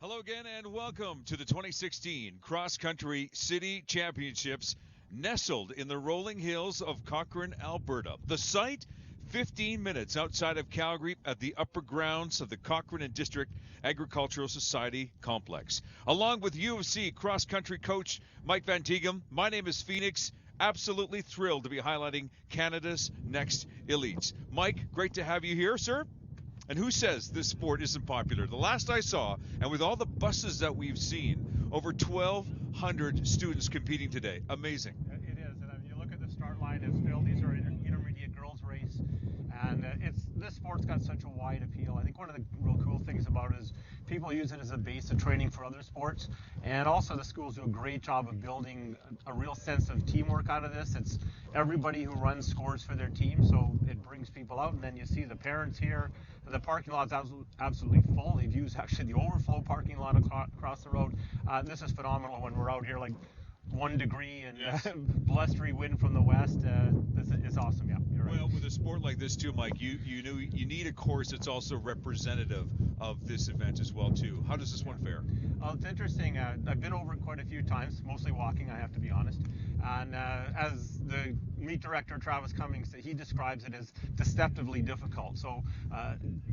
Hello again and welcome to the 2016 Cross Country City Championships nestled in the rolling hills of Cochrane, Alberta. The site, 15 minutes outside of Calgary at the upper grounds of the Cochrane and District Agricultural Society complex. Along with U of C cross country coach Mike Van Tighem, my name is Phoenix. Absolutely thrilled to be highlighting Canada's next elites. Mike, great to have you here, sir. And who says this sport isn't popular? The last I saw, and with all the buses that we've seen, over 1,200 students competing today. Amazing. It is, and you look at the start line, it's filled. These are intermediate girls race, and this sport's got such a wide appeal. I think one of the real cool things about it is people use it as a base of training for other sports, and also the schools do a great job of building a real sense of teamwork out of this. It's everybody who runs scores for their team, so it brings people out, and then you see the parents here. The parking lot's absolutely full. They've used actually the overflow parking lot across the road. This is phenomenal when we're out here, like 1 degree and Yes. Blustery wind from the west. This is awesome. Yeah, you're right. Well, with a sport like this too, Mike, you need a course that's also representative of this event as well too. How does this one fare? Well, it's interesting. I've been over it quite a few times, mostly walking, I have to be honest. And as the meet director, Travis Cummings, he describes it as deceptively difficult. So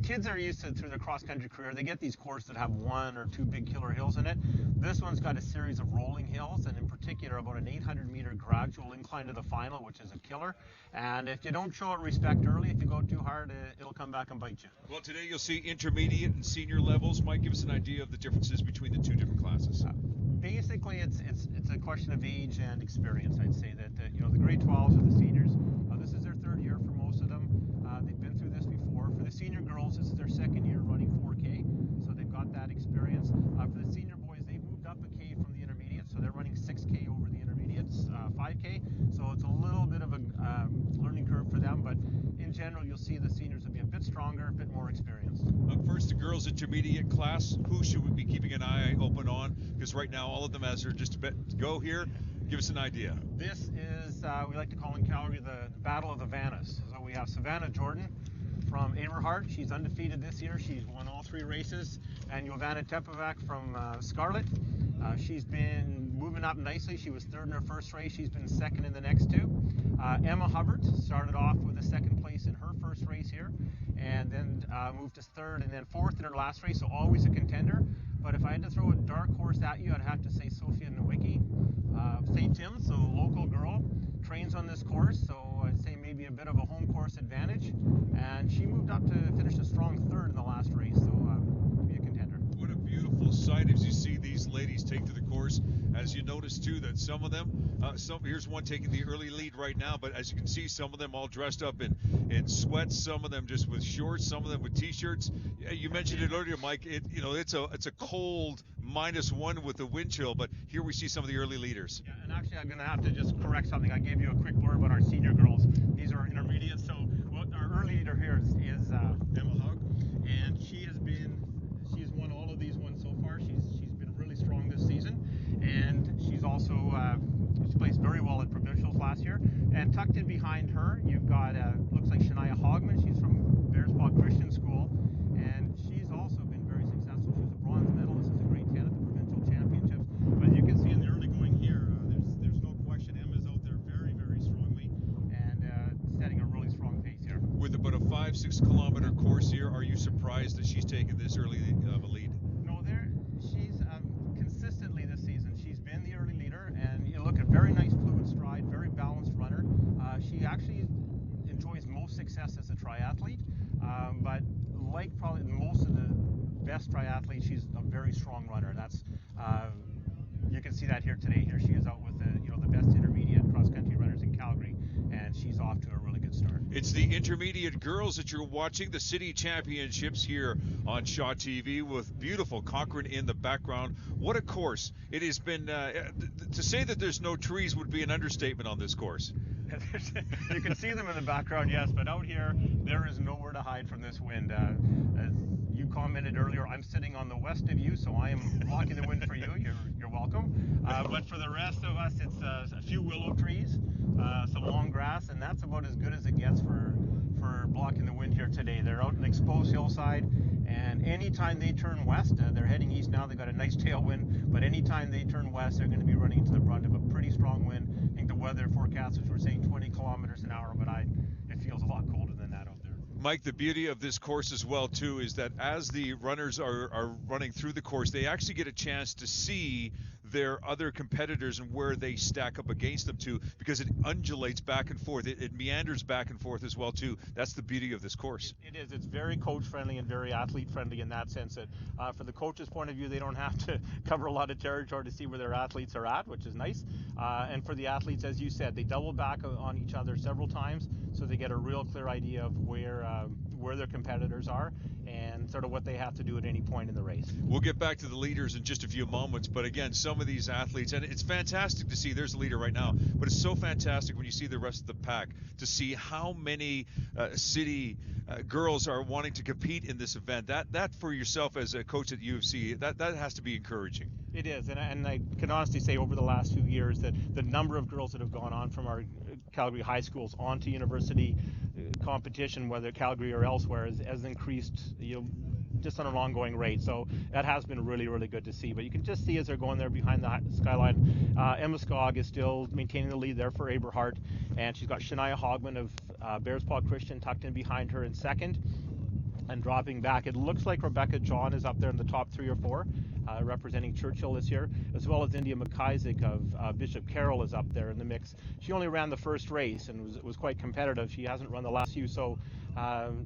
kids are used to, through their cross-country career, they get these courses that have 1 or 2 big killer hills in it. This one's got a series of rolling hills, and in particular about an 800-meter gradual incline to the final, which is a killer. And if you don't show it respect early, if you go too hard, it'll come back and bite you. Well, today you'll see intermediate and senior levels. Mike, give us an idea of the differences between the two different classes. Basically, it's a question of age and experience. I'd say that the grade 12s are the seniors. This is their 3rd year for most of them. They've been through this before. For the senior girls, this is their 2nd year running 4K, so they've got that experience. For the senior boys, they've moved up a K from the intermediate, so they're running 6K over the intermediates, 5K. So it's a little bit of a learning curve for them, but in general, you'll see the seniors will be a bit stronger, a bit more experienced. Up first, the girls' intermediate class. Who should we be keeping an eye open on? Because right now, all of them, as they're just about to go here, give us an idea. This is, we like to call in Calgary the Battle of the Vannas. So we have Savannah Jordan from Aberhart. She's undefeated this year. She's won all 3 races. And Jovana Tepovac from Scarlet. She's been moving up nicely. She was 3rd in her first race. She's been 2nd in the next 2. Emma Hubbard started off with a 2nd place in her first race here, and then moved to 3rd and then 4th in her last race, so always a contender. But if I had to throw a dark horse at you, I'd have to say Sophia Nowicki, St. Tim's, so local girl, trains on this course, so I'd say maybe a bit of a home course advantage. And she moved up to finish a strong 3rd in the last race, so be a contender. What a beautiful sight as you see these ladies take to the course. As you notice too that some of them, here's one taking the early lead right now, but as you can see, some of them all dressed up in sweats, some of them just with shorts, some of them with t-shirts. You mentioned it earlier, Mike. It's a cold -1 with the wind chill, but here we see some of the early leaders. Yeah, and actually I'm going to have to just correct something. I gave you a quick blurb on our senior girls. These are intermediate, so our early leader here is Emma Hogg, and she's won all of these ones so far. She's been really strong this season, and she's also she placed very well at provincials last year. And tucked in behind her, you've got looks like Shania Hogman. She's from Bearspaw Christian School, and she's also been very successful. She was a bronze medalist as a grade 10 at the provincial championships. But you can see in the early going here, there's no question Emma's out there very, very strongly, and setting a really strong pace here. With about a 5-6 kilometer course here, are you surprised that she's taken this early of a lead? No, she's consistently this season. She's been the early leader, and you look at very nice fluid stride, very balanced runner. She actually enjoys most success as a triathlete, but like probably most of the best triathletes, she's a very strong runner. That's you can see that here today. Here she is out with the best intermediate cross-country runners in Calgary, and she's off to a really good start. It's the intermediate girls that you're watching, the city championships here on Shaw TV with beautiful Cochrane in the background. What a course. It has been, to say that there's no trees would be an understatement on this course. You can see them in the background, yes, but out here, there is nowhere to hide from this wind. As you commented earlier, I'm sitting on the west of you, so I am blocking the wind for you. You're welcome. But for the rest of us, it's a few willow trees, some long grass, and that's about as good as it gets for for blocking the wind here today. They're out in the exposed hillside, and anytime they turn west, they're heading east now, they've got a nice tailwind, but anytime they turn west, they're going to be running into the brunt of a pretty strong wind. I think the weather forecasters were saying 20 kilometers an hour, but it feels a lot colder than that out there. Mike, the beauty of this course as well, too, is that as the runners are running through the course, they actually get a chance to see their other competitors and where they stack up against them, too, because it undulates back and forth. It meanders back and forth as well, too. That's the beauty of this course. It is. It's very coach-friendly and very athlete-friendly in that sense that for the coach's point of view, they don't have to cover a lot of territory to see where their athletes are at, which is nice. And for the athletes, as you said, they double back on each other several times, so they get a real clear idea of where their competitors are and sort of what they have to do at any point in the race. We'll get back to the leaders in just a few moments, but again, some of these athletes, and it's fantastic to see, there's a leader right now, but it's so fantastic when you see the rest of the pack to see how many city girls are wanting to compete in this event. That for yourself as a coach at UFC, that has to be encouraging. It is, and I can honestly say over the last few years that the number of girls that have gone on from our Calgary high schools onto university competition, whether Calgary or elsewhere, has increased just on an ongoing rate. So that has been really, really good to see. But you can just see as they're going there behind the skyline, Emma Skog is still maintaining the lead there for Aberhart, and she's got Shania Hogman of Bears Paw Christian tucked in behind her in second. And dropping back, it looks like Rebecca John is up there in the top 3 or 4, representing Churchill this year, as well as India McIsaac of Bishop Carroll is up there in the mix. She only ran the first race and was quite competitive. She hasn't run the last few, so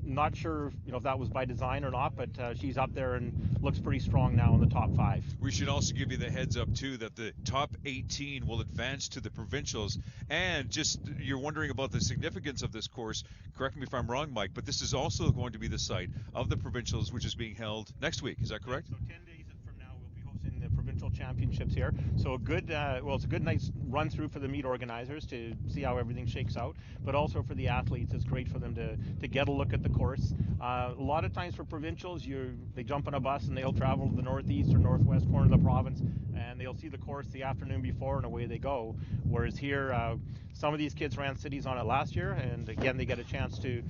not sure if that was by design or not, but she's up there and looks pretty strong now in the top 5. We should also give you the heads up too that the top 18 will advance to the provincials, and just you're wondering about the significance of this course. Correct me if I'm wrong, Mike, but this is also going to be the site of the provincials, which is being held next week. Is that correct? So 10 days from now, we'll be hosting the provincial championships here. So it's a good nice run through for the meet organizers to see how everything shakes out, but also for the athletes, it's great for them to get a look at the course. A lot of times for provincials, they jump on a bus and they'll travel to the northeast or northwest corner of the province, and they'll see the course the afternoon before and away they go. Whereas here, some of these kids ran cities on it last year, and again, they get a chance to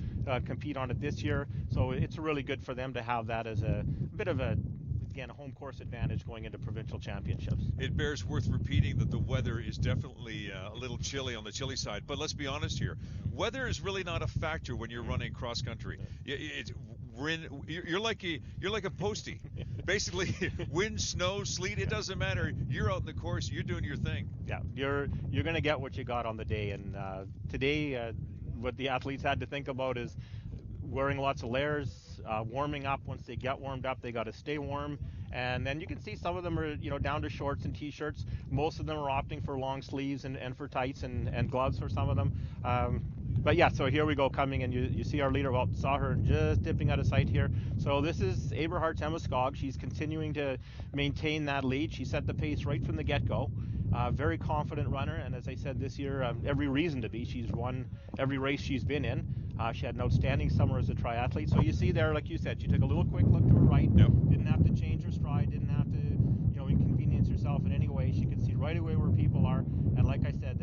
compete on it this year. So it's really good for them to have that as a bit of a home course advantage going into provincial championships. It bears worth repeating that the weather is definitely a little chilly on the chilly side, but let's be honest here. Weather is really not a factor when you're running cross country. You're like a postie. Basically, wind, snow, sleet, it doesn't matter. You're out in the course, you're doing your thing. Yeah, you're going to get what you got on the day, and today what the athletes had to think about is wearing lots of layers, warming up. Once they get warmed up, they got to stay warm. And then you can see some of them are down to shorts and t-shirts. Most of them are opting for long sleeves and for tights and gloves for some of them. But yeah, so here we go coming, and you see our leader. Well, saw her just dipping out of sight here. So this is Aberhart's Emma Skog. She's continuing to maintain that lead. She set the pace right from the get-go. Very confident runner, and as I said this year, every reason to be. She's won every race she's been in. She had an outstanding summer as a triathlete. So you see there, like you said, she took a little quick look to her right. Yep. Didn't have to change her stride. Didn't have to, inconvenience herself in any way. She could see right away where people are. And like I said,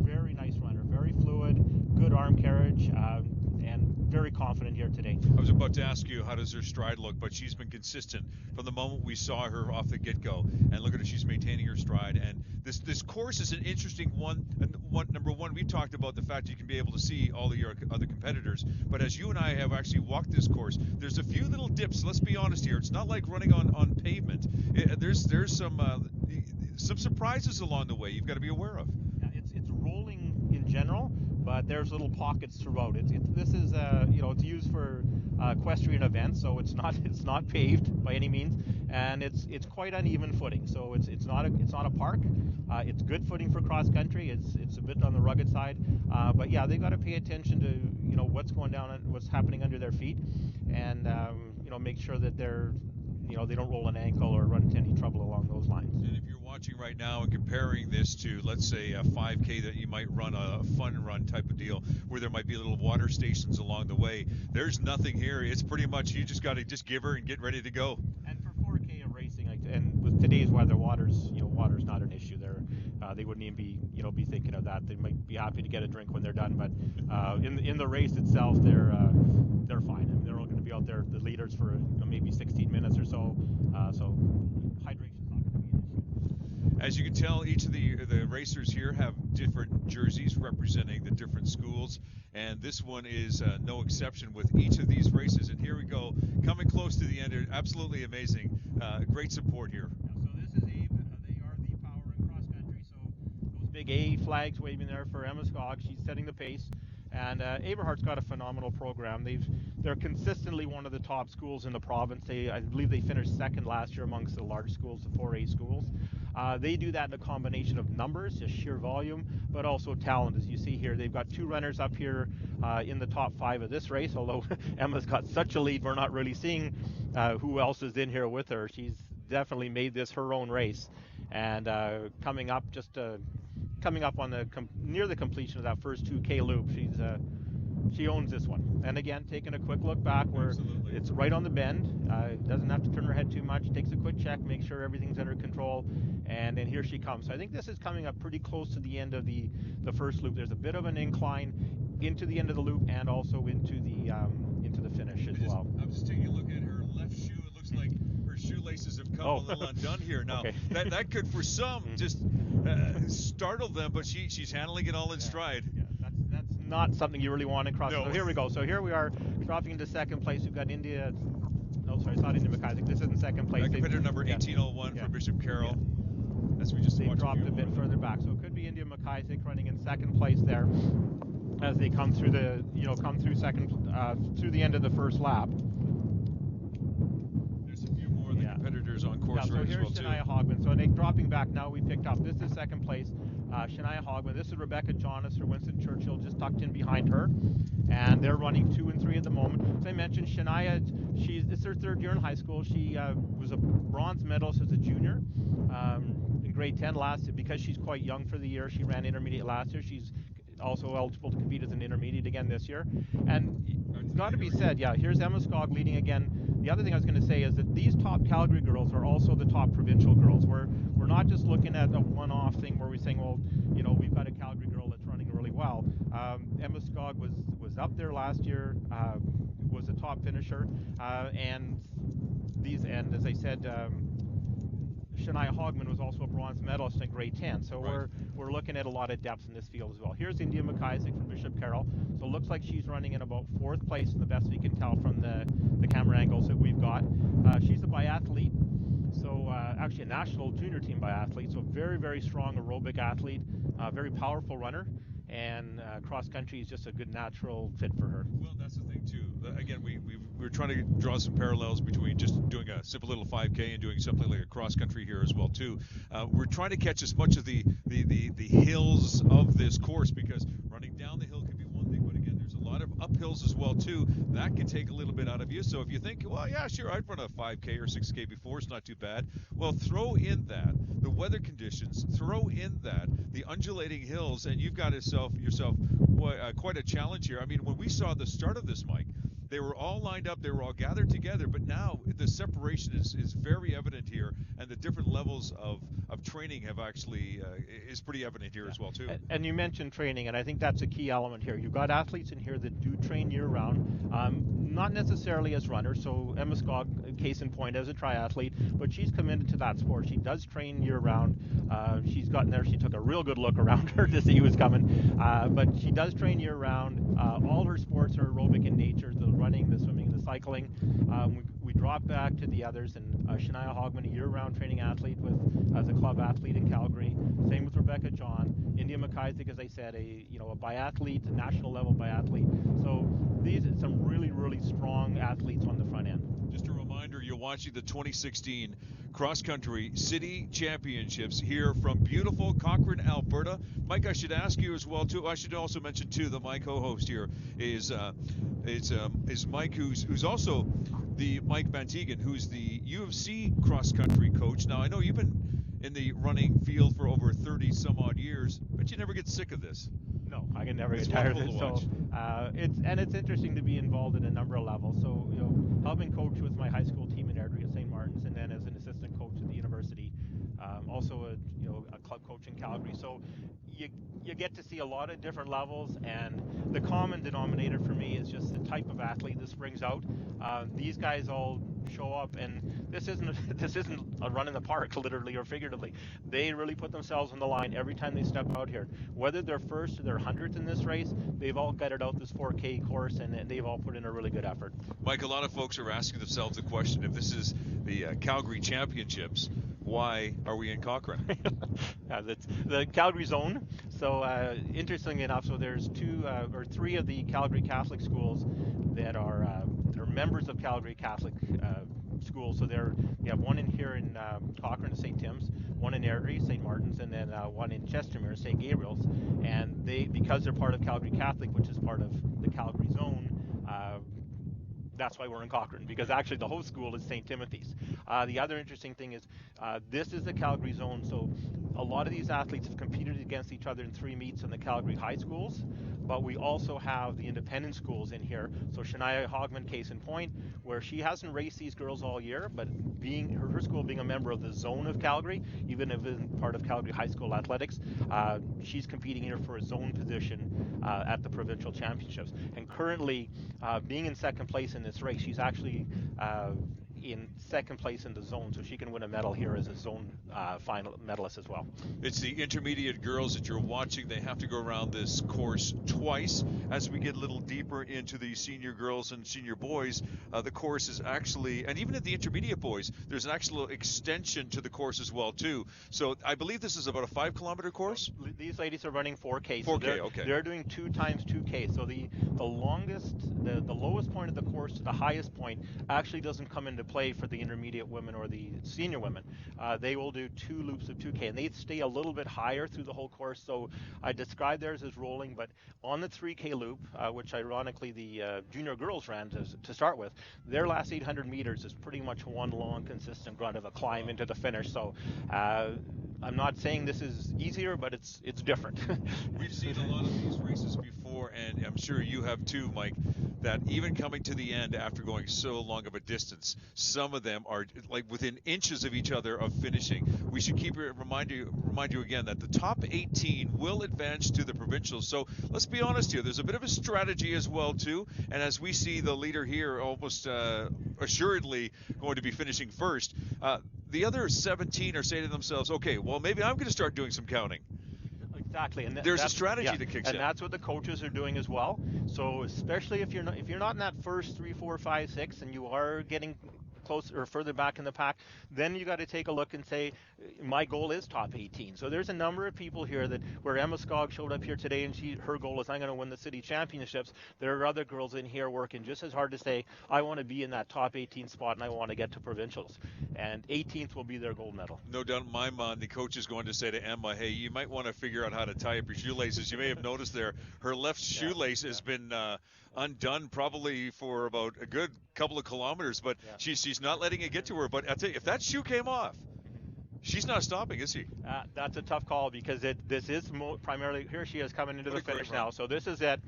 very nice runner, very fluid, good arm carriage, and very confident here today. I was about to ask you how does her stride look, but she's been consistent from the moment we saw her off the get-go. And look at her, she's maintaining her stride. And this course is an interesting one. And number one, we talked about the fact you can be able to see all of your other competitors. But as you and I have actually walked this course, there's a few little dips. Let's be honest here. It's not like running on pavement. There's some surprises along the way you've got to be aware of. Yeah, it's rolling in general, but there's little pockets throughout. This is it's used for equestrian events, so it's not paved by any means, and it's quite uneven footing. So it's not a park. It's good footing for cross country. It's a bit on the rugged side, but yeah, they got to pay attention to what's going down and what's happening under their feet, and make sure that they don't roll an ankle or run into any trouble along those lines. And if you're watching right now and comparing this to, let's say, a 5K that you might run, a fun run type of deal, where there might be little water stations along the way, there's nothing here. It's pretty much you just got to just give her and get ready to go. And for 4K of racing, and with today's weather, water's not an issue there. They wouldn't even be thinking of that. They might be happy to get a drink when they're done, but in the race itself, they're fine. I mean, they're all going to be out there, the leaders, for maybe 16 minutes or so. So hydration's not going to be an issue. As you can tell, each of the racers here have different jerseys representing the different schools, and this one is no exception with each of these races. And here we go, coming close to the end. Absolutely amazing. Great support here. Yeah, so this is Abe. They are the power in cross country. So those big A flags waving there for Emma Skog. She's setting the pace. And Eberhardt's got a phenomenal program. They're consistently one of the top schools in the province. I believe they finished second last year amongst the large schools, the 4A schools. They do that in a combination of numbers, just sheer volume, but also talent. As you see here, they've got two runners up here in the top 5 of this race, although Emma's got such a lead, we're not really seeing who else is in here with her. She's definitely made this her own race. And coming up on the near the completion of that first 2K loop, she owns this one. And again, taking a quick look back where Absolutely. It's right on the bend. Doesn't have to turn her head too much. Takes a quick check, make sure everything's under control, and then here she comes. So I think this is coming up pretty close to the end of the first loop. There's a bit of an incline into the end of the loop and also into the finish as well. I'm just taking a look at her left shoe. It looks like her shoelaces have come a little undone here. Now, okay. that could, for some, just startle them, but she's handling it all in stride. Yeah, that's not something you really want to cross. No. So here we go. So here we are dropping into second place. We've got India. No, sorry, it's not India McIsaac. This isn't second place. Competitor number 1801 for Bishop Carroll. As we just They've dropped a bit further back, so it could be India McIsaac running in second place there as they come through through the end of the first lap. There's a few more of the competitors on course so right here's as well too. Shania Hogman. So they dropping back now. We picked up. This is second place. Shania Hogman. This is Rebecca Jonas or Winston Churchill just tucked in behind her, and they're running 2 and 3 at the moment. As I mentioned, Shania, it's her 3rd year in high school. She was a bronze medalist as a junior in grade 10 last year. Because she's quite young for the year, she ran intermediate last year. She's also eligible to compete as an intermediate again this year. And it's got to be said, here's Emma Skog leading again. The other thing I was going to say is that these top Calgary girls are also the top provincial girls. We're not just looking at a one-off thing where we're saying, well, we've got a Calgary girl that's running really well. Emma Skog was up there last year, was a top finisher, and as I said, Shania Hogman was also a bronze medalist in grade 10. So we're looking at a lot of depth in this field as well. Here's India McIsaac from Bishop Carroll. So it looks like she's running in about 4th place, the best we can tell from the camera angles that we've got. She's a biathlete. So actually a national junior team biathlete. So very, very strong aerobic athlete, very powerful runner. And cross country is just a good natural fit for her. Well, that's the thing too. Again, we're trying to draw some parallels between just doing a simple little 5K and doing something like a cross country here as well too. We're trying to catch as much of the hills of this course, because running down the hill can be one thing, but again, there's a lot of uphills as well too. That can take a little bit out of you. So if you think, well, yeah, sure, I'd run a 5K or 6K before, it's not too bad. Well, throw in that the weather conditions, throw in that the undulating hills, and you've got yourself quite a challenge here. I mean, when we saw the start of this, Mike, they were all lined up, they were all gathered together, but now the separation is very evident here, and the different levels of training have actually is pretty evident here as well too. And you mentioned training, and I think that's a key element here. You've got athletes in here that do train year-round, not necessarily as runners. So Emma Skog, case in point, as a triathlete, but she's committed to that sport. She does train year-round. She's gotten there. She took a real good look around her to see who was coming, but she does train year-round. All her sports are aerobic in nature: the running, the swimming, the cycling. We drop back to the others, and Shania Hogman, a year-round training athlete as a club athlete in Calgary. Same with Rebecca John. India McIsaac, as I said, a biathlete, a national level biathlete. So these are some really, really strong athletes on the front end. Just a reminder, you're watching the 2016 Cross Country City Championships here from beautiful Cochrane, Alberta. Mike, I should ask you as well too. I should also mention too that my co-host here is Mike, who's also the Mike Van Teegen, who's the UFC cross country coach. Now I know you've been in the running field for over 30 some odd years, but you never get sick of this. No, I can never get tired of it. So it's interesting to be involved in a number of levels. So helping coach with my high school team in Airdrie at St. Martin's, and then as an assistant coach at the university. Also a club coach in Calgary. So you get to see a lot of different levels, and the common denominator for me is just the type of athlete this brings out. These guys all show up, and this isn't a run in the park, literally or figuratively. They really put themselves on the line every time they step out here. Whether they're first or they're 100th in this race, they've all gutted out this 4K course, and they've all put in a really good effort. Mike, a lot of folks are asking themselves the question, if this is the Calgary Championships, why are we in Cochrane? That's the Calgary zone. So interestingly enough, so there's two or three of the Calgary Catholic schools that are members of Calgary Catholic schools. So you have one in here in Cochrane, St. Tim's, one in Airdrie, St. Martin's, and then one in Chestermere, St. Gabriel's. And because they're part of Calgary Catholic, which is part of the Calgary zone, that's why we're in Cochrane, because actually the host school is St. Timothy's. The other interesting thing is this is the Calgary zone, so a lot of these athletes have competed against each other in 3 meets in the Calgary high schools, but we also have the independent schools in here. So Shania Hogman, case in point, where she hasn't raced these girls all year, but being her school being a member of the zone of Calgary, even if it's part of Calgary High School Athletics, she's competing here for a zone position at the provincial championships. And currently, being in second place in this race, she's actually in second place in the zone, so she can win a medal here as a zone final medalist as well. It's the intermediate girls that you're watching. They have to go around this course twice. As we get a little deeper into the senior girls and senior boys, the course is actually, and even at the intermediate boys, there's an actual extension to the course as well too. So I believe this is about a 5-kilometer course. These ladies are running 4K. 4K, so okay. They're doing 2 times 2K. So the longest, the lowest point of the course to the highest point actually doesn't come into play for the intermediate women or the senior women. They will do 2 loops of 2K, and they stay a little bit higher through the whole course. So I describe theirs as rolling, but on the 3K loop, which ironically the junior girls ran to start with, their last 800 meters is pretty much one long, consistent run of a climb into the finish. So I'm not saying this is easier, but it's different. We've seen a lot of these races before, and I'm sure you have too, Mike, that even coming to the end after going so long of a distance, some of them are like within inches of each other of finishing. We should remind you again that the top 18 will advance to the provincials. So let's be honest here, there's a bit of a strategy as well too, and as we see the leader here almost assuredly going to be finishing first, the other 17 are saying to themselves, okay, well, maybe I'm going to start doing some counting. Exactly, and there's a strategy that kicks in, and that's what the coaches are doing as well. So especially if you're not in that first 3, 4, 5, 6, and you are getting closer or further back in the pack, then you got to take a look and say, my goal is top 18. So there's a number of people here that where Emma Skog showed up here today, and her goal is I'm going to win the city championships. There are other girls in here working just as hard to say I want to be in that top 18 spot and I want to get to provincials, and 18th will be their gold medal. No doubt in my mind, the coach is going to say to Emma, hey, you might want to figure out how to tie up your shoelaces. You may have noticed there her left shoelace has been undone probably for about a good couple of kilometers, but she's not letting it get to her. But I'll tell you, if that shoe came off, she's not stopping, is she? That's a tough call, because this is primarily, here she is coming into the finish now. So this is it.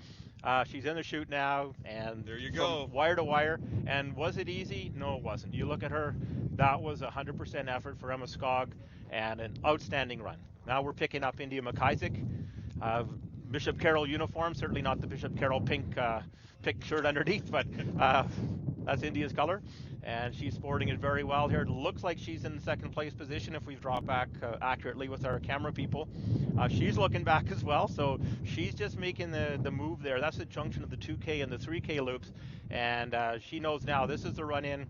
She's in the chute now, and there you go, wire to wire. And was it easy? No, it wasn't. You look at her, that was 100% effort for Emma Skog and an outstanding run. Now we're picking up India McIsaac, Bishop Carroll uniform, certainly not the Bishop Carroll pink shirt underneath, but that's India's color, and she's sporting it very well here. It looks like she's in the second place position if we've dropped back accurately with our camera people. She's looking back as well, so she's just making the move there. That's the junction of the 2K and the 3K loops, and she knows now this is the run in.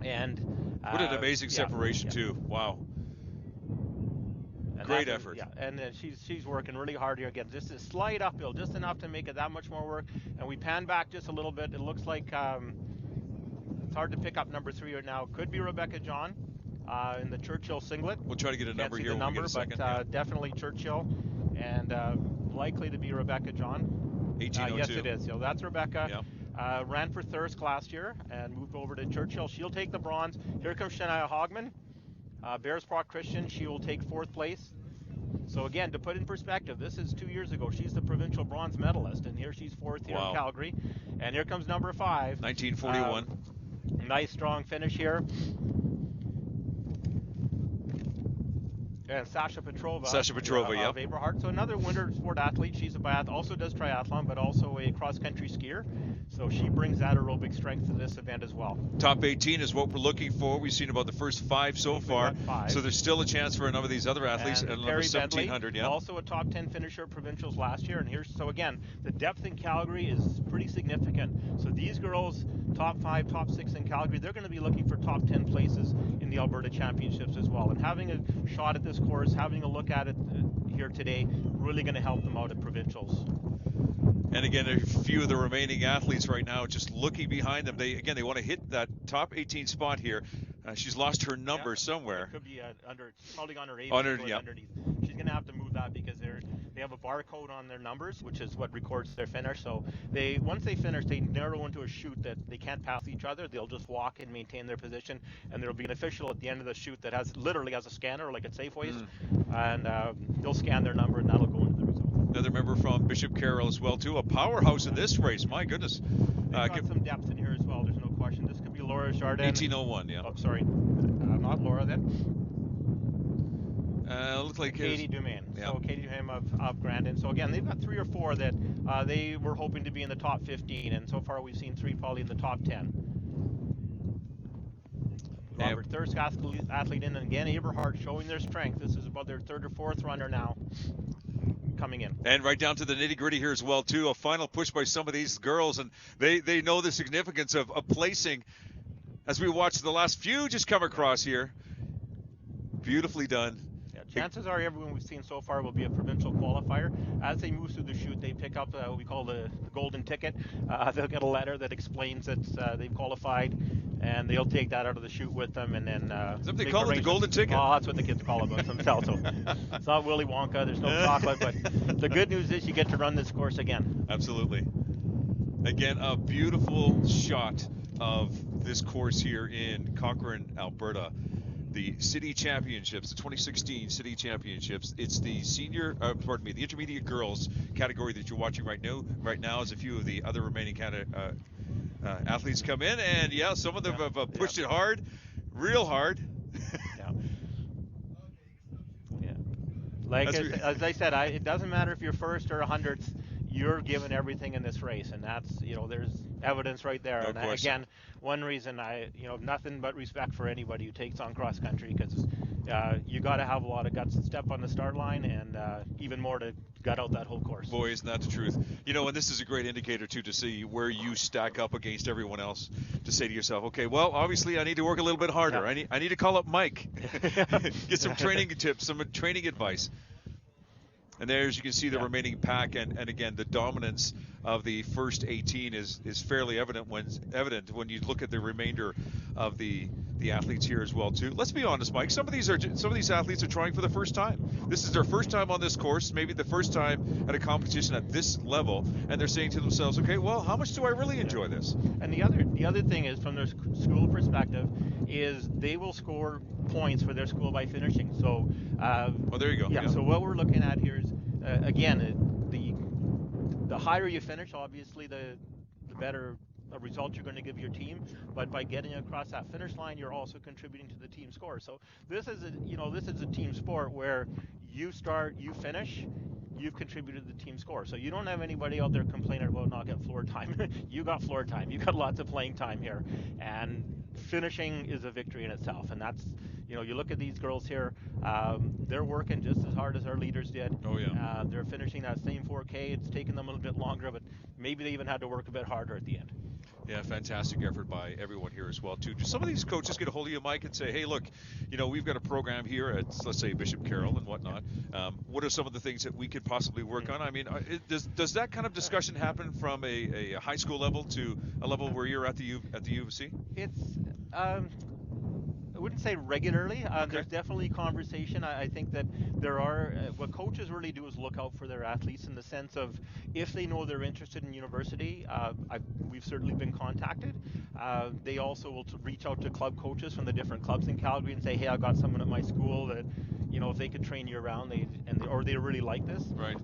And what an amazing separation too. Wow. And great effort. And she's working really hard here again. Just a slight uphill, just enough to make it that much more work. And we pan back just a little bit. It looks like it's hard to pick up number 3 right now. Could be Rebecca John in the Churchill singlet. We'll try to get a number here. Can't see the number, but definitely Churchill, and likely to be Rebecca John. 1802. Yes, it is. So that's Rebecca. Yeah. Ran for Thirsk last year and moved over to Churchill. She'll take the bronze. Here comes Shania Hogman. Bearspaw Christian, she will take 4th place. So again, to put in perspective, this is 2 years ago. She's the provincial bronze medalist, and here she's 4th here in Calgary. And here comes number 5. 1941. Nice strong finish here. And Sasha Petrova. Sasha Petrova, of Eberhard. So another winter sport athlete. She's a also does triathlon, but also a cross-country skier. So she brings that aerobic strength to this event as well. Top 18 is what we're looking for. We've seen about the first 5 so far. 5. So there's still a chance for a number of these other athletes. And number Terry 1700, Bentley, also a top 10 finisher at provincials last year. And so again, the depth in Calgary is pretty significant. So these girls, top 5, top 6 in Calgary, they're going to be looking for top 10 places in the Alberta Championships as well. And having a shot at this course, having a look at it here today, really going to help them out at provincials. And again, a few of the remaining athletes right now, just looking behind them, they want to hit that top 18 spot here. She's lost her number somewhere. It could be probably on her age. Underneath. She's going to have to move that because they have a barcode on their numbers, which is what records their finish. So once they finish, they narrow into a chute that they can't pass each other. They'll just walk and maintain their position, and there'll be an official at the end of the chute that literally has a scanner like at Safeways, and they'll scan their number, and that'll go into the result. Another member from Bishop Carroll as well, too. A powerhouse in this race. My goodness. They've got some depth in here as well. There's no question. This could be Laura Chardin. 1801, yeah. Oh, sorry. Not Laura then. Looks like Katie Dumaine. Yeah. So Katie Dumaine of Grandin. So again, they've got 3 or 4 that they were hoping to be in the top 15, and so far we've seen 3 probably in the top 10. Robert Thirsk athlete in, and again Eberhard showing their strength. This is about their 3rd or 4th runner now coming in. And right down to the nitty-gritty here as well, too. A final push by some of these girls, and they know the significance of placing. As we watch the last few just come across here. Beautifully done. Yeah, chances are everyone we've seen so far will be a provincial qualifier. As they move through the chute, they pick up what we call the golden ticket. They'll get a letter that explains that they've qualified, and they'll take that out of the chute with them, and then is that what they call it, the golden ticket? Oh, that's what the kids call it themselves. So it's not Willy Wonka, there's no chocolate, but the good news is you get to run this course again. Absolutely. Again, a beautiful shot of this course here in Cochrane, Alberta. The City Championships, the 2016 City Championships. It's the the intermediate girls category that you're watching right now as a few of the other remaining athletes come in, and some of them have pushed it hard, real hard. Like as I said, it doesn't matter if you're first or 100th. You're given everything in this race, and that's there's evidence right there. No and again, one reason nothing but respect for anybody who takes on cross country, because you got to have a lot of guts to step on the start line, and even more to gut out that whole course. Boy, isn't that the truth? And this is a great indicator too to see where you stack up against everyone else. To say to yourself, okay, well, obviously I need to work a little bit harder. Yeah. I need to call up Mike, get some training tips, some training advice. And there, as you can see, the remaining pack, and again, the dominance of the first 18 is fairly evident when you look at the remainder of the athletes here as well too. Let's be honest, Mike. Some of these athletes are trying for the first time. This is their first time on this course, maybe the first time at a competition at this level, and they're saying to themselves, okay, well, how much do I really enjoy this? And the other thing is, from their school perspective, is they will score points for their school by finishing. So there you go. Yeah. So what we're looking at here is again the higher you finish, obviously the better a result you're going to give your team. But by getting across that finish line, you're also contributing to the team score. So this is a team sport where you start, you finish, you've contributed to the team score. So you don't have anybody out there complaining about not getting floor time. You got floor time. You got lots of playing time here, and finishing is a victory in itself. And that's, you look at these girls here, they're working just as hard as our leaders did. Oh yeah. They're finishing that same 4K. It's taken them a little bit longer, but maybe they even had to work a bit harder at the end. Yeah, fantastic effort by everyone here as well too. Do some of these coaches get a hold of you, Mike, and say, hey, look, we've got a program here at, let's say, Bishop Carroll and whatnot. What are some of the things that we could possibly work on? I mean, does that kind of discussion happen from a high school level to a level where you're at the U of C? It's I wouldn't say regularly. Okay. There's definitely conversation. I think that there are, what coaches really do is look out for their athletes in the sense of, if they know they're interested in university, we've certainly been contacted. They also will reach out to club coaches from the different clubs in Calgary and say, hey, I've got someone at my school that, if they could train year round, or they really like this. Right.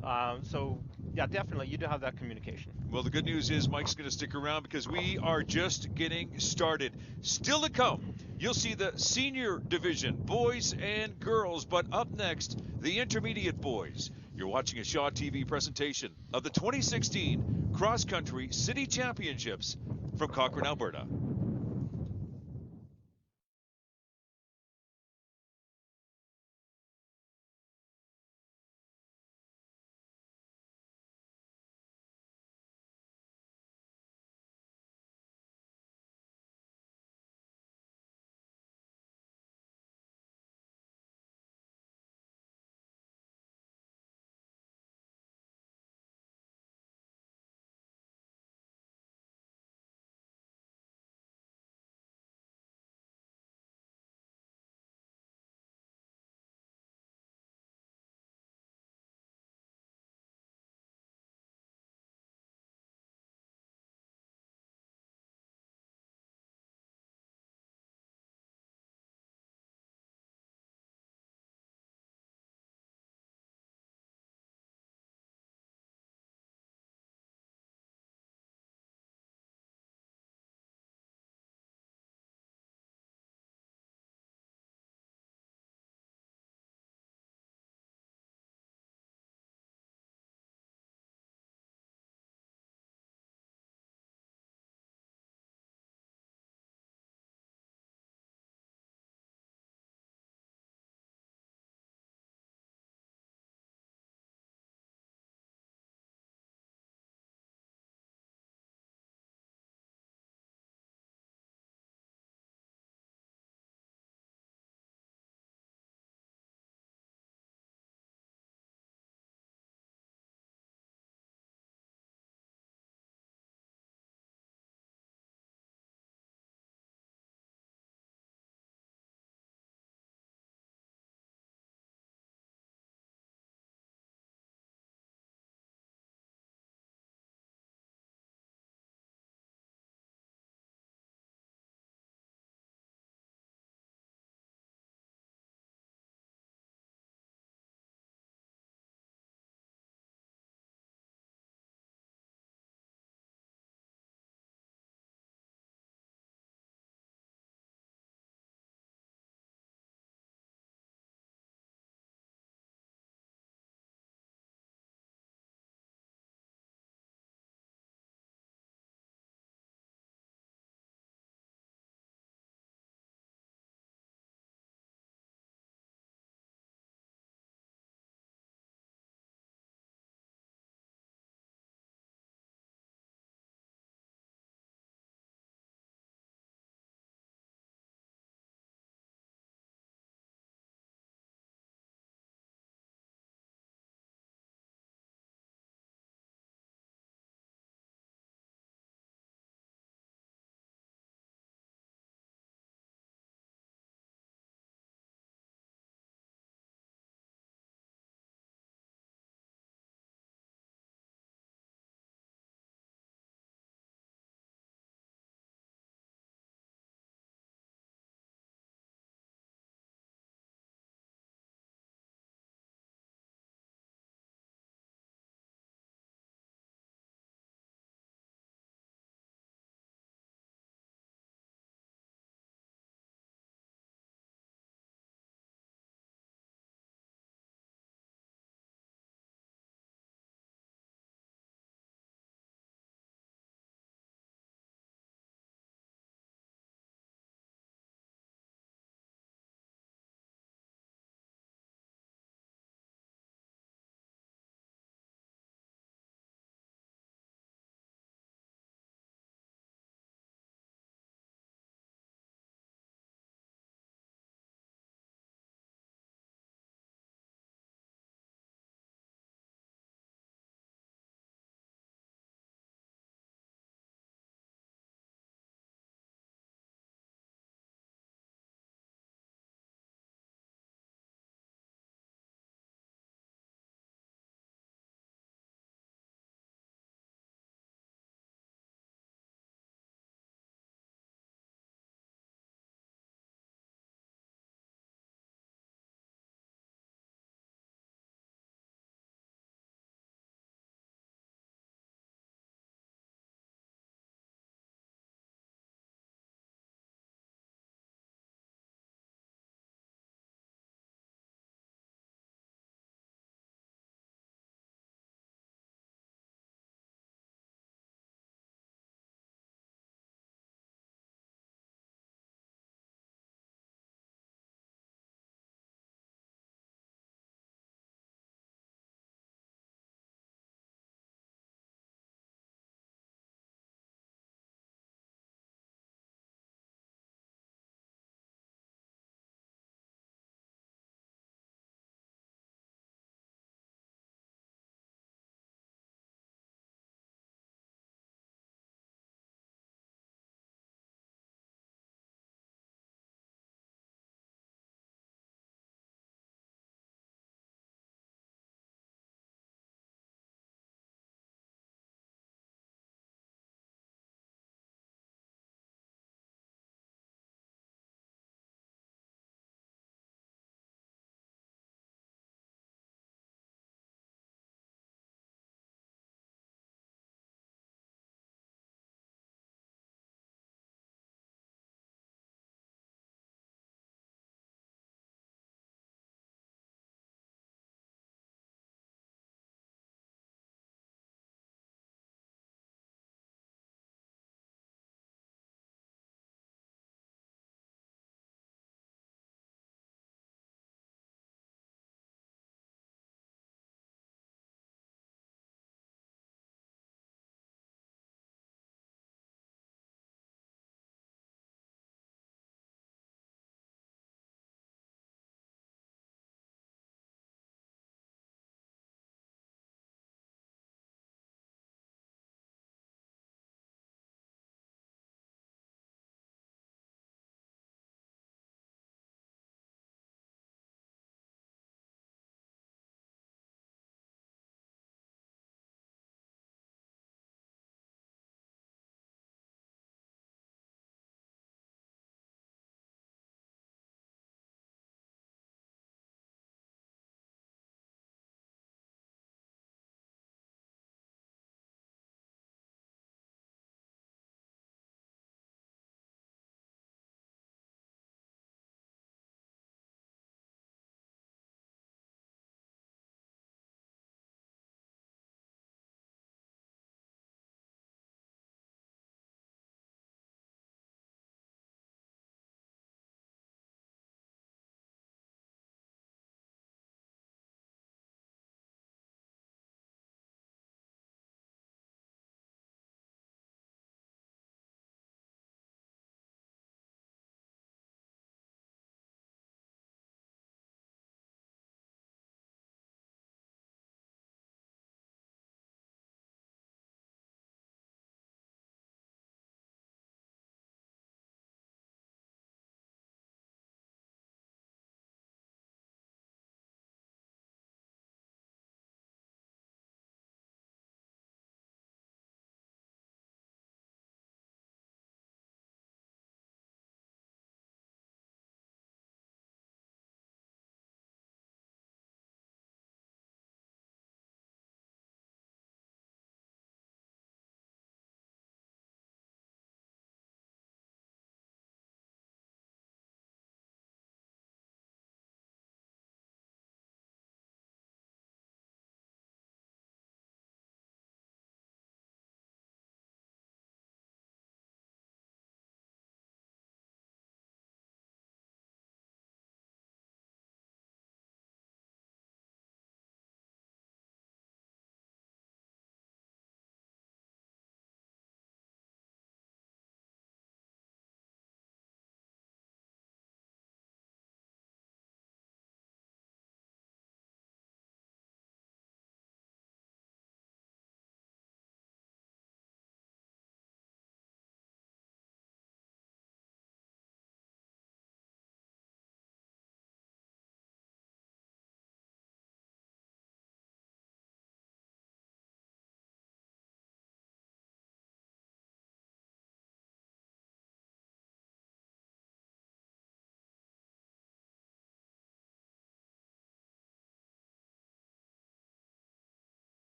So Yeah, definitely. You do have that communication. Well, the good news is Mike's going to stick around because we are just getting started. Still to come, you'll see the senior division, boys and girls, but up next, the intermediate boys. You're watching a Shaw TV presentation of the 2016 Cross Country City Championships from Cochrane, Alberta.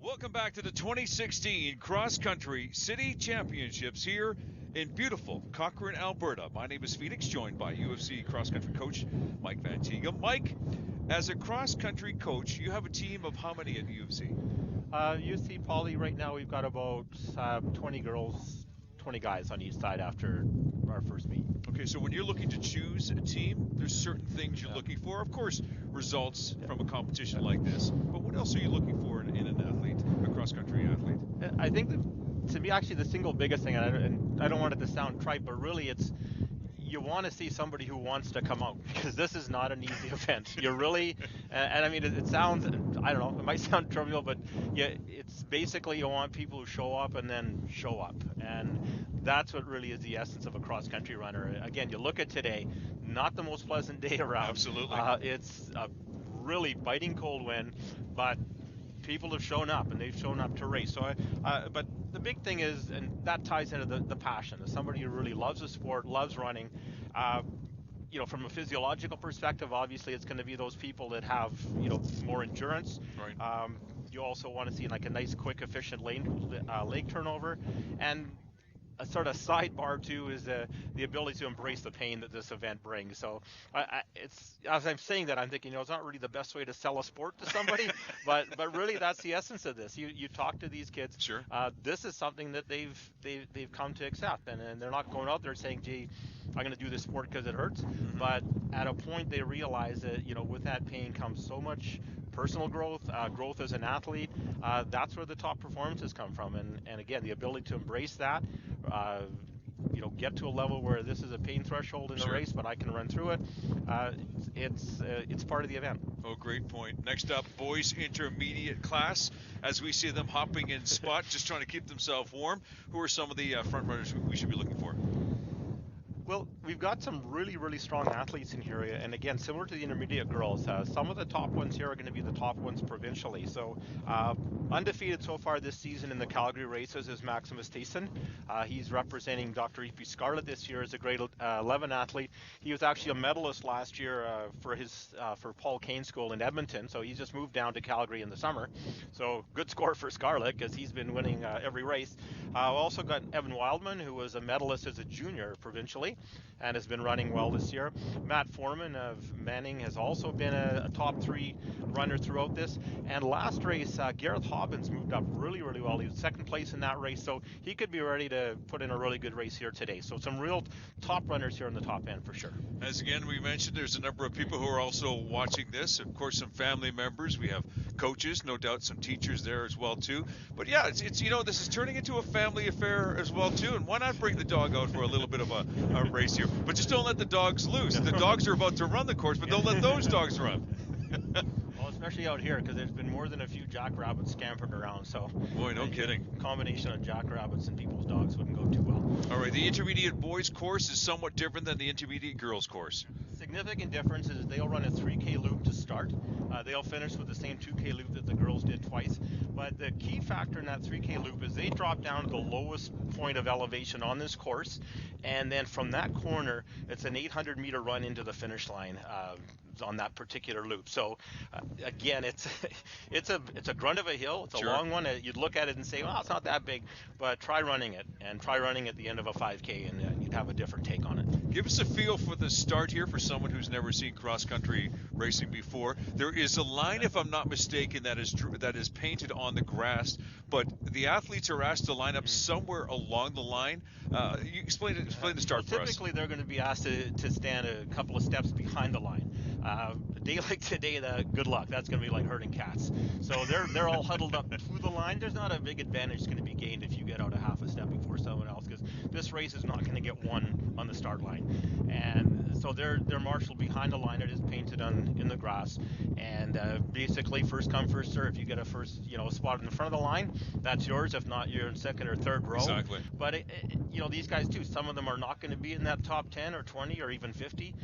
Welcome back to the 2016 Cross Country City Championships here in beautiful Cochrane, Alberta. My name is Phoenix, joined by UFC cross country coach Mike Van Tieghem. Mike, as a cross country coach, you have a team of how many at UFC? UFC Poly right now we've got about 20 girls, 20 guys on each side after our first meet. Okay, so when you're looking to choose a team, there's certain things you're looking for. Of course, results from a competition like this. But what else are you looking for in an athlete, a cross-country athlete? I think that, to me, actually the single biggest thing, and I don't want it to sound trite, but really it's you want to see somebody who wants to come out, because this is not an easy event. You really, and I mean, it sounds, I don't know, it might sound trivial, but yeah, it's basically you want people who show up and then show up. And that's what really is the essence of a cross-country runner. Again, you look at today, not the most pleasant day around. Absolutely. It's a really biting cold wind, but people have shown up, and they've shown up to race. So, but the big thing is, and that ties into the passion. As somebody who really loves the sport, loves running, you know, from a physiological perspective, obviously it's going to be those people that have, you know, more endurance. Right. You also want to see like a nice, quick, efficient leg turnover, and a sort of sidebar too is the ability to embrace the pain that this event brings. So it's, as I'm saying that, I'm thinking, you know, it's not really the best way to sell a sport to somebody, but really that's the essence of this. You talk to these kids. Sure. This is something that they've come to accept, and they're not going out there saying, gee, I'm going to do this sport because it hurts. Mm-hmm. But at a point they realize that, you know, with that pain comes so much personal growth, growth as an athlete. That's where the top performances come from, and again, the ability to embrace that, you know, get to a level where this is a pain threshold in a race, but I can run through it. It's part of the event. Oh, great point. Next up, boys intermediate class. As we see them hopping in spot, just trying to keep themselves warm. Who are some of the front runners we should be looking for? Well, we've got some really, really strong athletes in here, and again, similar to the intermediate girls, some of the top ones here are going to be the top ones provincially. So, undefeated so far this season in the Calgary races is Maximus Thiessen. He's representing Dr. E.P. Scarlett this year as a grade 11 athlete. He was actually a medalist last year for Paul Kane School in Edmonton, so he's just moved down to Calgary in the summer. So, good score for Scarlett because he's been winning every race. Also got Evan Wildman, who was a medalist as a junior provincially and has been running well this year. Matt Foreman of Manning has also been a top 3 runner throughout this. And last race, Gareth Hobbins moved up really, really well. He was second place in that race, so he could be ready to put in a really good race here today. So some real top runners here in the top end for sure. As again we mentioned, there's a number of people who are also watching this. Of course, some family members. We have coaches, no doubt some teachers there as well too. But yeah, it's you know, this is turning into a family affair as well too. And why not bring the dog out for a little bit of a race here? But just don't let the dogs loose. The dogs are about to run the course, but don't let those dogs run. Well, especially out here, because there's been more than a few jackrabbits scampered around. So, boy, no kidding. Combination of jackrabbits and people's dogs wouldn't go too well. All right, the intermediate boys course is somewhat different than the intermediate girls course. Significant difference is they'll run a 3K loop to start. They'll finish with the same 2K loop that the girls did twice. But the key factor in that 3K loop is they drop down to the lowest point of elevation on this course, and then from that corner, it's an 800-meter run into the finish line on that particular loop. So again, it's a grunt of a hill. It's a long one. You'd look at it and say, well, it's not that big, but try running it, and try running at the end of a 5K, and you'd have a different take on it. Give us a feel for the start here for someone who's never seen cross-country racing before. There is a line, if I'm not mistaken, that is painted on the grass, but the athletes are asked to line up somewhere along the line. You explain the start for us. Typically, they're going to be asked to stand a couple of steps behind the line. A day like today, good luck. That's going to be like herding cats. So they're all huddled up to the line. There's not a big advantage going to be gained if you get out a half a step before someone else, because this race is not going to get won on the start line. And so they're marshaled behind the line. It is painted in the grass, and basically first come first serve. You get a first spot in the front of the line, that's yours. If not, you're in second or third row. Exactly. But these guys too, some of them are not going to be in that top 10 or 20 or even 50.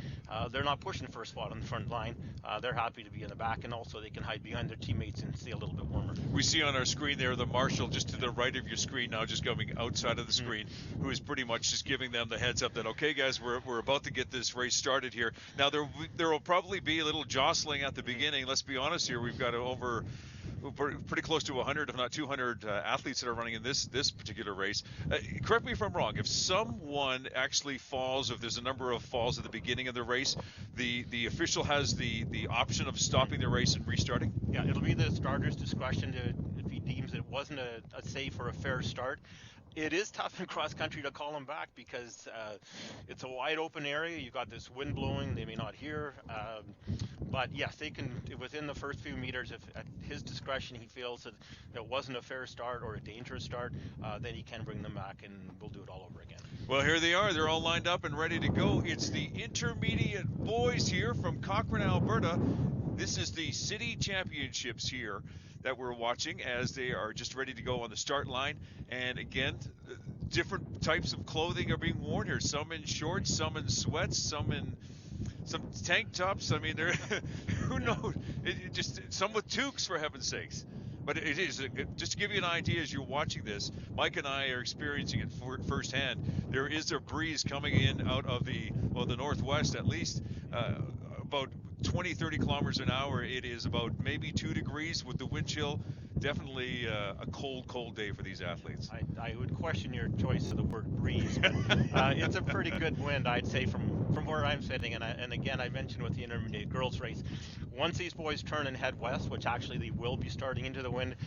They're not pushing for a spot on the front line. They're happy to be in the back, and also they can hide behind their teammates and stay a little bit warmer. We see on our screen there the marshal just to the right of your screen now, just going outside of the screen, who is pretty much just giving them the heads up that, okay guys, we're about to get this race started here. Now there will probably be a little jostling at the beginning. Let's be honest here, we've got over pretty close to 100, if not 200 athletes that are running in this particular race. Correct me if I'm wrong. If someone actually falls, if there's a number of falls at the beginning of the race, the official has the option of stopping the race and restarting? Yeah, it'll be the starter's discretion if he deems it wasn't a safe or a fair start. It is tough in cross country to call him back because it's a wide open area. You've got this wind blowing. They may not hear. But yes, they can, within the first few meters, if at his discretion he feels that it wasn't a fair start or a dangerous start, then he can bring them back and we'll do it all over again. Well, here they are. They're all lined up and ready to go. It's the intermediate boys here from Cochrane, Alberta. This is the city championships here that we're watching as they are just ready to go on the start line. And again, different types of clothing are being worn here. Some in shorts, some in sweats, some in some tank tops. I mean, they're who knows? Just some with toques, for heaven's sakes. But it is, just to give you an idea as you're watching this, Mike and I are experiencing it firsthand. There is a breeze coming in out of the northwest, at least about 20-30 kilometers an hour. It is about maybe 2 degrees with the wind chill. Definitely a cold day for these athletes. I would question your choice of the word breeze, but it's a pretty good wind, I'd say, from where I'm sitting. And again, I mentioned with the intermediate girls race, once these boys turn and head west, which actually they will be starting into the wind,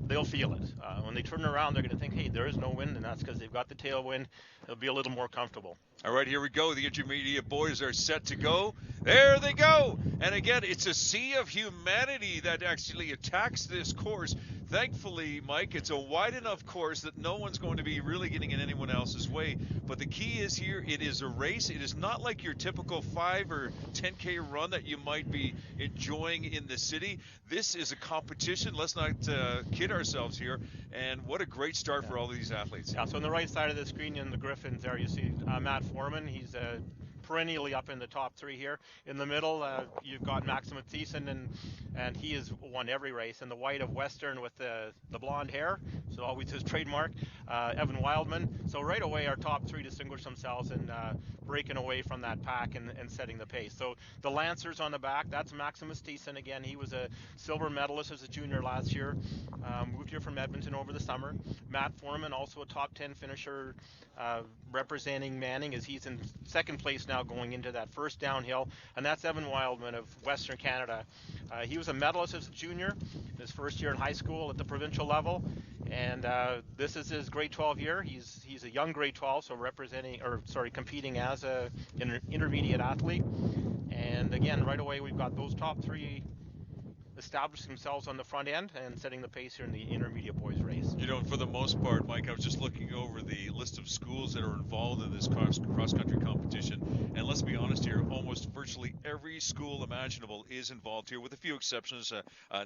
they'll feel it. When they turn around, they're going to think, hey, there is no wind, and that's because they've got the tailwind. They'll be a little more comfortable. All right, here we go. The intermediate boys are set to go. There they go. And again, it's a sea of humanity that actually attacks this course. Thankfully, Mike, it's a wide enough course that no one's going to be really getting in anyone else's way. But the key is here, it is a race. It is not like your typical 5 or 10K run that you might be enjoying in the city. This is a competition. Let's not kid ourselves here. And what a great start for all of these athletes. Yeah, so on the right side of the screen in the Griffins there, you see Matt Foreman. He's perennially up in the top 3 here. In the middle, you've got Maximus Thiessen, and he has won every race. In the white of Western with the blonde hair, so always his trademark, Evan Wildman. So right away, our top 3 distinguish themselves in breaking away from that pack and setting the pace. So the Lancers on the back, that's Maximus Thiessen. Again, he was a silver medalist as a junior last year, moved here from Edmonton over the summer. Matt Foreman, also a top 10 finisher, representing Manning, as he's in second place now going into that first downhill. And that's Evan Wildman of Western Canada. He was a medalist as a junior, his first year in high school at the provincial level. And this is his grade 12 year. He's a young grade 12, so competing as an intermediate athlete. And again, right away, we've got those top 3 establishing themselves on the front end and setting the pace here in the intermediate boys race. You know, for the most part, Mike, I was just looking over the list of schools that are involved in this cross-country competition, and let's be honest here, almost virtually every school imaginable is involved here, with a few exceptions.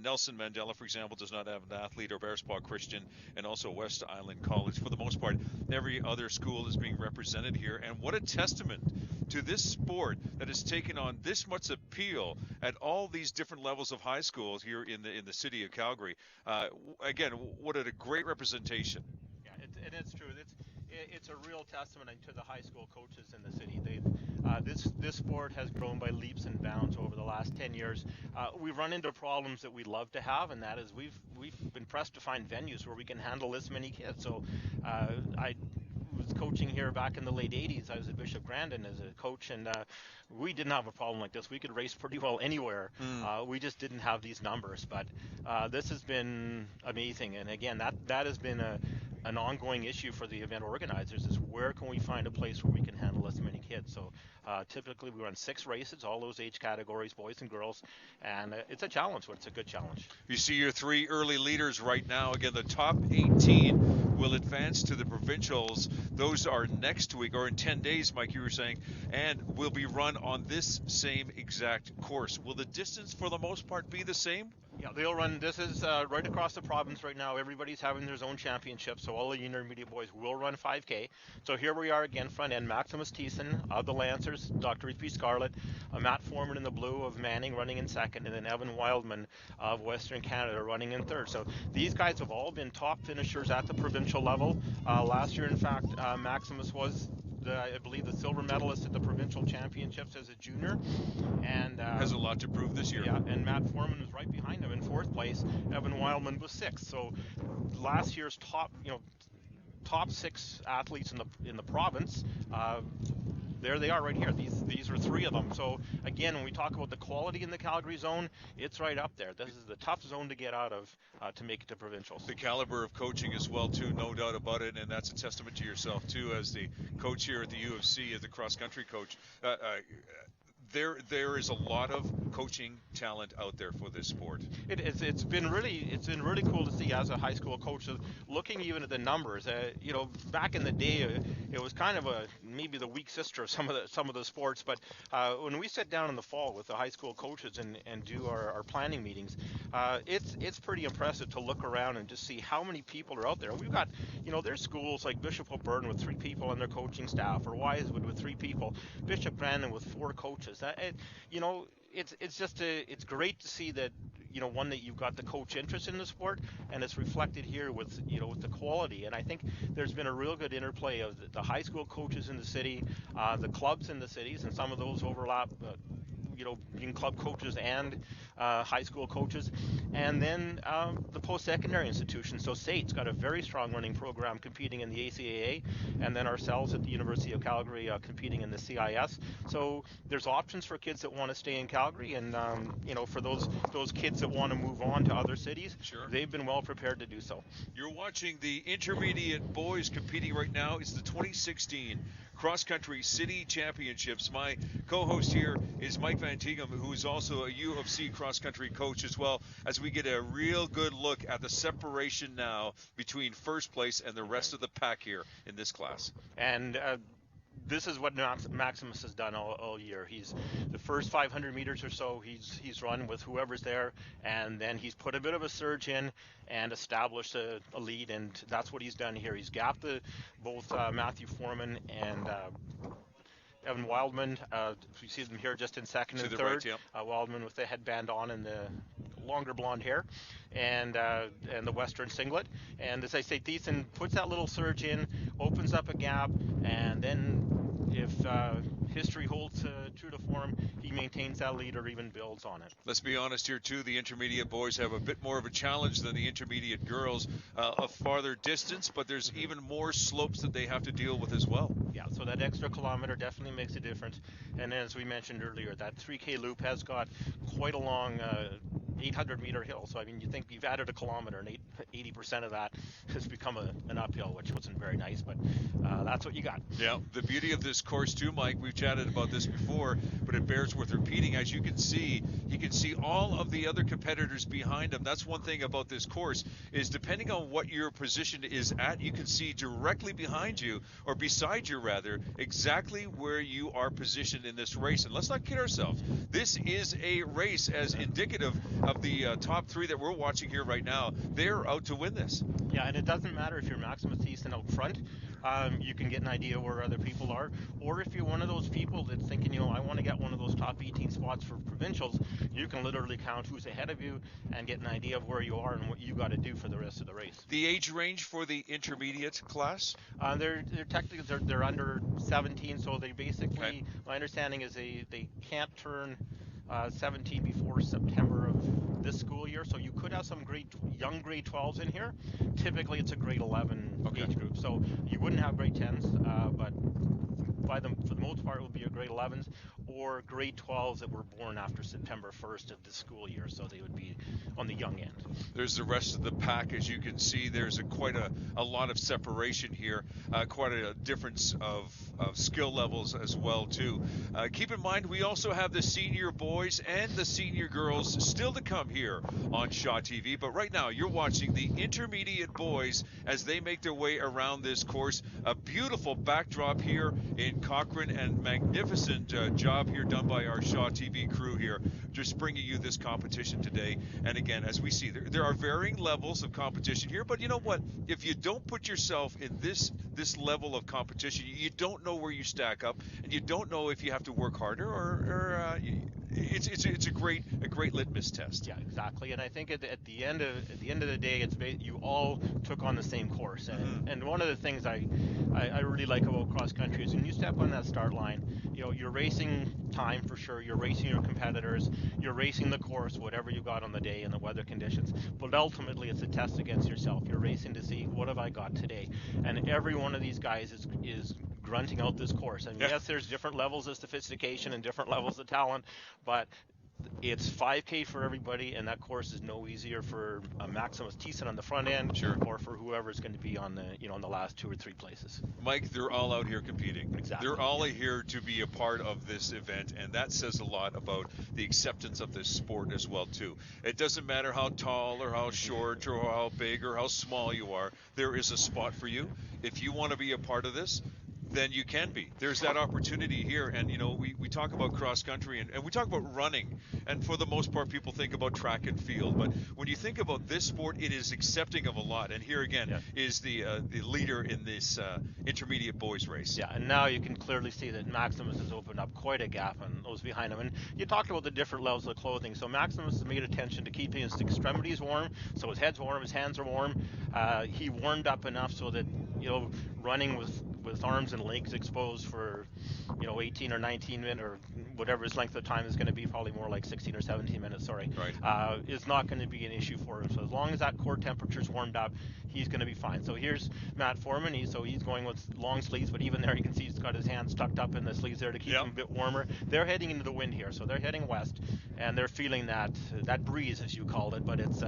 Nelson Mandela, for example, does not have an athlete, or Bearspaw Christian, and also West Island College. For the most part, every other school is being represented here, and what a testament to this sport that has taken on this much appeal at all these different levels of high schools here in the city of Calgary. Again, what a great representation. Yeah, it's true. It's a real testament to the high school coaches in the city. This sport has grown by leaps and bounds over the last 10 years. We've run into problems that we'd love to have, and that is we've been pressed to find venues where we can handle this many kids. So I was coaching here back in the late 80s. I was at Bishop Grandin as a coach, and we didn't have a problem like this. We could race pretty well anywhere. We just didn't have these numbers. But this has been amazing. And again, that has been an ongoing issue for the event organizers, is where can we find a place where we can handle this many kids. So typically we run 6 races, all those age categories, boys and girls, and it's a challenge, but it's a good challenge. You see your 3 early leaders right now. Again, the top 18 will advance to the provincials. Those are next week, or in 10 days, Mike, you were saying, and will be run on this same exact course. Will the distance for the most part be the same? Yeah, they'll run. This is right across the province right now. Everybody's having their own championship, so all the intermediate boys will run 5K. So here we are again, front end. Maximus Thiessen of the Lancers, Dr. E.P. Scarlett, Matt Foreman in the blue of Manning running in second, and then Evan Wildman of Western Canada running in third. So these guys have all been top finishers at the provincial level. Last year, in fact, Maximus was I believe, the silver medalist at the provincial championships as a junior, and has a lot to prove this year. Yeah, and Matt Foreman was right behind him in 4th place. Evan Wildman was 6th. So last year's top 6 athletes in the province. There they are right here. These are 3 of them. So again, when we talk about the quality in the Calgary zone, it's right up there. This is the tough zone to get out of to make it to provincials. The caliber of coaching as well too, no doubt about it, and that's a testament to yourself too as the coach here at the U of C, as the cross country coach. There is a lot of coaching talent out there for this sport. It's been really cool to see as a high school coach, looking even at the numbers. Back in the day, it was kind of maybe the weak sister of some of the sports. But when we sit down in the fall with the high school coaches and do our planning meetings, it's pretty impressive to look around and just see how many people are out there. We've got, there's schools like Bishop O'Byrne with 3 people on their coaching staff, or Wisewood with 3 people, Bishop Brandon with 4 coaches. It's great to see that, one, that you've got the coach interest in the sport, and it's reflected here with the quality. And I think there's been a real good interplay of the high school coaches in the city, the clubs in the cities, and some of those overlap, being club coaches and high school coaches, and then the post-secondary institutions. So SAIT's got a very strong running program competing in the ACAA, and then ourselves at the University of Calgary competing in the CIS. So there's options for kids that want to stay in Calgary, and for those kids that want to move on to other cities, sure, they've been well prepared to do so. You're watching the intermediate boys competing right now. It's the 2016 Cross Country City Championships. My co-host here is Mike Van Tighem, who is also a U of C cross country coach as well, as we get a real good look at the separation now between first place and the rest of the pack here in this class. And this is what Maximus has done all year. He's the first 500 meters or so he's run with whoever's there, and then he's put a bit of a surge in and established a lead, and that's what he's done here. He's gapped both Matthew Foreman and Evan Wildman. You see them here just in second and third. Right, yep. Wildman with the headband on and the longer blonde hair, and the Western singlet. And as I say, Thiessen puts that little surge in, opens up a gap, and then if history holds true to form, he maintains that lead or even builds on it. Let's be honest here too, the intermediate boys have a bit more of a challenge than the intermediate girls, a farther distance, but there's even more slopes that they have to deal with as well. Yeah, so that extra kilometer definitely makes a difference. And as we mentioned earlier, that 3K loop has got quite a long 800-meter hill. So, I mean, you think you've added a kilometer, and 80% of that has become an uphill, which wasn't very nice, but that's what you got. Yeah, the beauty of this course too, Mike, we've chatted about this before, but it bears worth repeating. As you can see all of the other competitors behind him. That's one thing about this course, is depending on what your position is at, you can see directly behind you, or beside you rather, exactly where you are positioned in this race. And let's not kid ourselves. This is a race as indicative of the top 3 that we're watching here right now. They're out to win this. Yeah, and it doesn't matter if you're Maximus Thiessen out front. You can get an idea where other people are, or if you're one of those people that's thinking, I want to get one of those top 18 spots for provincials, you can literally count who's ahead of you and get an idea of where you are and what you got to do for the rest of the race. The age range for the intermediate class? They're technically they're under 17, so they basically, okay, my understanding is they can't turn 17 before September of this school year, so you could have some young grade 12s in here. Typically it's a grade 11 age group, so you wouldn't have grade 10s, but for the most part it would be your grade 11s or grade 12s that were born after September 1st of the school year, so they would be on the young end. There's the rest of the pack. As you can see, there's quite a lot of separation here, quite a difference of skill levels as well too. Keep in mind, we also have the senior boys and the senior girls still to come here on Shaw TV, but right now you're watching the intermediate boys as they make their way around this course. A beautiful backdrop here in Cochrane, and magnificent job here done by our Shaw TV crew here, just bringing you this competition today. And again, as we see, there are varying levels of competition here, but you know what? If you don't put yourself in this level of competition, you don't know where you stack up, and you don't know if you have to work harder or it's a great litmus test. Yeah, exactly. And I think at the end of the day, you all took on the same course. And one of the things I really like about cross country is when you step on that start line, you're racing time for sure. You're racing your competitors. You're racing the course, whatever you got on the day and the weather conditions. But ultimately, it's a test against yourself. You're racing to see, what have I got today? And every one of these guys is grunting out this course. I mean, yes, there's different levels of sophistication and different levels of talent, but it's 5K for everybody, and that course is no easier for Maximus Thiessen on the front end, or for whoever's going to be on the on the last 2 or 3 places. Mike, they're all out here competing. Exactly. They're all here to be a part of this event, and that says a lot about the acceptance of this sport as well too. It doesn't matter how tall or how short or how big or how small you are. There is a spot for you. If you want to be a part of this, then you can be. There's that opportunity here. And, we talk about cross country and we talk about running. And for the most part, people think about track and field. But when you think about this sport, it is accepting of a lot. And here again is the leader in this intermediate boys race. Yeah, and now you can clearly see that Maximus has opened up quite a gap on those behind him. And you talked about the different levels of clothing. So Maximus has made attention to keeping his extremities warm. So his head's warm, his hands are warm. He warmed up enough so that, running with arms and legs exposed for 18 or 19 minutes or whatever his length of time is going to be, probably more like 16 or 17 minutes, is not going to be an issue for him. So as long as that core temperature's warmed up, he's going to be fine. So here's Matt Foreman. He's going with long sleeves, but even there you can see he's got his hands tucked up in the sleeves there to keep him a bit warmer. They're heading into the wind here, so they're heading west, and they're feeling that breeze, as you called it, but it's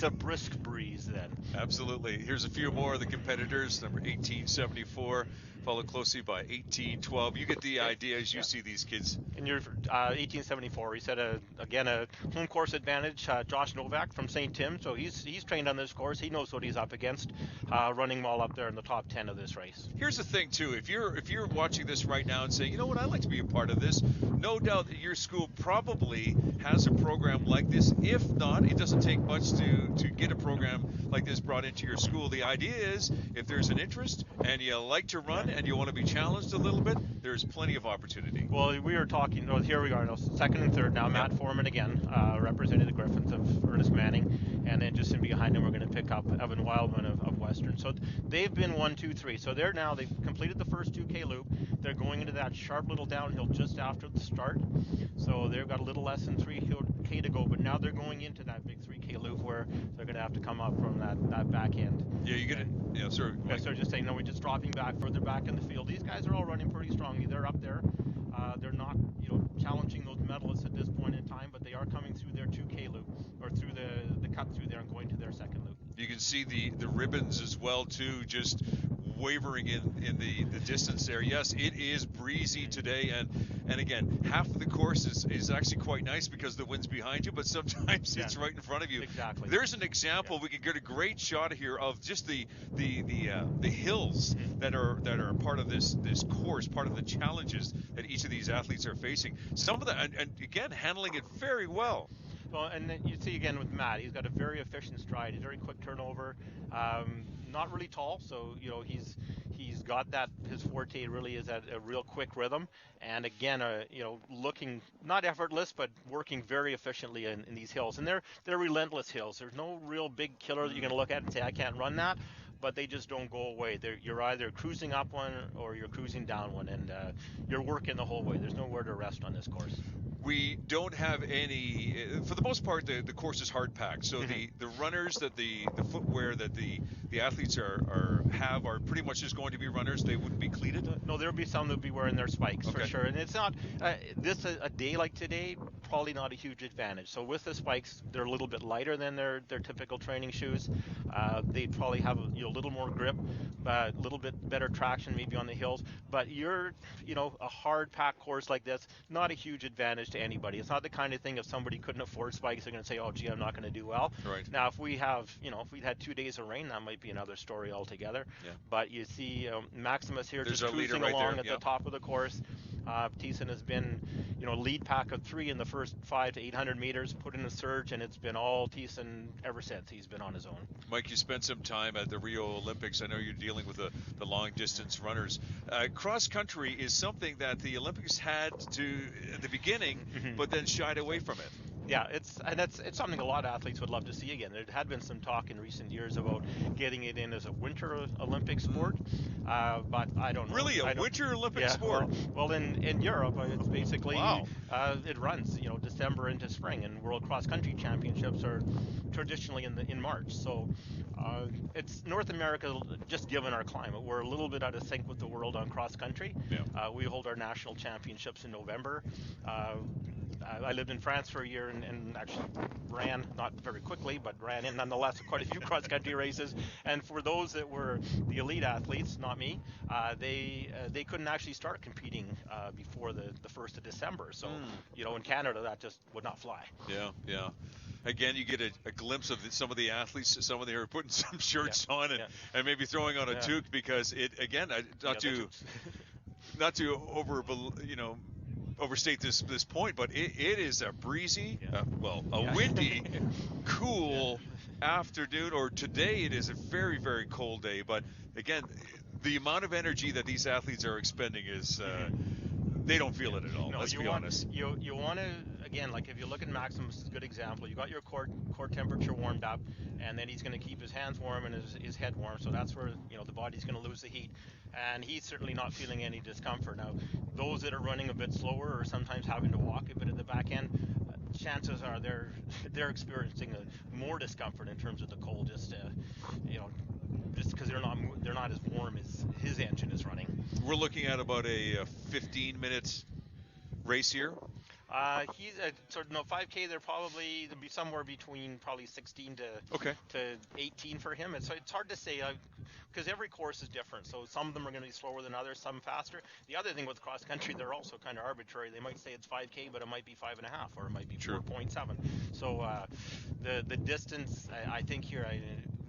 a brisk breeze then. Absolutely. Here's a few more of the competitors. Number 1874, followed closely by 1812. You get the idea as you see these kids. And you're 1874. He said again a home course advantage. Josh Novak from St. Tim, so he's trained on this course. He knows what he's up against. Running well up there in the top 10 of this race. Here's the thing too. If you're watching this right now and saying, you know what, I'd like to be a part of this, no doubt that your school probably has a program like this. If not, it doesn't take much to get a program like this brought into your school. The idea is, if there's an interest and you like to run and you want to be challenged a little bit, there's plenty of opportunity. Well, we were talking, here we are, second and third now. Matt Foreman again, representing the Griffins of Ernest Manning, and then just in behind him we're going to pick up Evan Wildman of Western. So they've been 1, 2, 3. So they've completed the first 2K loop. They're going into that sharp little downhill just after the start. So they've got a little less than 3K to go, but now they're going into that big 3K loop where they're going to have to come up from that back end. Yeah, you get it. Yeah, sir. So just saying, we're just dropping back further back in the field. These guys are all running pretty strongly. They're up there. They're not, challenging those medalists at this point in time, but they are coming through their 2K loop, or through the cut through there and going to their second loop. You can see the ribbons as well too, just wavering in the distance there. Yes, it is breezy today, and again, half of the course is actually quite nice because the wind's behind you, but sometimes it's right in front of you. Exactly. There's an example. We can get a great shot here of just the hills that are part of this course, part of the challenges that each of these athletes are facing. Some of that, and again, handling it very well. Well, and then you see again with Matt, he's got a very efficient stride, a very quick turnover, not really tall, so he's got that. His forte really is at a real quick rhythm, and again, looking not effortless, but working very efficiently in these hills, and they're relentless hills. There's no real big killer that you're going to look at and say I can't run that, but they just don't go away. You're either cruising up one or you're cruising down one, and you're working the whole way. There's nowhere to rest on this course. We don't have any, for the most part, the course is hard packed. So the runners that the footwear that the athletes are pretty much just going to be runners. They wouldn't be cleated. No, there'll be some that'll be wearing their spikes for sure. And it's not a day like today, probably not a huge advantage. So with the spikes, they're a little bit lighter than their typical training shoes. They probably have a little more grip, a little bit better traction maybe on the hills. But a hard packed course like this, not a huge advantage to anybody. It's not the kind of thing if somebody couldn't afford spikes, they're going to say, oh gee, I'm not going to do well. Right. Now if we had 2 days of rain, that might be another story altogether. Yeah. But you see Maximus here There's just cruising right along there. at the top of the course. Thiessen has been, lead pack of 3 in the first 5 to 800 meters, put in a surge, and it's been all Thiessen ever since he's been on his own. Mike, you spent some time at the Rio Olympics. I know you're dealing with the long distance runners. Cross country is something that the Olympics had to at the beginning, but then shied away from it. Yeah, it's something a lot of athletes would love to see again. There had been some talk in recent years about getting it in as a winter Olympic sport, but I don't know. Really, a winter Olympic sport? Well, in Europe, it's basically it runs, December into spring, and World Cross Country Championships are traditionally in March. So it's North America, just given our climate, we're a little bit out of sync with the world on cross country. Yeah. We hold our national championships in November. I lived in France for a year and actually ran, not very quickly, but ran in nonetheless quite a few cross-country races. And for those that were the elite athletes, not me, they couldn't actually start competing before the 1st of December. So, in Canada, that just would not fly. Yeah. Again, you get a glimpse of some of the athletes. Some of them are putting some shirts on and maybe throwing on a toque because not to overstate this point, but it is a breezy, windy, cool afternoon, or today it is a very, very cold day. But again, the amount of energy that these athletes are expending is they don't feel it at all. Let's be honest. You want to, again, like if you look at Maximus, it's a good example. You got your core temperature warmed up, and then he's going to keep his hands warm and his head warm. So that's where the body's going to lose the heat, and he's certainly not feeling any discomfort. Now, those that are running a bit slower or sometimes having to walk a bit at the back end, chances are they're experiencing more discomfort in terms of the cold, just because they're not as warm as his engine is running. We're looking at about a 15-minute race here. He's 5K. There'll be somewhere between probably 16 to 18 for him. It's hard to say because every course is different. So some of them are going to be slower than others, some faster. The other thing with cross country, they're also kind of arbitrary. They might say it's 5K, but it might be 5.5 or it might be 4.7. So the distance, I think here,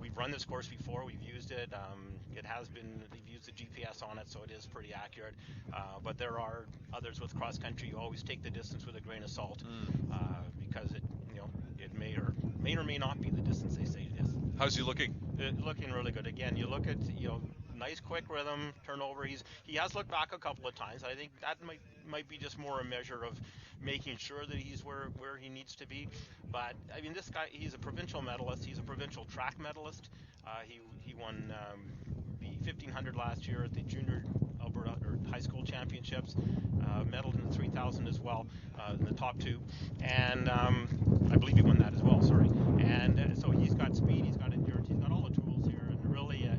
we've run this course before. We've used it. They've used the GPS on it, so it is pretty accurate. But there are others with cross country. You always take the distance with a grain of salt because it may or may not be the distance they say it is. How's he looking? Looking really good. Again, you look at nice quick rhythm, turnover. He has looked back a couple of times. I think that might be just more a measure of making sure that he's where he needs to be. But I mean, this guy, he's a provincial medalist. He's a provincial track medalist. He won the 1500 last year at the junior Alberta or high school championships. Medaled in the 3000 as well, in the top 2, and I believe he won that as well. Sorry. And so he's got speed, he's got endurance, he's got all the tools here, and really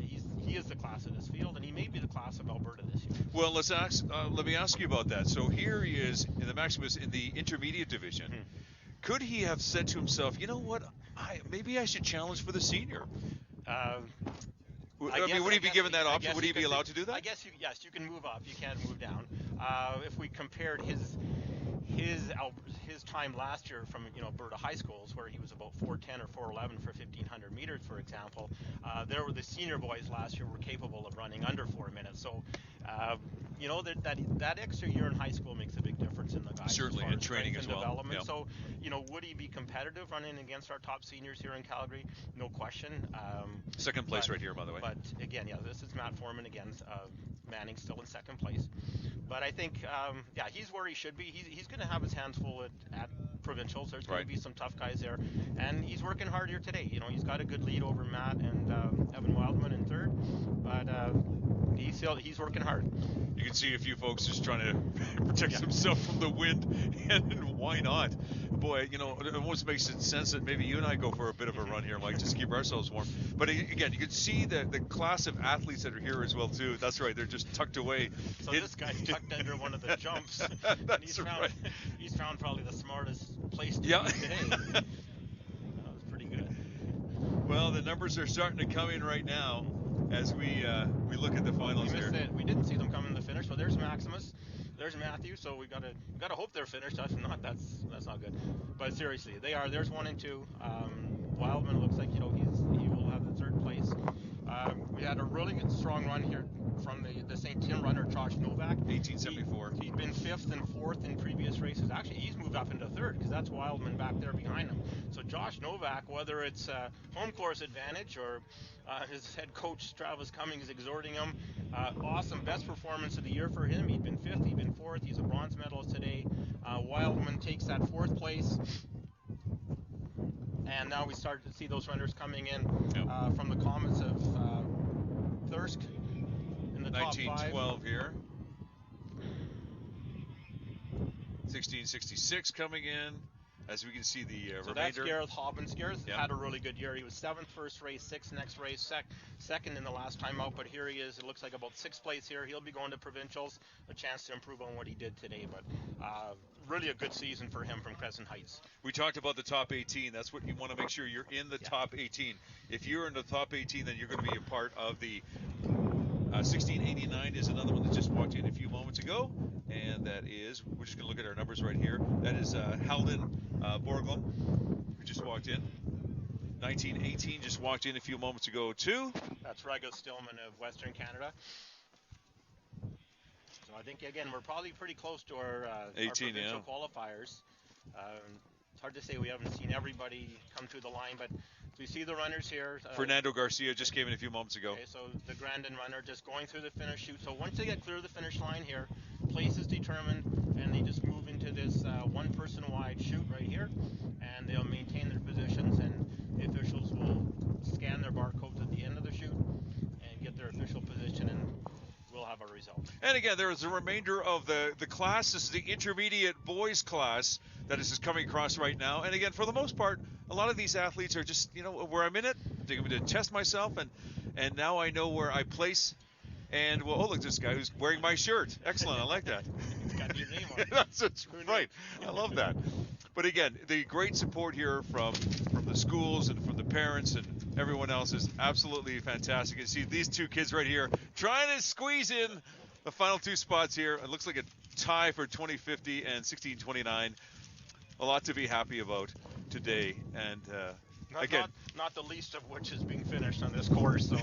he is the class of this field, and he may be the class of Alberta this year. Well, let me ask you about that. So here he is in the Maximus in the intermediate division. Could he have said to himself, you know what, maybe I should challenge for the senior? Would he be given that option? Would he be allowed to do that? I guess you can move up. You can't move down. If we compared his time last year from Alberta high schools, where he was about 4:10 or 4:11 for 1500 meters, for example, the senior boys last year were capable of running under 4 minutes. So that extra year in high school makes a big difference in the guys. Certainly, as far in training as well. Development. Yeah. So would he be competitive running against our top seniors here in Calgary? No question. Second place right here, by the way. But again, this is Matt Foreman again. Manning still in second place. But I think, he's where he should be. He's going to have his hands full at provincials. There's going to be some tough guys there, and he's working hard here today. He's got a good lead over Matt and Evan Wildman in third, but he's working hard. You can see a few folks just trying to protect themselves from the wind, and why not? Boy, it almost makes sense that maybe you and I go for a bit of a run here, Mike, just to keep ourselves warm. But again, you can see the class of athletes that are here as well too. That's right, they're just tucked away. So this guy's tucked under one of the jumps. That's right. He's found probably the smartest place to be today. That was pretty good. Well, the numbers are starting to come in right now as we look at the finals here. We didn't see them come in the finish, but there's Maximus. There's Matthew, so we gotta hope they're finished. If not, that's not good. But seriously, they are. There's 1 and 2. Wildman looks like he will have the third place. We had a really good strong run here from the St. Tim runner, Josh Novak. 1874. He'd been 5th and 4th in previous races. Actually, he's moved up into 3rd because that's Wildman back there behind him. So Josh Novak, whether it's home course advantage or his head coach Travis Cummings exhorting him, awesome, best performance of the year for him. He'd been 5th, he'd been 4th, he's a bronze medalist today. Wildman takes that 4th place. And now we start to see those runners coming in from the comments of Thirsk in the top 5. 1912 here. 1666 coming in. As we can see the so remainder. That's Gareth Hobbins. Gareth had a really good year. He was 7th first race, 6th next race, 2nd in the last time out, but here he is. It looks like about 6th place here. He'll be going to provincials, a chance to improve on what he did today, but really a good season for him from Crescent Heights. We talked about the top 18. That's what you want to make sure you're in the top 18. If you're in the top 18, then you're going to be a part of the 1689 is another one that just walked in a few moments ago, and that is, we're just going to look at our numbers right here. That is Halden Borglum, who just walked in. 1918 just walked in a few moments ago too. That's Rigo Stillman of Western Canada. So I think, again, we're probably pretty close to our 18, provincial qualifiers. It's hard to say we haven't seen everybody come through the line, but we see the runners here. Fernando Garcia just came in a few moments ago. Okay, so the Grandin runner just going through the finish chute. So once they get clear of the finish line here, place is determined, and they just move into this one-person wide chute right here, and they'll maintain their positions, and the officials will scan their barcodes at the end of the chute and get their official position, and we'll have a result. And again, there is a remainder of the class. This is the intermediate boys class that is coming across right now. And again, for the most part, a lot of these athletes are just, where I'm in it, they're going to test myself, and now I know where I place. And, well, look, this guy who's wearing my shirt. Excellent, I like that. It's got your name on it. That's right. I love that. But again, the great support here from the schools and from the parents and everyone else is absolutely fantastic. You see these two kids right here trying to squeeze in the final 2 spots here. It looks like a tie for 2050 and 1629. A lot to be happy about today. And again, not the least of which is being finished on this course. So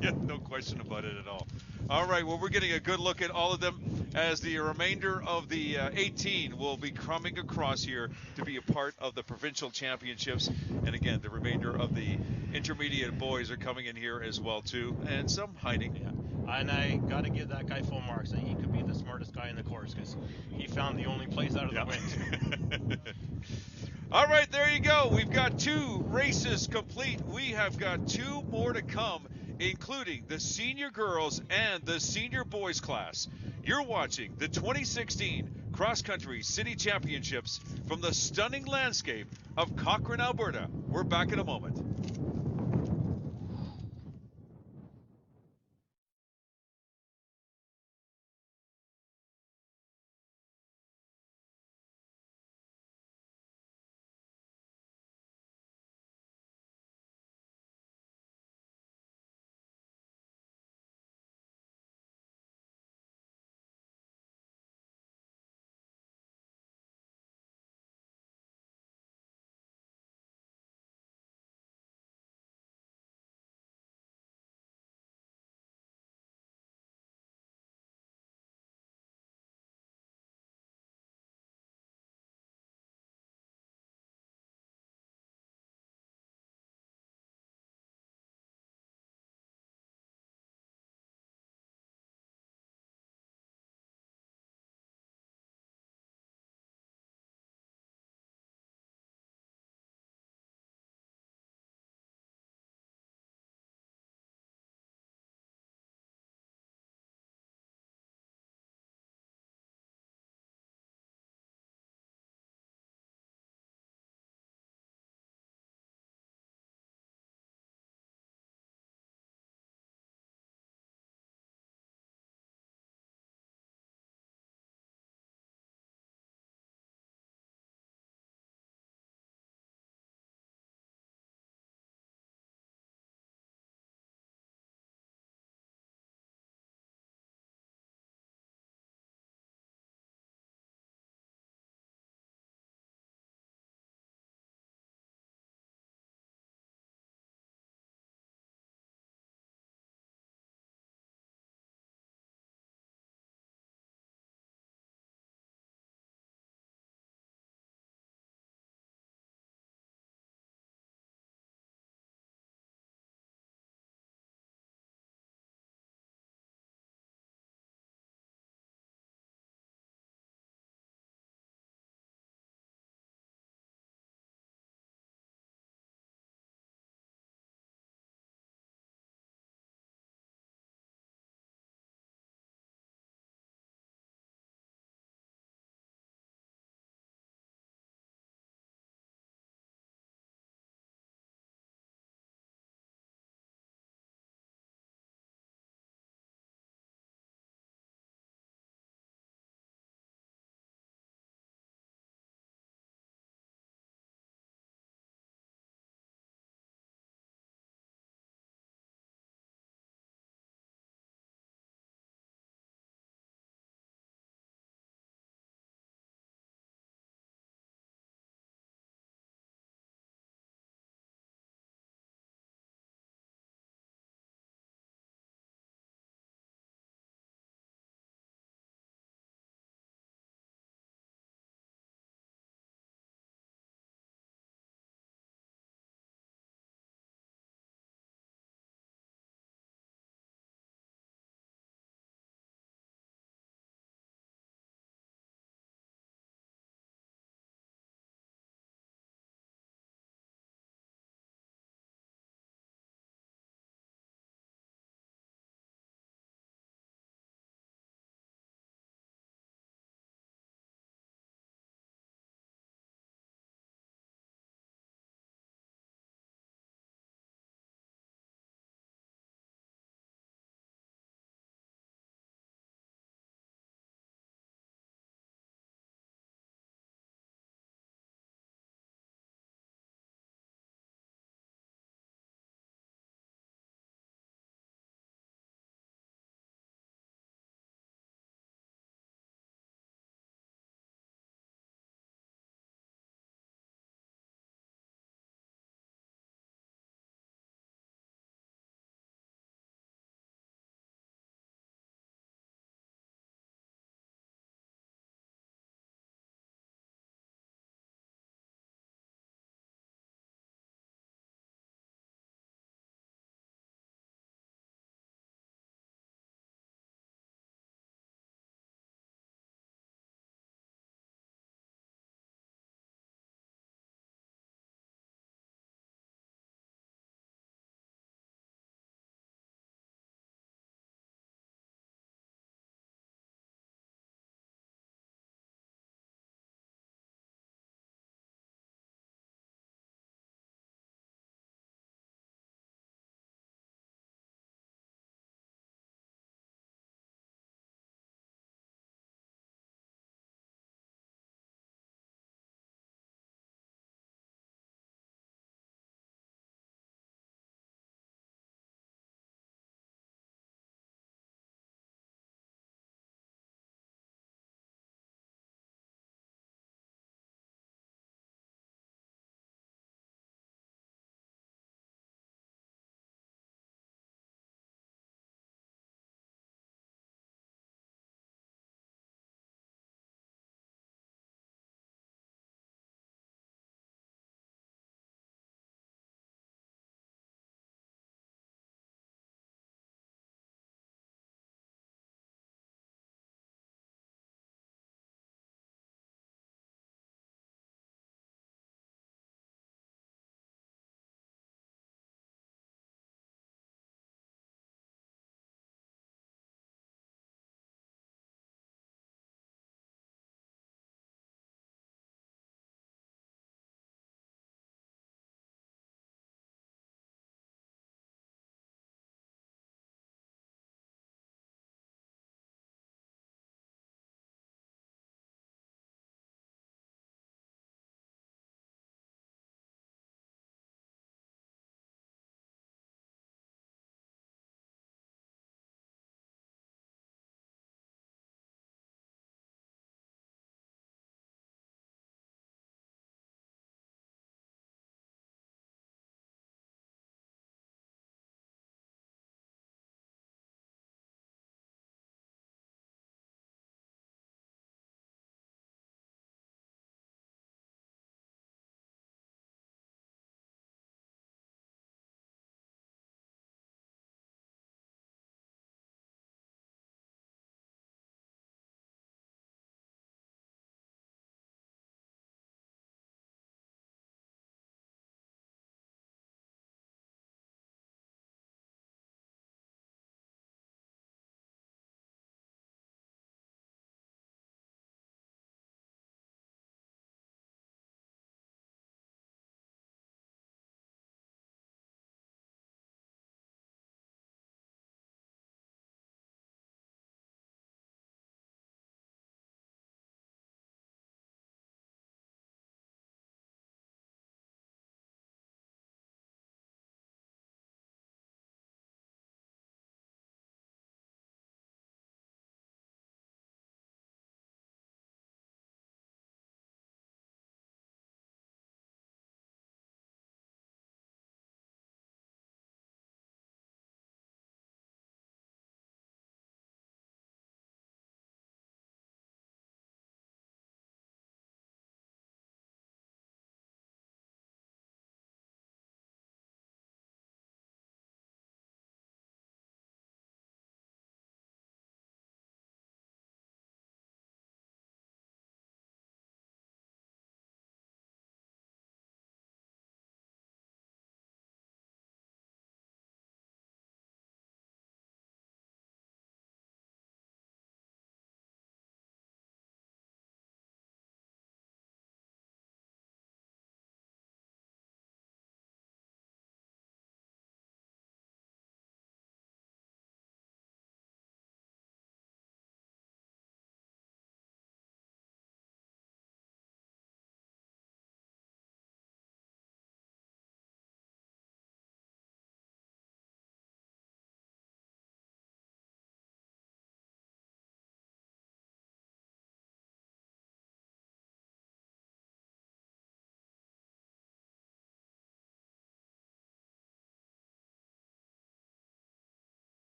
yeah, no question about it at all. All right, well, we're getting a good look at all of them as the remainder of the 18 will be coming across here to be a part of the provincial championships. And again, the remainder of the intermediate boys are coming in here as well too, and some hiding. Yeah. And I got to give that guy full marks. He could be the smartest guy in the course because he found the only place out of the wind. All right, there you go. We've got 2 races complete. We have got 2 more to come, including the senior girls and the senior boys class. You're watching the 2016 Cross Country City Championships from the stunning landscape of Cochrane, Alberta. We're back in a moment.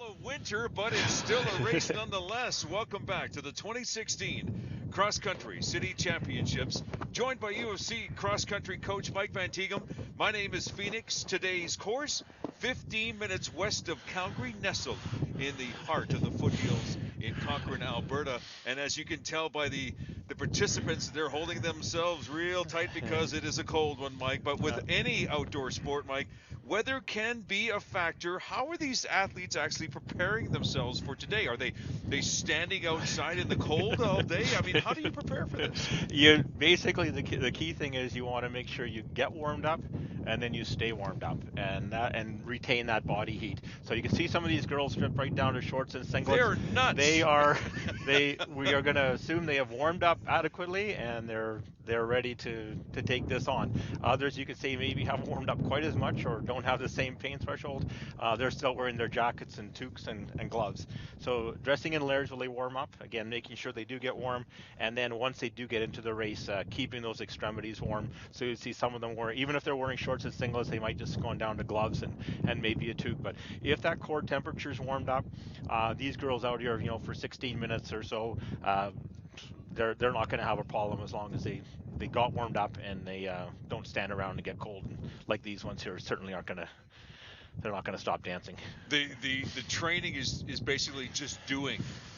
middle of winter, but it's still a race nonetheless. Welcome back to the 2016 Cross Country City Championships. Joined by UFC cross country coach Mike Van Tighem. My name is Phoenix. Today's course, 15 minutes west of Calgary, nestled in the heart of the foothills in Cochrane, Alberta. And as you can tell by the participants, they're holding themselves real tight because it is a cold one, Mike. But with any outdoor sport, Mike, weather can be a factor. How are these athletes actually preparing themselves for today? Are they standing outside in the cold all day? I mean, how do you prepare for this? You basically, the key thing is you want to make sure you get warmed up and then you stay warmed up and retain that body heat. So you can see some of these girls strip right down to shorts and singlets. They're nuts. We are going to assume they have warmed up adequately and they're ready to take this on. Others, you could say, maybe haven't warmed up quite as much or don't have the same pain threshold. They're still wearing their jackets and toques and gloves. So dressing in layers while they warm up, again, making sure they do get warm, and then once they do get into the race, keeping those extremities warm. So you see some of them wearing, even if they're wearing shorts and singlets, they might just go down to gloves and maybe a toque. But if that core temperature's warmed up, these girls out here, for 16 minutes or so, they're not going to have a problem as long as they got warmed up and they don't stand around and get cold. And like these ones here certainly aren't going to. They're not going to stop dancing. The training is basically just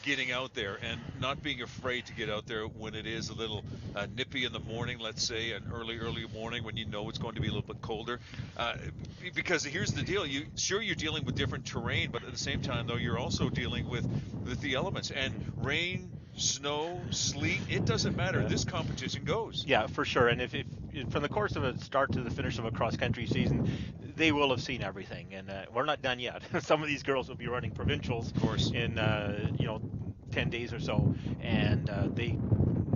getting out there and not being afraid to get out there when it is a little nippy in the morning, let's say an early morning when you know it's going to be a little bit colder. Because here's the deal, you're dealing with different terrain, but at the same time though you're also dealing with the elements and rain, snow, sleet. It doesn't matter. This competition goes. Yeah, for sure. And if from the course of a start to the finish of a cross country season, they will have seen everything, and we're not done yet. Some of these girls will be running provincials, of course, in 10 days or so, and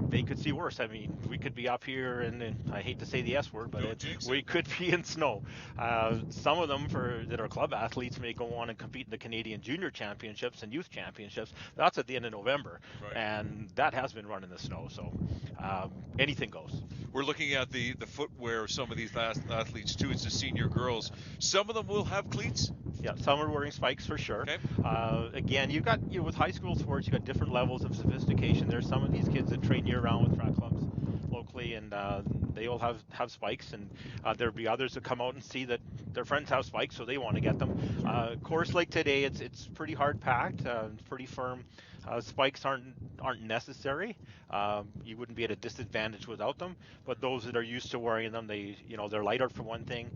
they could see worse. I mean, we could be up here, and I hate to say the S word, but we could be in snow. Some of them that are club athletes may go on and compete in the Canadian Junior Championships and Youth Championships. That's at the end of November, right. And that has been run in the snow, so anything goes. We're looking at the footwear of some of these athletes too. It's the senior girls. Some of them will have cleats. Yeah, some are wearing spikes for sure. Okay. Again, you've got with high school sports, you've got different levels of sophistication. There's some of these kids that train year-round with track clubs locally, and they all have spikes, and there'll be others that come out and see that their friends have spikes, so they want to get them. Course like today, it's pretty hard packed, pretty firm. Spikes aren't necessary. You wouldn't be at a disadvantage without them. But those that are used to wearing them, they're lighter for one thing.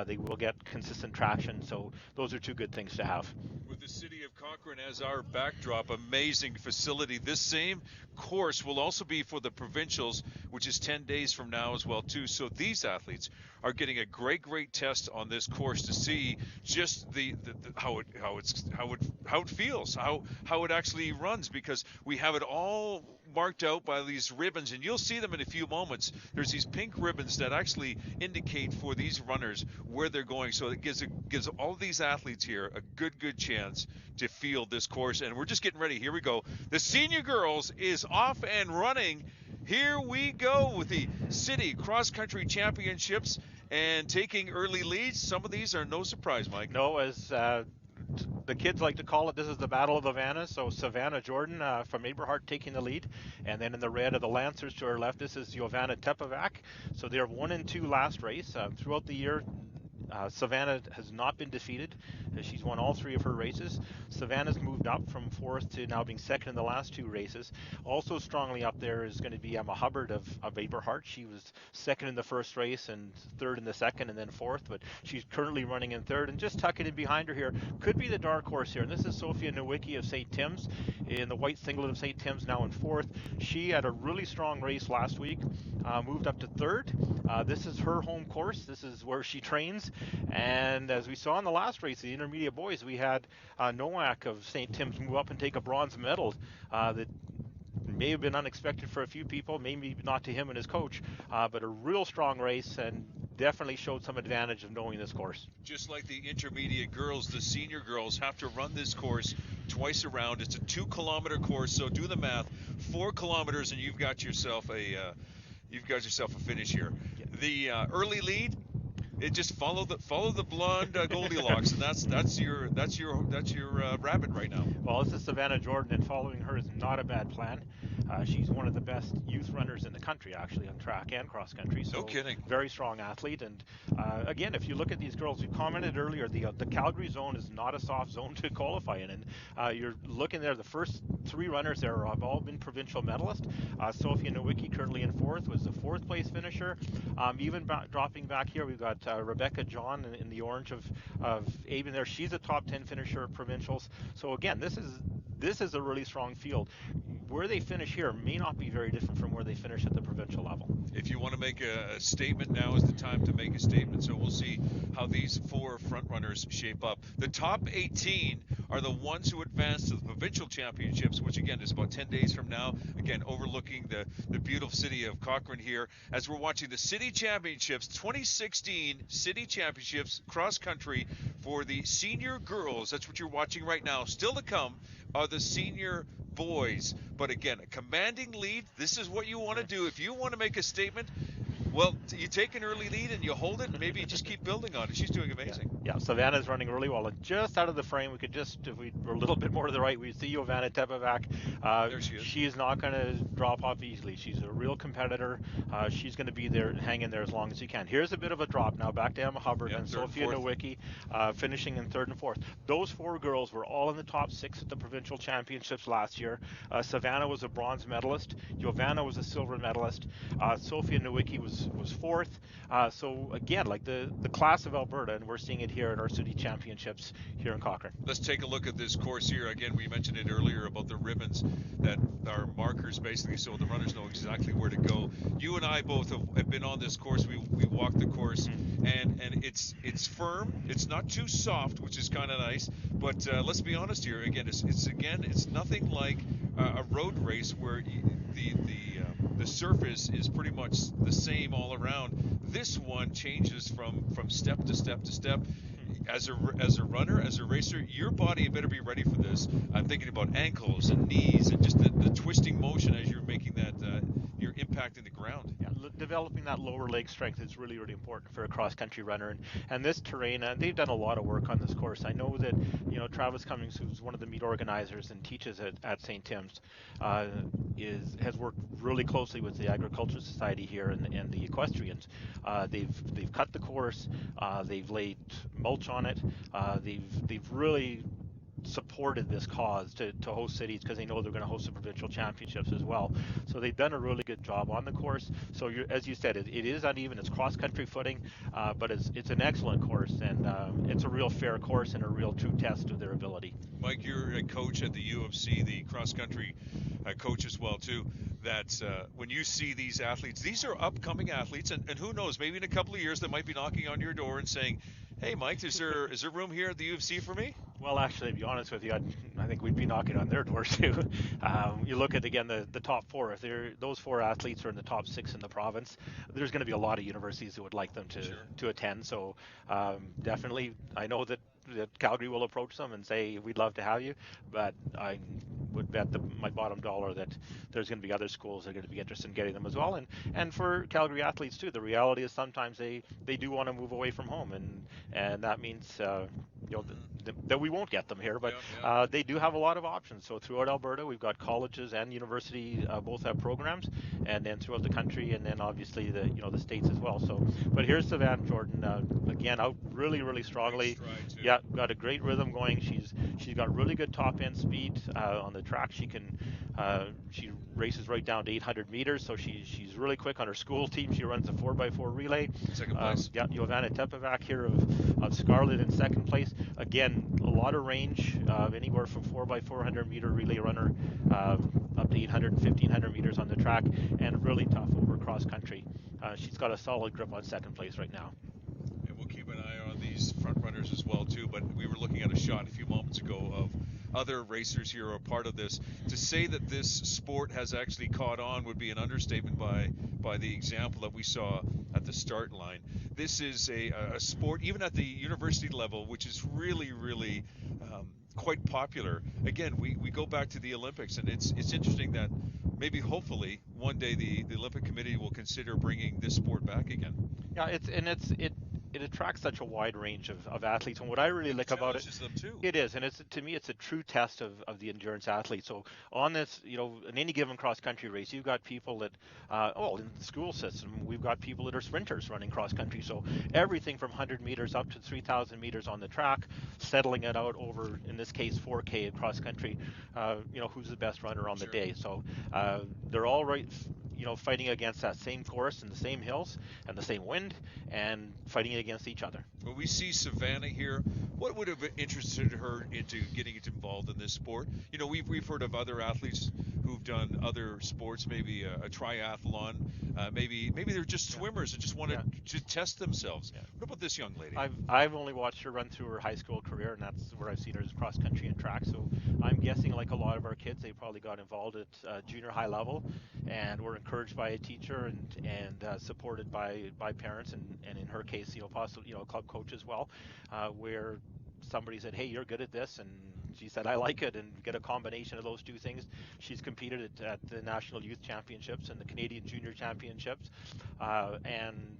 They will get consistent traction. So those are two good things to have. With the city of Cochrane as our backdrop, amazing facility. This same course will also be for the provincials, which is 10 days from now as well too. So these athletes are getting a great test on this course to see just how it feels, how it actually runs, because we have it all marked out by these ribbons, and you'll see them in a few moments. There's these pink ribbons that actually indicate for these runners where they're going, so it gives all of these athletes here a good chance to field this course. And we're just getting ready. Here we go. The senior girls is off and running. Here we go with the City Cross Country Championships and taking early leads. Some of these are no surprise, Mike. No, as the kids like to call it, this is the Battle of the Vannas. So Savannah Jordan from Aberhart taking the lead. And then in the red of the Lancers to her left, this is Jovana Tepovac. So they're 1 and 2 last race. Throughout the year, Savannah has not been defeated. She's won all 3 of her races. Savannah's moved up from 4th to now being 2nd in the last 2 races. Also strongly up there is going to be Emma Hubbard of Aberhart. She was 2nd in the first race and 3rd in the second and then 4th, but she's currently running in 3rd. And just tucking in behind her here could be the dark horse here. And this is Sophia Nowicki of St. Tim's in the white singlet of St. Tim's, now in 4th. She had a really strong race last week, moved up to 3rd. This is her home course. This is where she trains. And as we saw in the last race, the intermediate boys, we had Nowak of St. Tim's move up and take a bronze medal that may have been unexpected for a few people, maybe not to him and his coach, but a real strong race and definitely showed some advantage of knowing this course. Just like the intermediate girls, the senior girls have to run this course twice around. It's a 2-kilometer course, so do the math. 4 kilometers and you've got yourself a finish here. Yeah. The early lead, It just follow the blonde Goldilocks, and that's your rabbit right now. Well, this is Savannah Jordan, and following her is not a bad plan. She's one of the best youth runners in the country, actually, on track and cross country. So No kidding. Very strong athlete. And again, if you look at these girls, we commented earlier, the Calgary zone is not a soft zone to qualify in. And you're looking there, the first three runners there have all been provincial medalists. Sophia Nowicki, currently in fourth, was the fourth place finisher. Even dropping back here, we've got Rebecca John in the orange of Aben there. She's a top 10 finisher at provincials. So again, this is a really strong field. Where they finish here may not be very different from where they finish at the provincial level. If you want to make a statement, now is the time to make a statement. So we'll see how these four front runners shape up. The top 18 are the ones who advance to the provincial championships, which again is about 10 days from now. Again, overlooking the beautiful city of Cochrane here, as we're watching the city championships, 2016 city championships cross country for the senior girls. That's what you're watching right now. Still to come are the senior boys. But again, a commanding lead. This is what you want to do. If you want to make a statement, well, you take an early lead and you hold it, and maybe you just keep building on it. She's doing amazing. Yeah, Savannah's running really well. And just out of the frame, we could just, if we were a little bit more to the right, we see Jovana Tepevac. There she is. She's not going to drop off easily. She's a real competitor. She's going to be there, hang in there as long as she can. Here's a bit of a drop now, back to Emma Hubbard and Sophia Nowicki, finishing in third and fourth. Those four girls were all in the top six at the provincial championships last year. Savannah was a bronze medalist. Jovana was a silver medalist. Sophia Nowicki was fourth. So again, like the class of Alberta, and we're seeing it here at our city championships here in Cochrane. Let's take a look at this course here. Again, we mentioned it earlier about the ribbons that are markers basically, so the runners know exactly where to go. You and I both have been on this course. We walked the course, and it's firm. It's not too soft, which is kind of nice. But let's be honest here. Again, it's nothing like a road race where the surface is pretty much the same all around. This one changes from step to step to step. As a runner, as a racer, your body better be ready for this. I'm thinking about ankles and knees and just the twisting motion as you're making that, you're impacting the ground. Yeah, developing that lower leg strength is really, really important for a cross-country runner. And this terrain, they've done a lot of work on this course. I know that, Travis Cummings, who's one of the meet organizers and teaches at St. Tim's, has worked really closely with the Agriculture Society here and the equestrians. They've cut the course, they've laid mulch on it, they've really supported this cause to host cities because they know they're going to host the provincial championships as well. So they've done a really good job on the course. So as you said, it is uneven. It's cross-country footing, but it's an excellent course, and it's a real fair course and a real true test of their ability. Mike, you're a coach at the U of C, the cross-country coach as well too. That when you see these athletes, these are upcoming athletes, and who knows, maybe in a couple of years they might be knocking on your door and saying, "Hey, Mike, is there room here at the U of C for me?" Well, actually, to be honest with you, I think we'd be knocking on their doors too. You look at, again, the top four. If those four athletes are in the top six in the province, there's going to be a lot of universities who would like them to attend. So definitely, I know that Calgary will approach them and say, we'd love to have you, but I would bet my bottom dollar that there's going to be other schools that are going to be interested in getting them as well. And for Calgary athletes too, the reality is sometimes they do want to move away from home, and that means that we won't get them here, but they do have a lot of options. So throughout Alberta, we've got colleges and university both have programs, and then throughout the country, and then obviously the states as well. So, but here's Savannah Jordan again, out really, really strongly. Yeah, got a great rhythm going. She's got really good top end speed on the track. She races right down to 800 meters, so she's really quick on her school team. She runs a 4x4 relay. Second place. Jovana Tepevac here of Scarlet in second place. Again, a lot of range, anywhere from 4x400 meter relay runner up to 800 and 1500 meters on the track, and really tough over cross country. She's got a solid grip on second place right now. And we'll keep an eye on these front runners as well too, but we were looking at a shot a few moments ago of other racers here are part of this. To say that this sport has actually caught on would be an understatement by the example that we saw at the start line. This is a sport, even at the university level, which is really, really quite popular. Again, we go back to the Olympics, and it's interesting that maybe hopefully one day the Olympic Committee will consider bringing this sport back again. Yeah, it attracts such a wide range of athletes. And what I really like about it, Challenges them too. it is, and it's to me, it's a true test of the endurance athlete. So on this, in any given cross country race, you've got people that, in the school system, we've got people that are sprinters running cross country. So everything from 100 meters up to 3,000 meters on the track, settling it out over, in this case, 4K cross country. Who's the best runner on the day? So they're all right. Fighting against that same course and the same hills and the same wind and fighting against each other. When we see Savannah here, what would have interested her into getting involved in this sport? We've heard of other athletes who've done other sports, maybe a triathlon, maybe they're just swimmers that just want to test themselves. Yeah. What about this young lady? I've only watched her run through her high school career, and that's where I've seen her as cross country and track. So I'm guessing, like a lot of our kids, they probably got involved at junior high level, and were encouraged by a teacher and supported by parents, and in her case, possibly a club coach as well, where somebody said, hey, you're good at this, and she said, I like it, and get a combination of those two things. She's competed at the National Youth Championships and the Canadian Junior Championships, and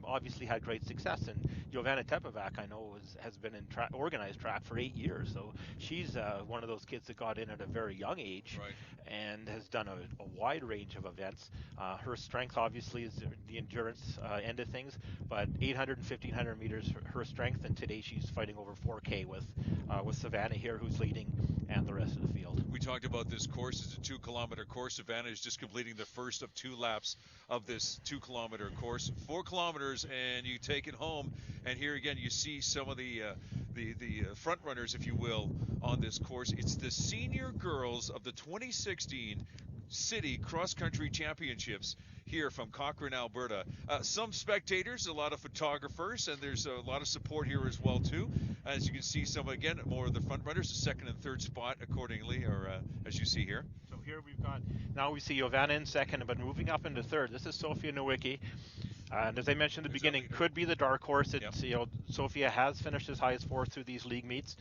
obviously had great success. And Jovana Tepovac, I know, has been in organized track for 8 years, so she's one of those kids that got in at a very young age, right, and has done a wide range of events. Her strength, obviously, is the endurance end of things, but 800 and 1,500 meters her strength, and today she's fighting over 4K with Savannah here, who's leading, and the rest of the field. We talked about this course. It's a 2-kilometer course. Savannah is just completing the first of 2 laps of this 2-kilometer course. 4 kilometers, and you take it home. And here again, you see some of the front runners, if you will, on this course. It's the senior girls of the 2016 City Cross Country Championships here from Cochrane, Alberta. Some spectators, a lot of photographers, and there's a lot of support here as well too. As you can see, more of the front runners, the second and third spot accordingly, or as you see here. So here we see Jovana in second, but moving up into third. This is Sophia Nowicki. And as I mentioned at the beginning, could be the dark horse. It's, Sophia has finished as high as 4th through these league meets.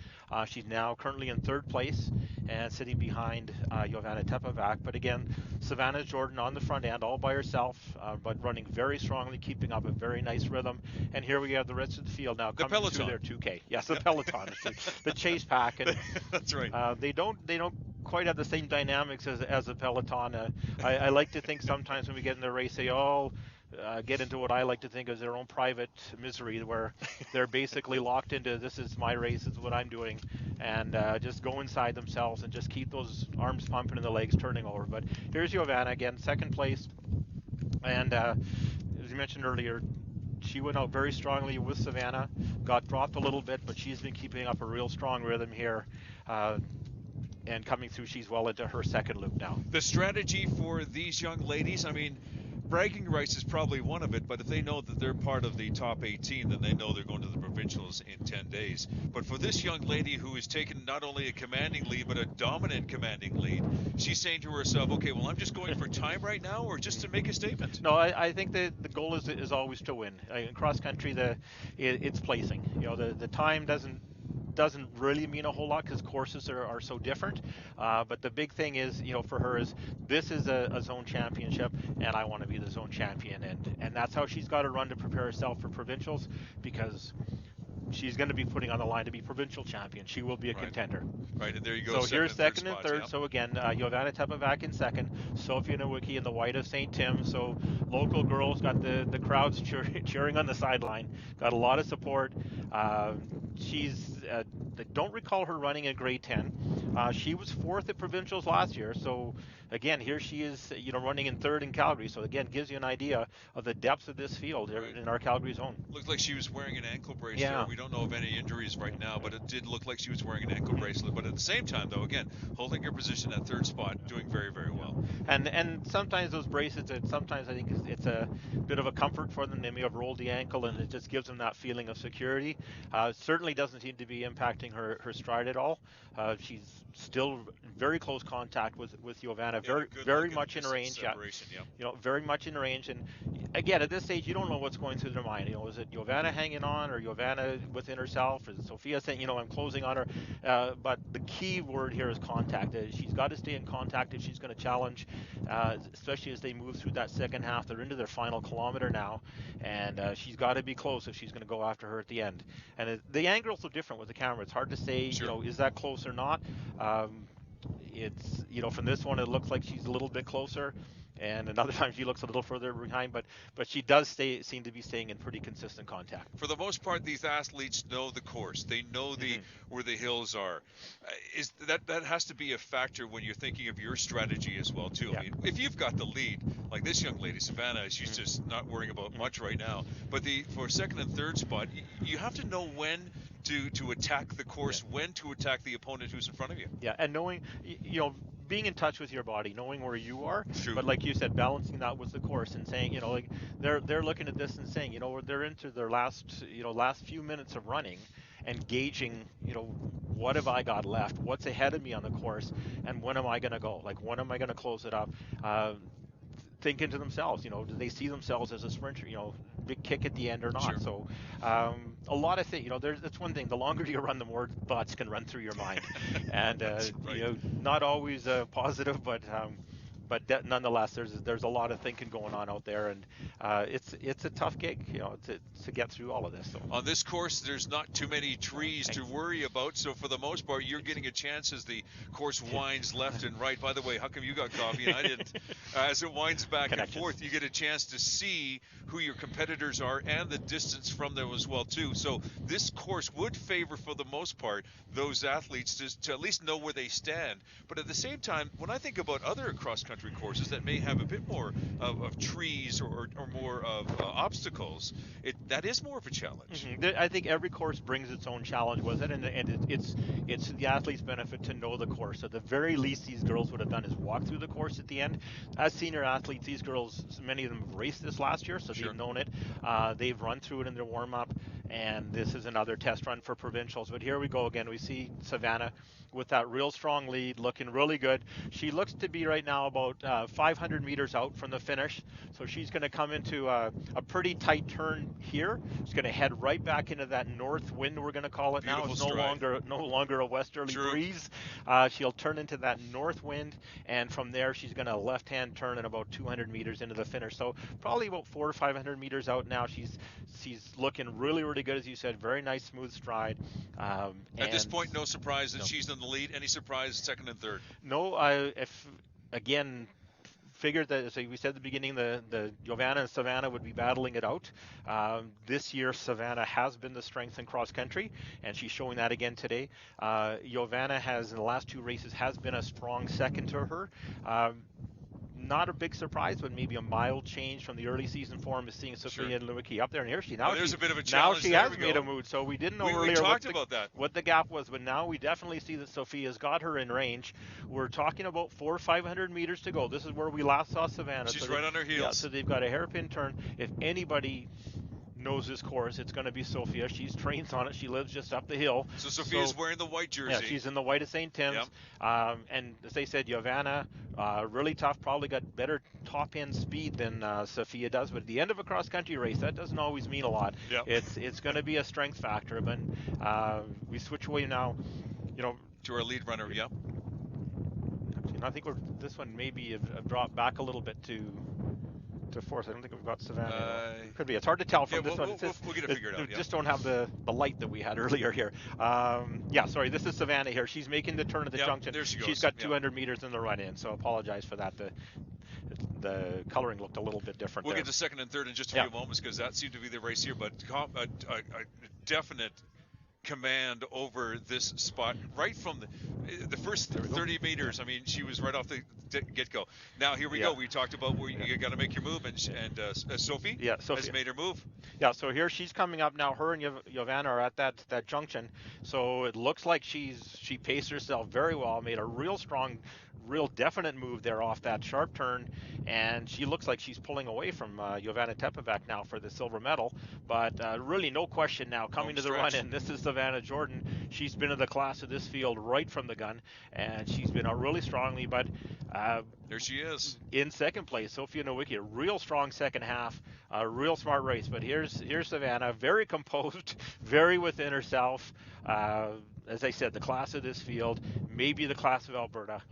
She's now currently in 3rd place and sitting behind Jovana Tepovac. But again, Savannah Jordan on the front end all by herself, but running very strongly, keeping up a very nice rhythm. And here we have the rest of the field now coming through their 2K. Yes, the peloton, the chase pack. And, that's right. They don't quite have the same dynamics as a peloton. I like to think sometimes when we get in the race, they all get into what I like to think is their own private misery, where they're basically locked into, this is my race, this is what I'm doing, and just go inside themselves and just keep those arms pumping and the legs turning over. But here's Jovana again, 2nd place, and as you mentioned earlier, she went out very strongly with Savannah, got dropped a little bit, but she's been keeping up a real strong rhythm here. And coming through, she's well into her 2nd loop now. The strategy for these young ladies, bragging rights is probably one of it, but if they know that they're part of the top 18, then they know they're going to the provincials in 10 days. But for this young lady who has taken not only a commanding lead, but a dominant commanding lead, she's saying to herself, okay, well, I'm just going for time right now, or just to make a statement? No, I think the goal is always to win. In cross country, it's placing. The time doesn't really mean a whole lot because courses are so different, but the big thing is, for her, is this is a zone championship, and I want to be the zone champion, and that's how she's got to run to prepare herself for provincials, because she's going to be putting on the line to be provincial champion. She will be a contender. Right, and there you go. So here's 2nd and 3rd. So again, Jovana Tepovac in 2nd, Sophia Nowicki in the white of St. Tim. So local girls got the crowds cheering on the sideline. Got a lot of support. She's I don't recall her running in grade 10. She was 4th at provincials last year. So again, here she is, running in 3rd in Calgary. So again, gives you an idea of the depth of this field in our Calgary zone. Looked like she was wearing an ankle brace there. We don't know of any injuries right now, but it did look like she was wearing an ankle bracelet. But at the same time, though, again, holding her position at 3rd spot, doing very, very well. And sometimes those bracelets, sometimes I think it's a bit of a comfort for them. They may have rolled the ankle, and it just gives them that feeling of security. Certainly doesn't seem to be impacting her stride at all. She's still very close contact with Jovana, very much in range. Very much in range. And again, at this stage, you don't know what's going through their mind. Is it Jovana hanging on, or Jovana within herself. And Sophia saying, you know, I'm closing on her. But the key word here is contact. She's got to stay in contact if she's going to challenge, especially as they move through that second half. They're into their final kilometer now, and she's got to be close if she's going to go after her at the end. And the angles are different with the camera. It's hard to say, Sure. you know, is that close or not? It's, you know, from this one it looks like she's a little bit closer, and another time she looks a little further behind, but she does seem to be staying in pretty consistent contact. For the most part, these athletes know the course. They know where the hills are. Is that has to be a factor when you're thinking of your strategy as well too. Yeah. I mean, if you've got the lead, like this young lady Savannah, she's just not worrying about much right now. But for second and third spot, you have to know when to attack the course, when to attack the opponent who's in front of you. Yeah, and knowing, you know, being in touch with your body, knowing where you are, True. But like you said, balancing that with the course and saying, you know, like they're looking at this and saying, you know, they're into their last few minutes of running and gauging, you know, what have I got left? What's ahead of me on the course, and when am I going to go? Like, when am I going to close it up? Thinking to themselves, you know, do they see themselves as a sprinter, you know, big kick at the end or not? Sure. So a lot of things, you know, that's one thing. The longer you run, the more thoughts can run through your mind, and right. you know, not always positive, but nonetheless, there's a lot of thinking going on out there, and it's a tough gig, you know, to get through all of this. So. On this course, there's not too many trees to worry about, so for the most part, you're getting a chance as the course winds left and right. By the way, how come you got coffee and I didn't? As it winds back and forth, you get a chance to see who your competitors are and the distance from them as well too. So this course would favor, for the most part, those athletes to at least know where they stand. But at the same time, when I think about other cross-country courses that may have a bit more of trees or more of obstacles, that is more of a challenge. Mm-hmm. I think every course brings its own challenge with it, and it's the athlete's benefit to know the course. At the very least, these girls would have done is walk through the course at the end. As senior athletes, these girls, many of them have raced this last year, so Sure. They've known it. They've run through it in their warm-up, and this is another test run for provincials. But here we go again. We see Savannah with that real strong lead, looking really good. She looks to be right now about 500 meters out from the finish, so she's going to come into a pretty tight turn here. She's going to head right back into that north wind, we're going to call it. Beautiful now. It's stride. no longer a westerly True. breeze. She'll turn into that north wind, and from there she's going to left-hand turn in about 200 meters into the finish. So probably about 400 or 500 meters out now. She's looking really, really good, as you said. Very nice, smooth stride. At this point, no surprise that she's in the lead. Any surprise second and third? No, figured that, as we said at the beginning, the Giovanna and Savannah would be battling it out. This year, Savannah has been the strength in cross country, and she's showing that again today. Giovanna has, in the last two races, has been a strong second to her. Not a big surprise, but maybe a mild change from the early season form is seeing Sophia Lewicki up there, and here she now. There's a bit of a Now challenge. she has made a move, so we didn't know earlier we talked about what the gap was, but now we definitely see that Sophia's got her in range. We're talking about 400 or 500 meters to go. This is where we last saw Savannah. She's right on her heels. Yeah, so they've got a hairpin turn. If anybody knows this course, it's going to be Sophia. She's trained on it. She lives just up the hill. So Sophia's wearing the white jersey. Yeah, she's in the white of St. Tim's. Yep. And as they said, Giovanna, really tough, probably got better top-end speed than Sophia does. But at the end of a cross-country race, that doesn't always mean a lot. Yep. It's going to be a strength factor. But we switch away now, to our lead runner. Yep. I think this one maybe have dropped back a little bit to fourth. I don't think we've got Savannah. Could be. It's hard to tell from this one. We'll get it figured out. We just don't have the light that we had earlier here. Sorry. This is Savannah here. She's making the turn at the junction. There she goes. She's got 200 meters in the run-in, so apologize for that. The coloring looked a little bit different. We'll get to second and third in just a few moments, because that seemed to be the race here. But a definite command over this spot right from the first 30 meters. I mean, she was right off the get-go. Now here we go. We talked about where you got to make your move, and Sophie has made her move. Yeah, so here she's coming up now. Her and Giovanna are at that junction. So it looks like she paced herself very well, made a real strong real definite move there off that sharp turn, and she looks like she's pulling away from Jovana Tepevac now for the silver medal. But really no question now coming to the run, and this is Savannah Jordan. She's been in the class of this field right from the gun, and she's been out really strongly. But there she is in second place, Sophia Nowicki, a real strong second half, a real smart race. But here's Savannah, very composed, very within herself. As I said, the class of this field, maybe the class of Alberta,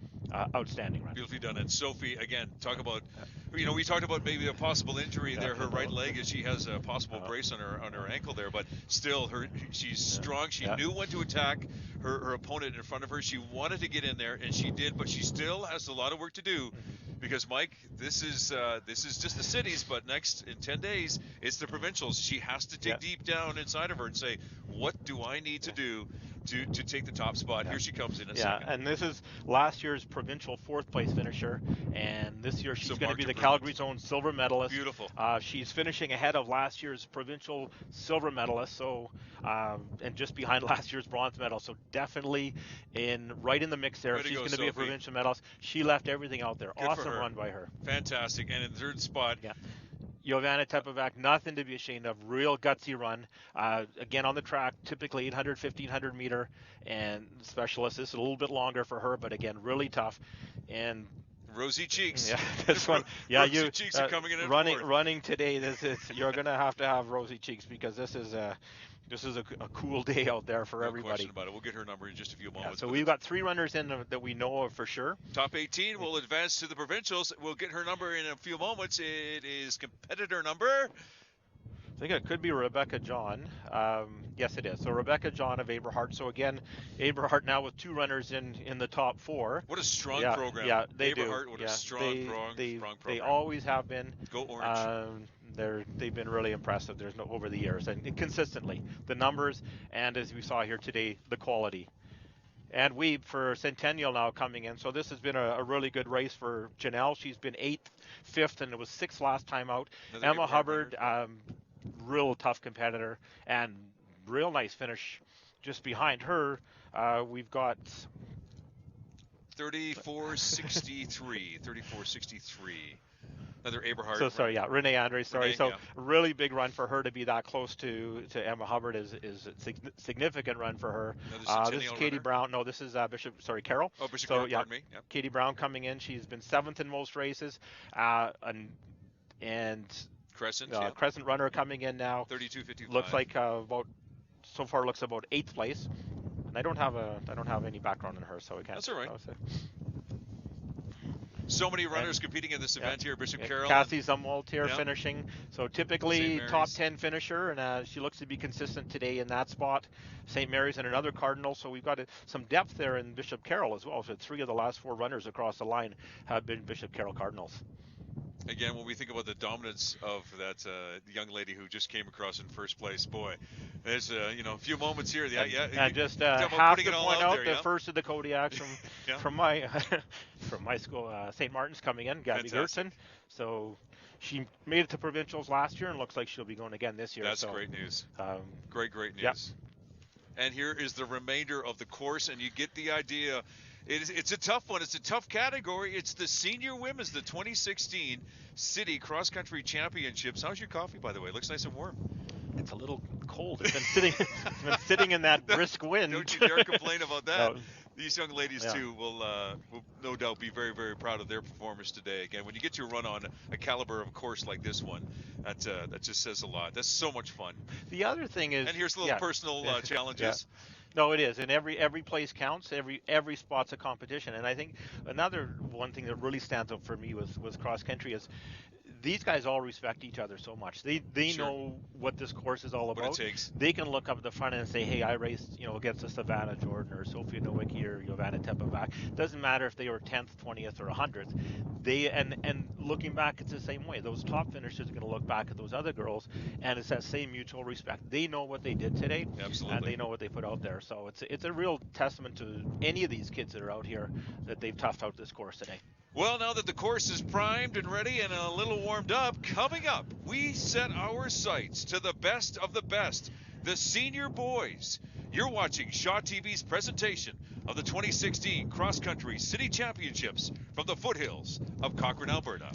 outstanding run. Beautifully done. And Sophie, again, talk about, we talked about maybe a possible injury there, her right leg, as she has a possible brace on her ankle there, but still, she's strong. She knew when to attack her opponent in front of her. She wanted to get in there, and she did, but she still has a lot of work to do. Because Mike, this is just the cities, but next in 10 days it's the provincials. She has to dig deep down inside of her and say, what do I need to do to take the top spot? Here she comes in a second. And this is last year's provincial 4th place finisher, and this year she's going to be the Calgary Zone silver medalist. Beautiful. She's finishing ahead of last year's provincial silver medalist, so and just behind last year's bronze medal. So definitely right in the mix there. She's going to be a provincial medalist. She left everything out there. Good awesome run by her. Fantastic. And in third spot, Jovana Tepevac, nothing to be ashamed of. Real gutsy run. Again, on the track, typically 800, 1500 meter, and specialist. This is a little bit longer for her, but again, really tough. And rosy cheeks. Yeah, this one. Yeah, rosy cheeks are coming in running today. You're going to have rosy cheeks because this is a cool day out there for everybody. No question about it. We'll get her number in just a few moments. So we've got 3 runners in that we know of for sure. Top 18 will advance to the provincials. We'll get her number in a few moments. It is competitor number. I think it could be Rebecca John. Yes, it is. So Rebecca John of Aberhart. So again, Aberhart now with 2 runners in the top 4. What a strong program. Yeah, they Aberhart, do. What a strong program. They always have been. Go Orange. They've been really impressive. There's no over the years and consistently the numbers, and as we saw here today, the quality. And we for Centennial now coming in. So this has been a really good race for Janelle. She's been 8th, 5th, and it was 6th last time out. Another Emma Hubbard, real tough competitor and real nice finish. Just behind her, we've got 34.63. Another Aberhart. So sorry, Renee Andre. Sorry. Really big run for her to be that close to Emma Hubbard is a significant run for her. This is Katie Brown. No, this is Carol. Oh, Bishop Carol. Pardon me. Yep. Katie Brown coming in. She's been 7th in most races, and Crescent runner coming in now. 32.55. Looks like about 8th place. And I don't have any background in her, so we can't. That's all right. So many runners competing in this event here. Bishop Carroll. Cassie Zumwalt here finishing. So typically top 10 finisher, and she looks to be consistent today in that spot. St. Mary's and another Cardinal. So we've got some depth there in Bishop Carroll as well. So 3 of the last 4 runners across the line have been Bishop Carroll Cardinals. Again, when we think about the dominance of that young lady who just came across in first place, boy, there's a few moments here. And just have to point out the first of the Kodiaks from my school, St. Martin's coming in, Gabby Gertson. So she made it to provincials last year and looks like she'll be going again this year. That's great news. Great news. Yep. And here is the remainder of the course, and you get the idea. It's a tough one. It's a tough category. It's the senior women's, the 2016 City Cross Country Championships. How's your coffee, by the way? It looks nice and warm. It's a little cold. It's been sitting in that brisk wind. Don't you dare complain about that. No. These young ladies too will no doubt be very, very proud of their performance today. Again, when you get to run on a caliber of course like this one, that just says a lot. That's so much fun. The other thing is, and here's little personal challenges. Yeah. No, it is, and every place counts. Every spot's a competition, and I think one thing that really stands out for me was cross country is these guys all respect each other so much. They know what this course is all about. What it takes. They can look up at the front end and say, hey, I raced against a Savannah Jordan or Sophia Nowicki or Jovana Tepevac. Doesn't matter if they were 10th, 20th, or 100th. They and looking back, it's the same way. Those top finishers are going to look back at those other girls, and it's that same mutual respect. They know what they did today, Absolutely. And they know what they put out there. So it's a real testament to any of these kids that are out here that they've toughed out this course today. Well, now that the course is primed and ready and a little warmed up, coming up, we set our sights to the best of the best, the senior boys. You're watching Shaw TV's presentation of the 2016 Cross Country City Championships from the foothills of Cochrane, Alberta.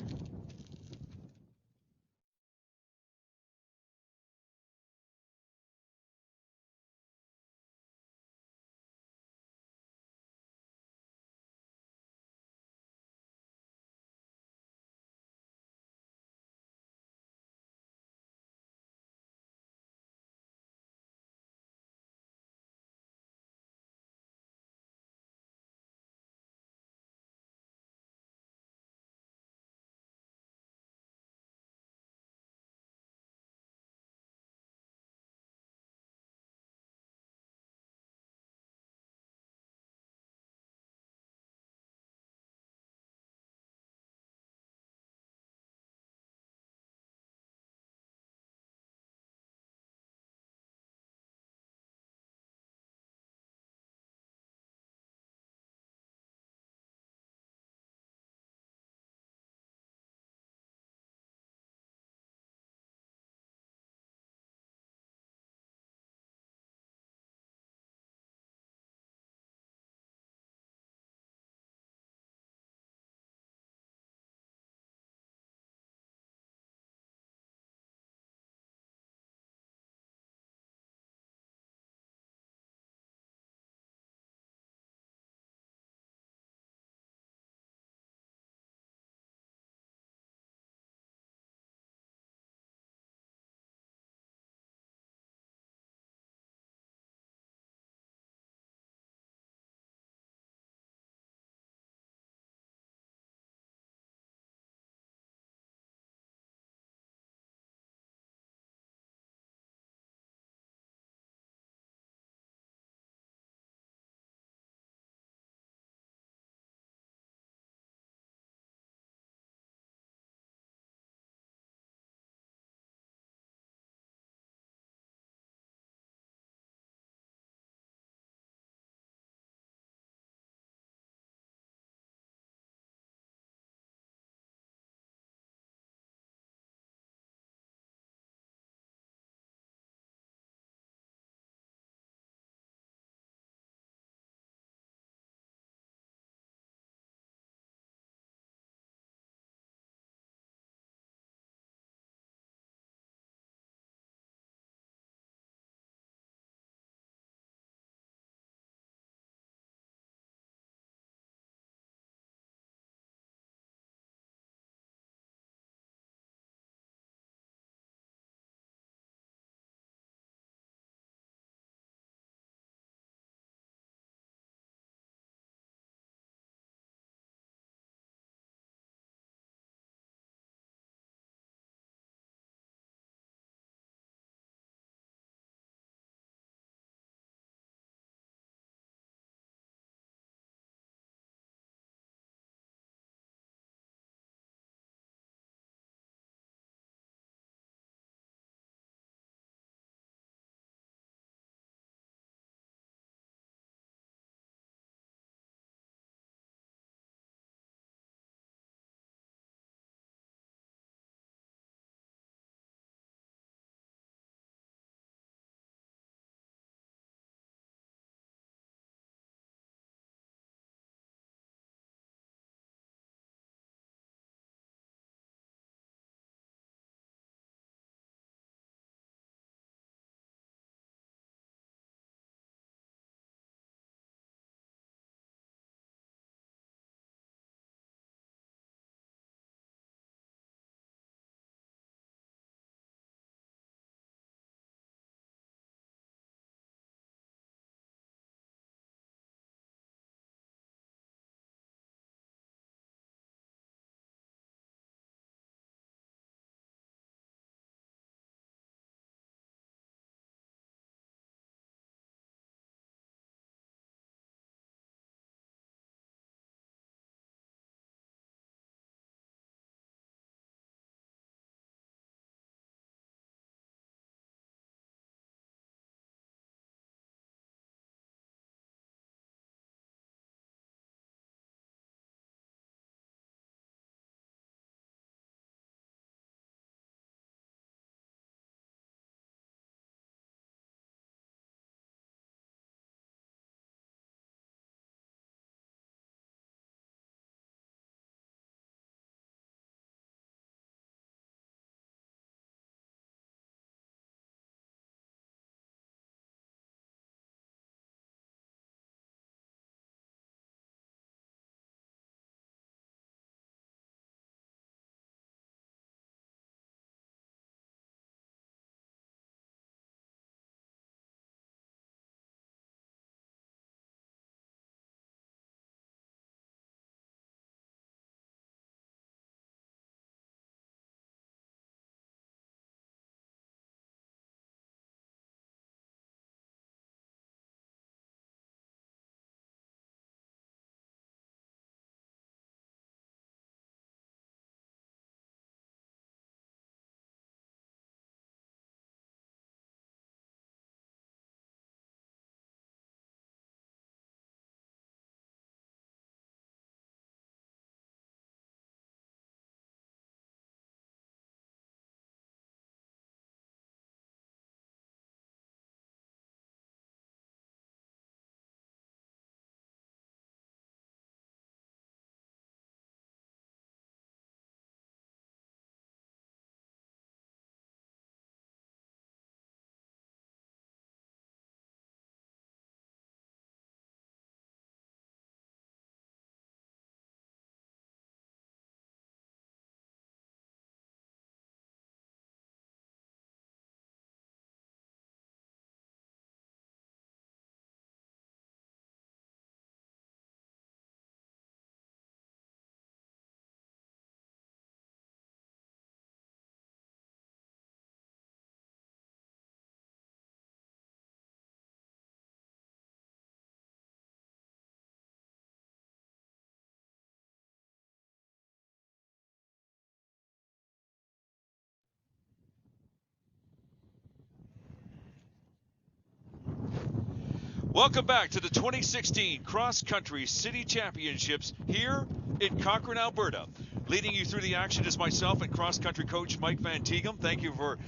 Welcome back to the 2016 Cross Country City Championships here in Cochrane, Alberta. Leading you through the action is myself and cross-country coach Mike Van Tighem. Thank you for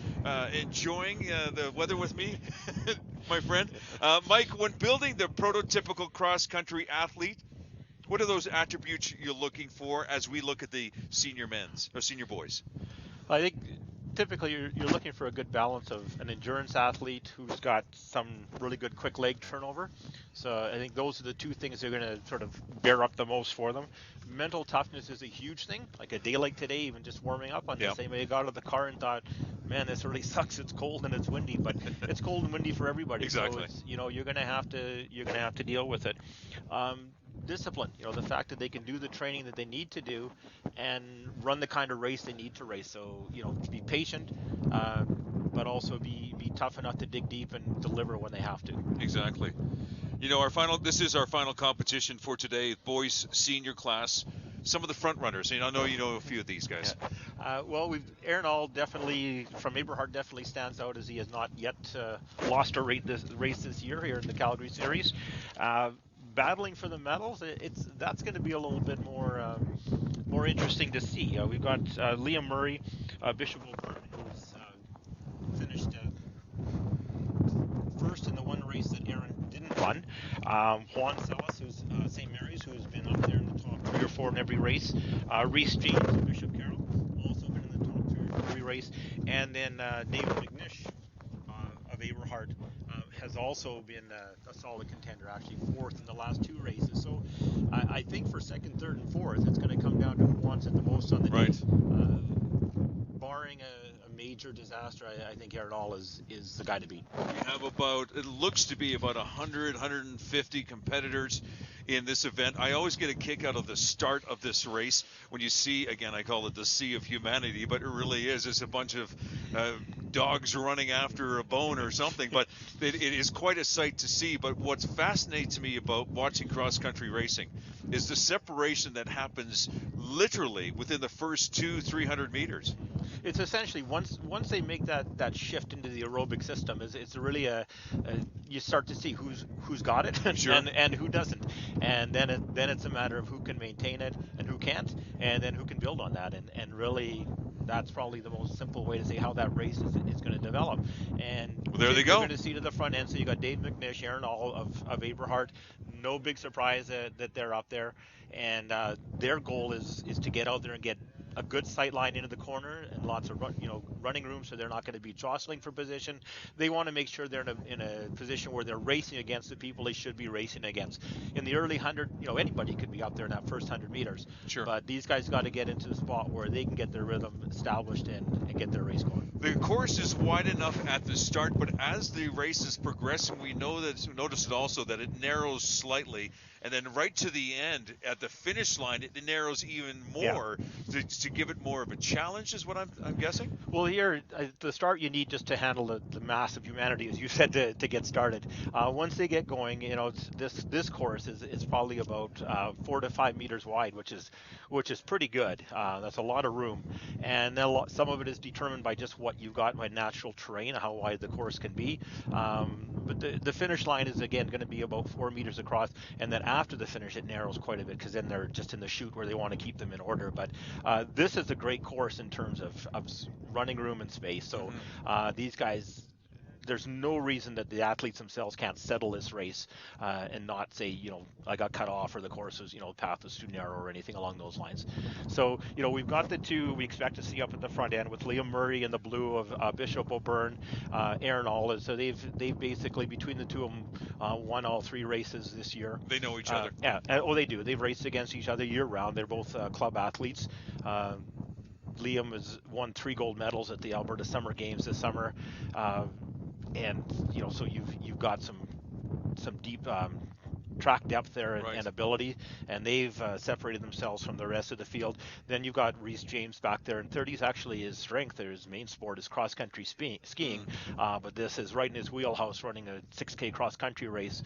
enjoying the weather with me, my friend. Mike, when building the prototypical cross-country athlete, what are those attributes you're looking for as we look at the senior boys? I think typically you're looking for a good balance of an endurance athlete who's got some really good quick leg turnover. So I think those are the two things that are going to sort of bear up the most for them. Mental toughness is a huge thing. Like a day like today, even just warming up on this, they may have got out of the car and thought, man, this really sucks. It's cold and it's windy, but it's cold and windy for everybody. Exactly. So it's, you're going to have to deal with it. Discipline, the fact that they can do the training that they need to do and run the kind of race they need to race. So, to be patient, but also be tough enough to dig deep and deliver when they have to. Exactly. This is our final competition for today, boys senior class. Some of the front runners, I know you know a few of these guys. Yeah. Aaron All definitely from Eberhard definitely stands out as he has not yet lost a race this year here in the Calgary series. Battling for the medals, that's going to be a little bit more interesting to see. We've got Liam Murray, Bishop O'Byrne, who's finished first in the one race that Aaron didn't run. Juan Celis, who's St. Mary's, who's been up there in the top 3 or 4 in every race. Reese James of Bishop Carroll, also been in the top 3 or 4 every race. And then David McNish of Eberhard has also been a solid contender, actually 4th in the last 2 races. So I think for 2nd, 3rd, and 4th, it's going to come down to who wants it the most on the day. Barring a major disaster, I think Aaron All is the guy to beat. We have it looks to be about 100, 150 competitors in this event. I always get a kick out of the start of this race when you see, again, I call it the sea of humanity, but it really is. It's a bunch of dogs running after a bone or something, but it is quite a sight to see. But what fascinates me about watching cross-country racing is the separation that happens literally within the first 200-300 meters. It's essentially once they make that shift into the aerobic system, it's really you start to see who's got it Sure. and who doesn't, and then it's a matter of who can maintain it and who can't, and then who can build on that, and really that's probably the most simple way to say how that race is going to develop. And there they go. You're going to see to the front end. So you got Dave McNish, Aaron All of Eberhard. No big surprise that they're up there, and their goal is to get out there and get a good sight line into the corner and lots of running room, so they're not going to be jostling for position. They want to make sure they're in a position where they're racing against the people they should be racing against. In the early 100, anybody could be up there in that first 100 meters. Sure. But these guys got to get into the spot where they can get their rhythm established and get their race going. The course is wide enough at the start, but as the race is progressing, we notice it also that it narrows slightly, and then right to the end at the finish line, it narrows even more to give it more of a challenge, is what I'm guessing. Well, here at the start, you need just to handle the mass of humanity, as you said, to get started. Once they get going, this course is probably about 4 to 5 meters wide, which is pretty good. That's a lot of room, and then some of it is determined by just what you've got by natural terrain, how wide the course can be. But the finish line is again going to be about 4 meters across, and then after the finish it narrows quite a bit because then they're just in the chute where they want to keep them in order. But this is a great course in terms of running room and space. So these guys, there's no reason that the athletes themselves can't settle this race and not say, I got cut off or the course was, the path was too narrow or anything along those lines. So, we've got the two we expect to see up at the front end with Liam Murray in the blue of Bishop O'Byrne, Aaron All. So they've basically, between the two of them, won all 3 races this year. They know each other. Yeah, they do. They've raced against each other year round. They're both club athletes. Liam has won 3 gold medals at the Alberta Summer Games this summer. And so you've got some deep track depth there and ability, and they've separated themselves from the rest of the field. Then you've got Reese James back there, and 30 is actually his strength. His main sport is cross country skiing, but this is right in his wheelhouse, running a 6K cross country race.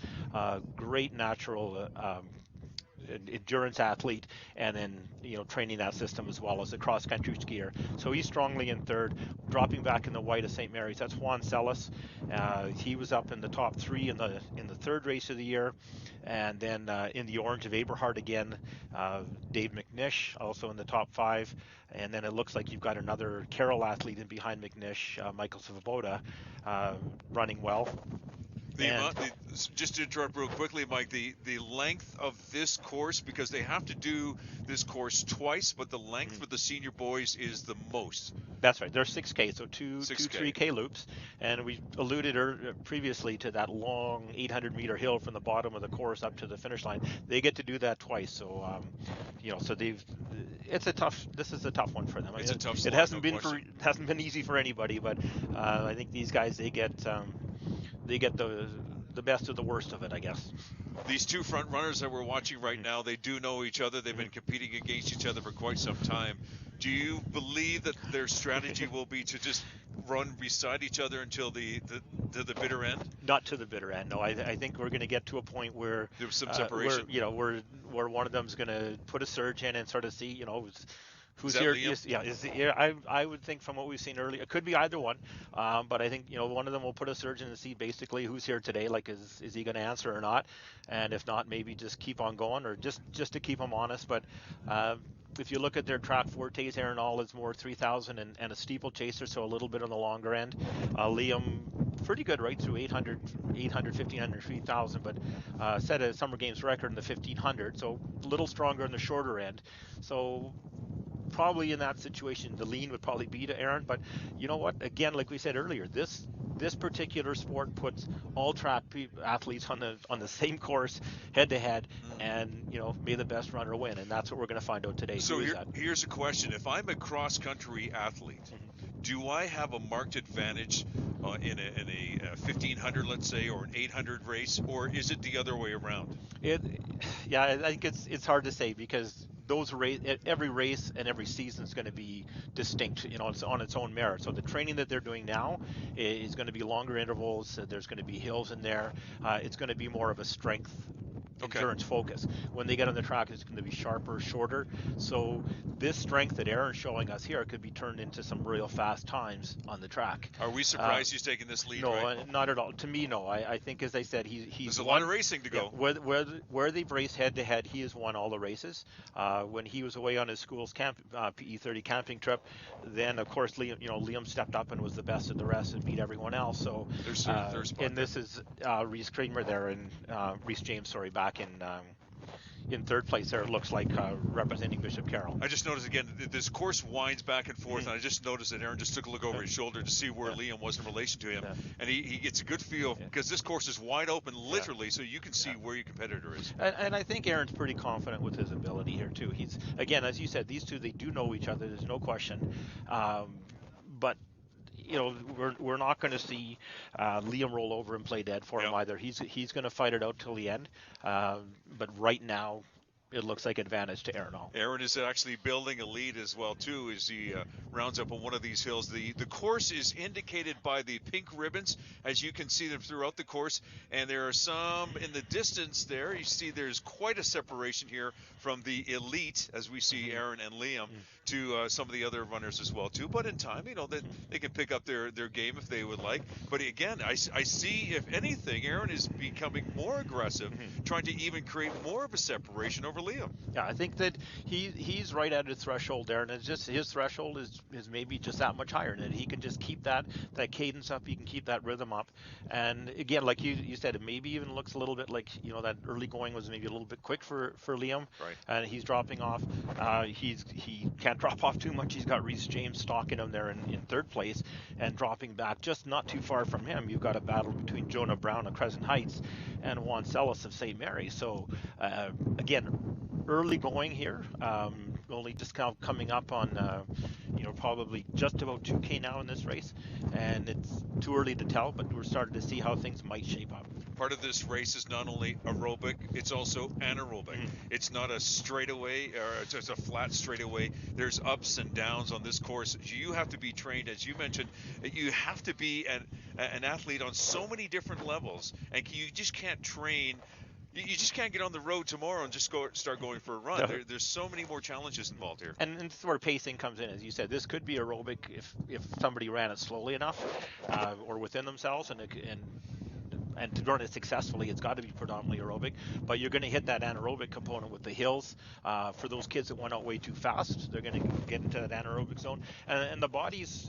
Great natural an endurance athlete, and then training that system as well as a cross country skier. So he's strongly in third. Dropping back in the white of St. Mary's, that's Juan Celis. He was up in the top three in the third race of the year, and then in the orange of Eberhard again, Dave McNish also in the top five, and then it looks like you've got another Carroll athlete in behind McNish, Michael Svoboda, running well. Just to interrupt real quickly, Mike, the length of this course, because they have to do this course twice, but the length for the senior boys is the most. That's right. They're 6K, so two 3K loops. And we alluded previously to that long 800-meter hill from the bottom of the course up to the finish line. They get to do that twice. So, so this is a tough one for them. It's a tough slog, it hasn't been easy for anybody, but I think these guys, they get the best of the worst of it, I guess. These two front runners that we're watching right now, they do know each other. They've been competing against each other for quite some time. Do you believe that their strategy will be to just run beside each other until the bitter end? Not to the bitter end. No, I think we're going to get to a point where there's some separation. Where one of them's going to put a surge in and sort of see, who's here. I would think from what we've seen earlier, it could be either one, but I think one of them will put a surge in and see basically who's here today. Like, is he going to answer or not? And if not, maybe just keep on going, or just to keep them honest. But if you look at their track fortes, Aaron All is more 3,000 and a steeplechaser, so a little bit on the longer end. Liam, pretty good right through 800, 1500, 3,000, but set a Summer Games record in the 1500, so a little stronger in the shorter end. So probably in that situation, the lean would probably be to Aaron. But you know what? Again, like we said earlier, this particular sport puts all track athletes on the same course, head to head, and may the best runner win, and that's what we're going to find out today. So here's a question: if I'm a cross country athlete, do I have a marked advantage in a 1500, let's say, or an 800 race, or is it the other way around? I think it's hard to say, because every race and every season is going to be distinct, it's on its own merit. So the training that they're doing now is going to be longer intervals. There's going to be hills in there. It's going to be more of a strength endurance focus. When they get on the track, it's going to be sharper, shorter. So this strength that Aaron's showing us here could be turned into some real fast times on the track. Are we surprised he's taking this lead? No, right? Not at all. To me, no. I think, as I said, he's there's a lot of racing to go. Where they've raced head to head, he has won all the races. When he was away on his school's PE30 camping trip, then of course Liam stepped up and was the best of the rest and beat everyone else. So and this is Reese Kramer there, and Reese James, back in third place there, it looks like, representing Bishop Carroll. I just noticed again, this course winds back and forth, and I just noticed that Aaron just took a look over his shoulder to see where Liam was in relation to him, and he gets a good feel, because this course is wide open, literally, so you can see where your competitor is. And I think Aaron's pretty confident with his ability here too. He's, again, as you said, these two, they do know each other, there's no question, but we're not going to see Liam roll over and play dead for him either. He's going to fight it out till the end. But right now, it looks like advantage to Aaron All. Aaron is actually building a lead as well, too, as he rounds up on one of these hills. The course is indicated by the pink ribbons, as you can see them throughout the course, and there are some in the distance there. You see there's quite a separation here from the elite, as we see Aaron and Liam, to some of the other runners as well, too. But in time, they can pick up their game if they would like. But again, I see, if anything, Aaron is becoming more aggressive, trying to even create more of a separation over Liam. Yeah, I think that he's right at his threshold there, and it's just his threshold is maybe just that much higher, and he can just keep that cadence up, he can keep that rhythm up. And again, like you said, it maybe even looks a little bit like that early going was maybe a little bit quick for Liam, right? And he's dropping off. He can't drop off too much. He's got Reese James stalking him there in third place, and dropping back just not too far from him. You've got a battle between Jonah Brown of Crescent Heights and Juan Celis of St. Mary's. So again, early going here, only just kind of coming up on probably just about 2K now in this race, and it's too early to tell, but we're starting to see how things might shape up. Part of this race is not only aerobic, it's also anaerobic. It's not a straightaway, or it's just a flat straightaway. There's ups and downs on this course. You have to be trained, as you mentioned, you have to be an athlete on so many different levels, and you just can't train You just can't get on the road tomorrow and just start going for a run. No. There's so many more challenges involved here. And this is where pacing comes in, as you said. This could be aerobic if somebody ran it slowly enough, or within themselves, and to run it successfully, it's got to be predominantly aerobic. But you're going to hit that anaerobic component with the hills. For those kids that went out way too fast, they're going to get into that anaerobic zone. And the body's,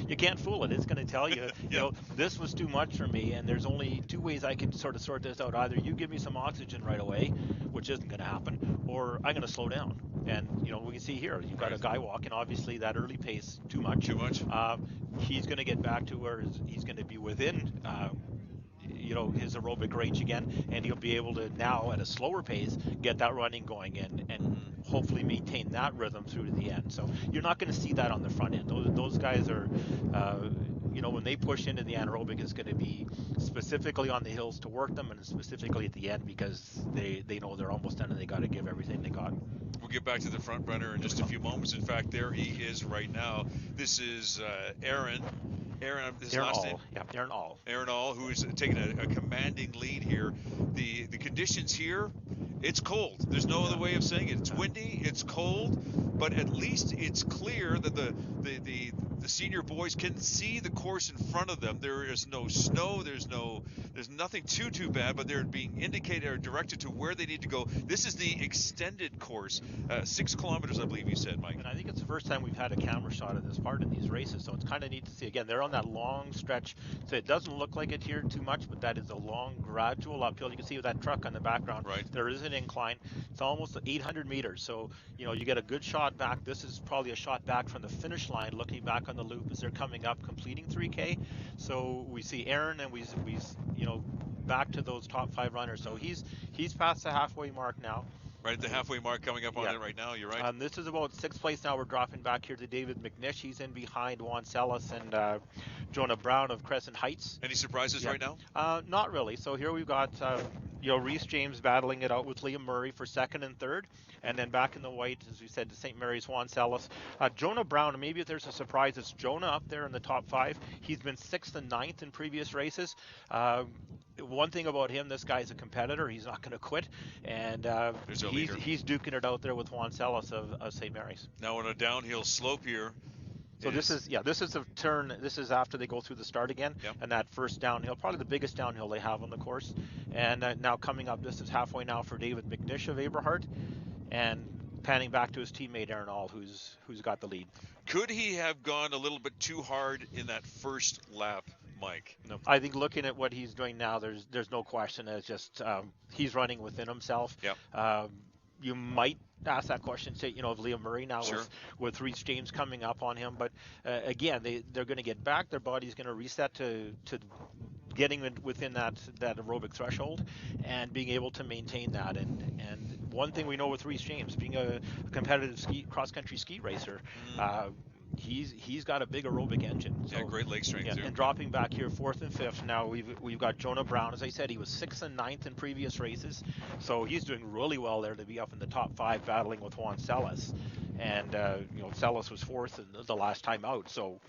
you can't fool it. It's going to tell you, you know, this was too much for me, and there's only two ways I can sort of sort this out. Either you give me some oxygen right away, which isn't going to happen, or I'm going to slow down. And, you know, we can see here, you've got a guy walking, obviously that early pace, too much. He's going to get back to where he's going to be within you know, his aerobic range again, and he'll be able to now at a slower pace get that running going and hopefully maintain that rhythm through to the end. So you're not going to see that on the front end. Those guys are you know, when they push into the anaerobic, it's going to be specifically on the hills to work them, and specifically at the end because they know they're almost done and they got to give everything they got. We'll get back to the front runner in just a few moments. In fact, there he is right now. This is Aaron, his last name? Yeah, Aaron All. Aaron All, who is taking a commanding lead here. The conditions here, it's cold. There's no other way of saying it. It's windy, it's cold, but at least it's clear that the senior boys can see the course in front of them. There is no snow. There's nothing too bad, but they're being indicated or directed to where they need to go. This is the extended course, 6 kilometers, I believe you said, Mike. And I think it's the first time we've had a camera shot of this part in these races, so it's kind of neat to see. Again, they're on that long stretch, so it doesn't look like it here too much, but that is a long, gradual uphill. You can see with that truck on the background, right. There is an incline. It's almost 800 meters, so you know you get a good shot back. This is probably a shot back from the finish line, looking back on the loop as they're coming up, completing 3K. So we see Aaron, and we you know, back to those top 5 runners. So he's past the halfway mark now. Right at the halfway mark, coming up on it right now. You're right. This is about 6th place now. We're dropping back here to David McNish. He's in behind Juan Celis and Jonah Brown of Crescent Heights. Any surprises right now? Not really. So here we've got you know, Reese James battling it out with Liam Murray for 2nd and 3rd. And then back in the white, as we said, to St. Mary's, Juan Celis. Jonah Brown, maybe if there's a surprise, it's Jonah up there in the top 5. He's been 6th and 9th in previous races. One thing about him, this guy's a competitor. He's not going to quit. And he's duking it out there with Juan Celis of St. Mary's. Now on a downhill slope here. So this is a turn. This is after they go through the start again, and that first downhill, probably the biggest downhill they have on the course. And now coming up, this is halfway now for David McNish of Aberhart, and panning back to his teammate Aaron All, who's got the lead. Could he have gone a little bit too hard in that first lap, Mike? No, I think looking at what he's doing now, there's no question. It's just he's running within himself. Yeah. You might ask that question, say, you know, of Liam Murray now sure. with Reese James coming up on him. But again, they're going to get back. Their body's going to reset to getting within that aerobic threshold and being able to maintain that. And one thing we know with Reese James, being a competitive cross-country ski racer, he's got a big aerobic engine. So, great leg strength too. And dropping back here 4th and 5th now, we've got Jonah Brown. As I said, he was 6th and 9th in previous races, so he's doing really well there to be up in the top 5 battling with Juan Celis. And you know, Celis was 4th the last time out, so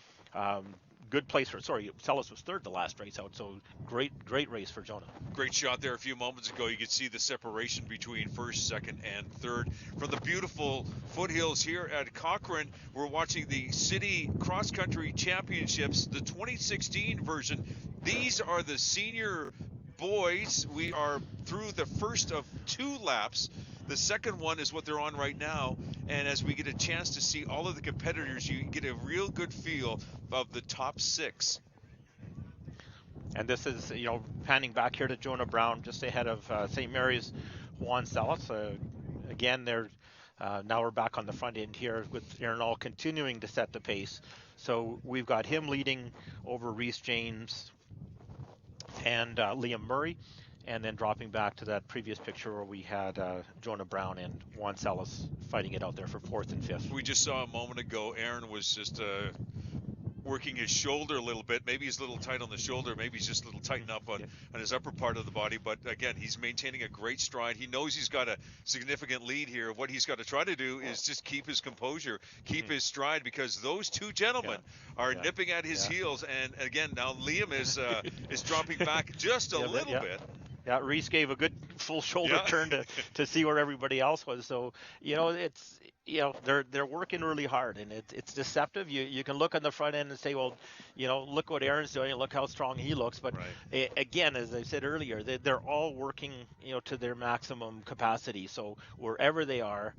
good place for, Celis was 3rd the last race out, so great race for Jonah. Great shot there a few moments ago. You could see the separation between 1st, 2nd, and 3rd. From the beautiful foothills here at Cochrane, we're watching the City Cross Country Championships, the 2016 version. These are the senior boys. We are through the first of 2 laps. The second one is what they're on right now, and as we get a chance to see all of the competitors, you get a real good feel of the top 6. And this is, you know, panning back here to Jonah Brown, just ahead of St. Mary's Juan Celis. Again, they're now we're back on the front end here with Aaron All continuing to set the pace. So we've got him leading over Reese James and Liam Murray. And then dropping back to that previous picture where we had Jonah Brown and Juan Celis fighting it out there for 4th and 5th. We just saw a moment ago, Aaron was just working his shoulder a little bit. Maybe he's a little tight on the shoulder. Maybe he's just a little tightened up on his upper part of the body. But again, he's maintaining a great stride. He knows he's got a significant lead here. What he's got to try to do is just keep his composure, keep his stride, because those 2 gentlemen are nipping at his heels. And again, now Liam is dropping back just a little bit. Yeah, Reese gave a good full shoulder Yeah. turn to see where everybody else was. So, it's they're working really hard, and it's deceptive. You can look on the front end and say, well, look what Aaron's doing, look how strong he looks. But Right. again, as I said earlier, they're all working to their maximum capacity. So wherever they are,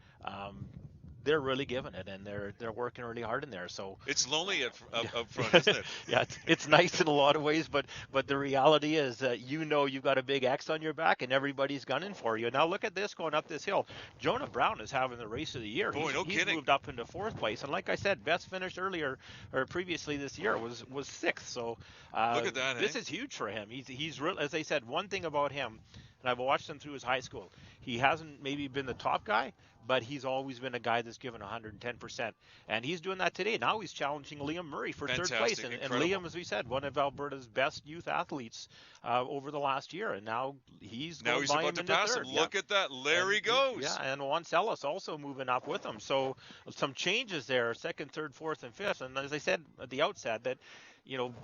they're really giving it, and they're working really hard in there. So It's lonely yeah, up front, isn't it? yeah, it's nice in a lot of ways, but the reality is that you've got a big X on your back, and everybody's gunning for you. Now look at this going up this hill. Jonah Brown is having the race of the year. Boy, no He's kidding. moved up into 4th place, and like I said, best finish earlier or previously this year was 6th. So Look at that, this eh? is huge for him. He's real, as I said, one thing about him, and I've watched him through his high school. He hasn't maybe been the top guy, but he's always been a guy that's given 110%. And he's doing that today. Now he's challenging Liam Murray for Fantastic, 3rd place. And incredible. Liam, as we said, one of Alberta's best youth athletes over the last year. And now he's going by about him to into pass 3rd. him. Look at that. There he goes. Yeah, and Juan Celis also moving up with him. So some changes there, 2nd, 3rd, 4th, and 5th. And as I said at the outset, that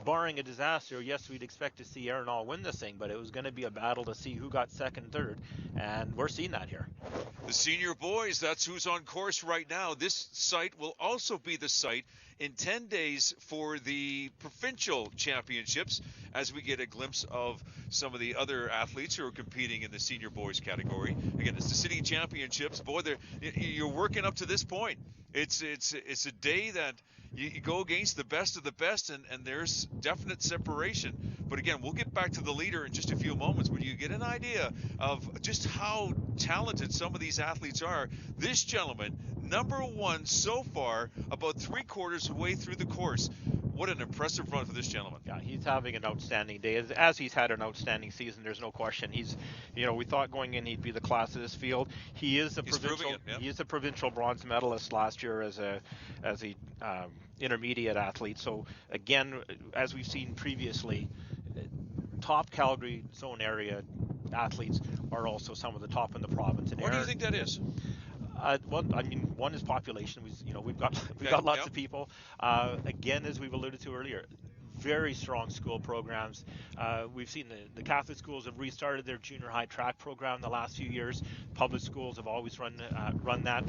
barring a disaster, yes, we'd expect to see Aaron All win this thing, but it was going to be a battle to see who got 2nd, 3rd, and we're seeing that here. The senior boys, that's who's on course right now. This site will also be the site in 10 days for the provincial championships, as we get a glimpse of some of the other athletes who are competing in the senior boys category. Again, it's the city championships. Boy, you're working up to this point. It's a day that you go against the best of the best, and there's definite separation. But again, we'll get back to the leader in just a few moments, but you get an idea of just how talented some of these athletes are. This gentleman, number 1 so far, about 3/4 way through the course. What an impressive run for this gentleman. Yeah, he's having an outstanding day, as he's had an outstanding season. There's no question. He's, we thought going in he'd be the class of this field. He is He is a provincial bronze medalist last year as a intermediate athlete. So again, as we've seen previously, top Calgary zone area athletes are also some of the top in the province. Why do you think that is? One is population. We've got lots of people. Again, as we've alluded to earlier, very strong school programs. We've seen the Catholic schools have restarted their junior high track program the last few years. Public schools have always run that.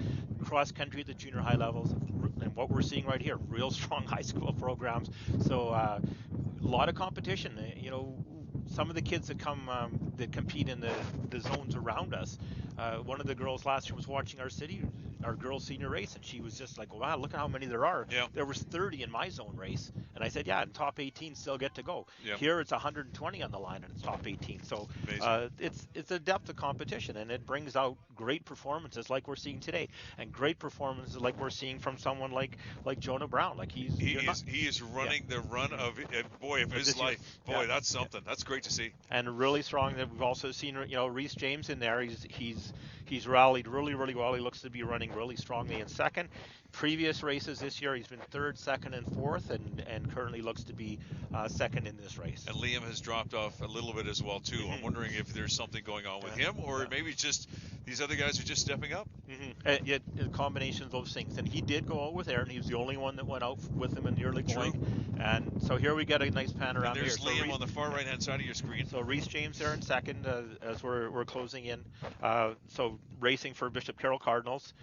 Cross country at the junior high levels, and what we're seeing right here, real strong high school programs. So a lot of competition. Some of the kids that that compete in the zones around us. One of the girls last year was watching our girls senior race, and she was just like, wow, look at how many there are. Yeah. There was 30 in my zone race, and I said, yeah, and top 18 still get to go. Yeah. Here it's 120 on the line, and it's top 18. So it's a depth of competition, and it brings out great performances like we're seeing today, and great performances like we're seeing from someone like Jonah Brown. Like he is running the run of his life. Boy, that's something. That's great to see. And really strong. That we've also seen Reese James in there. He's rallied really well. He looks to be running really strongly in 2nd. Previous races this year, he's been 3rd, 2nd, and 4th, and currently looks to be 2nd in this race. And Liam has dropped off a little bit as well too. I'm wondering if there's something going on with him, or maybe just these other guys are just stepping up. Yet a combination of those things. And he did go out with Aaron. He was the only one that went out with him in the early going. And so here we get a nice pan around and there's here. Liam on the far right hand side of your screen. So Reese James there in 2nd as we're closing in. So racing for Bishop Carroll Cardinals.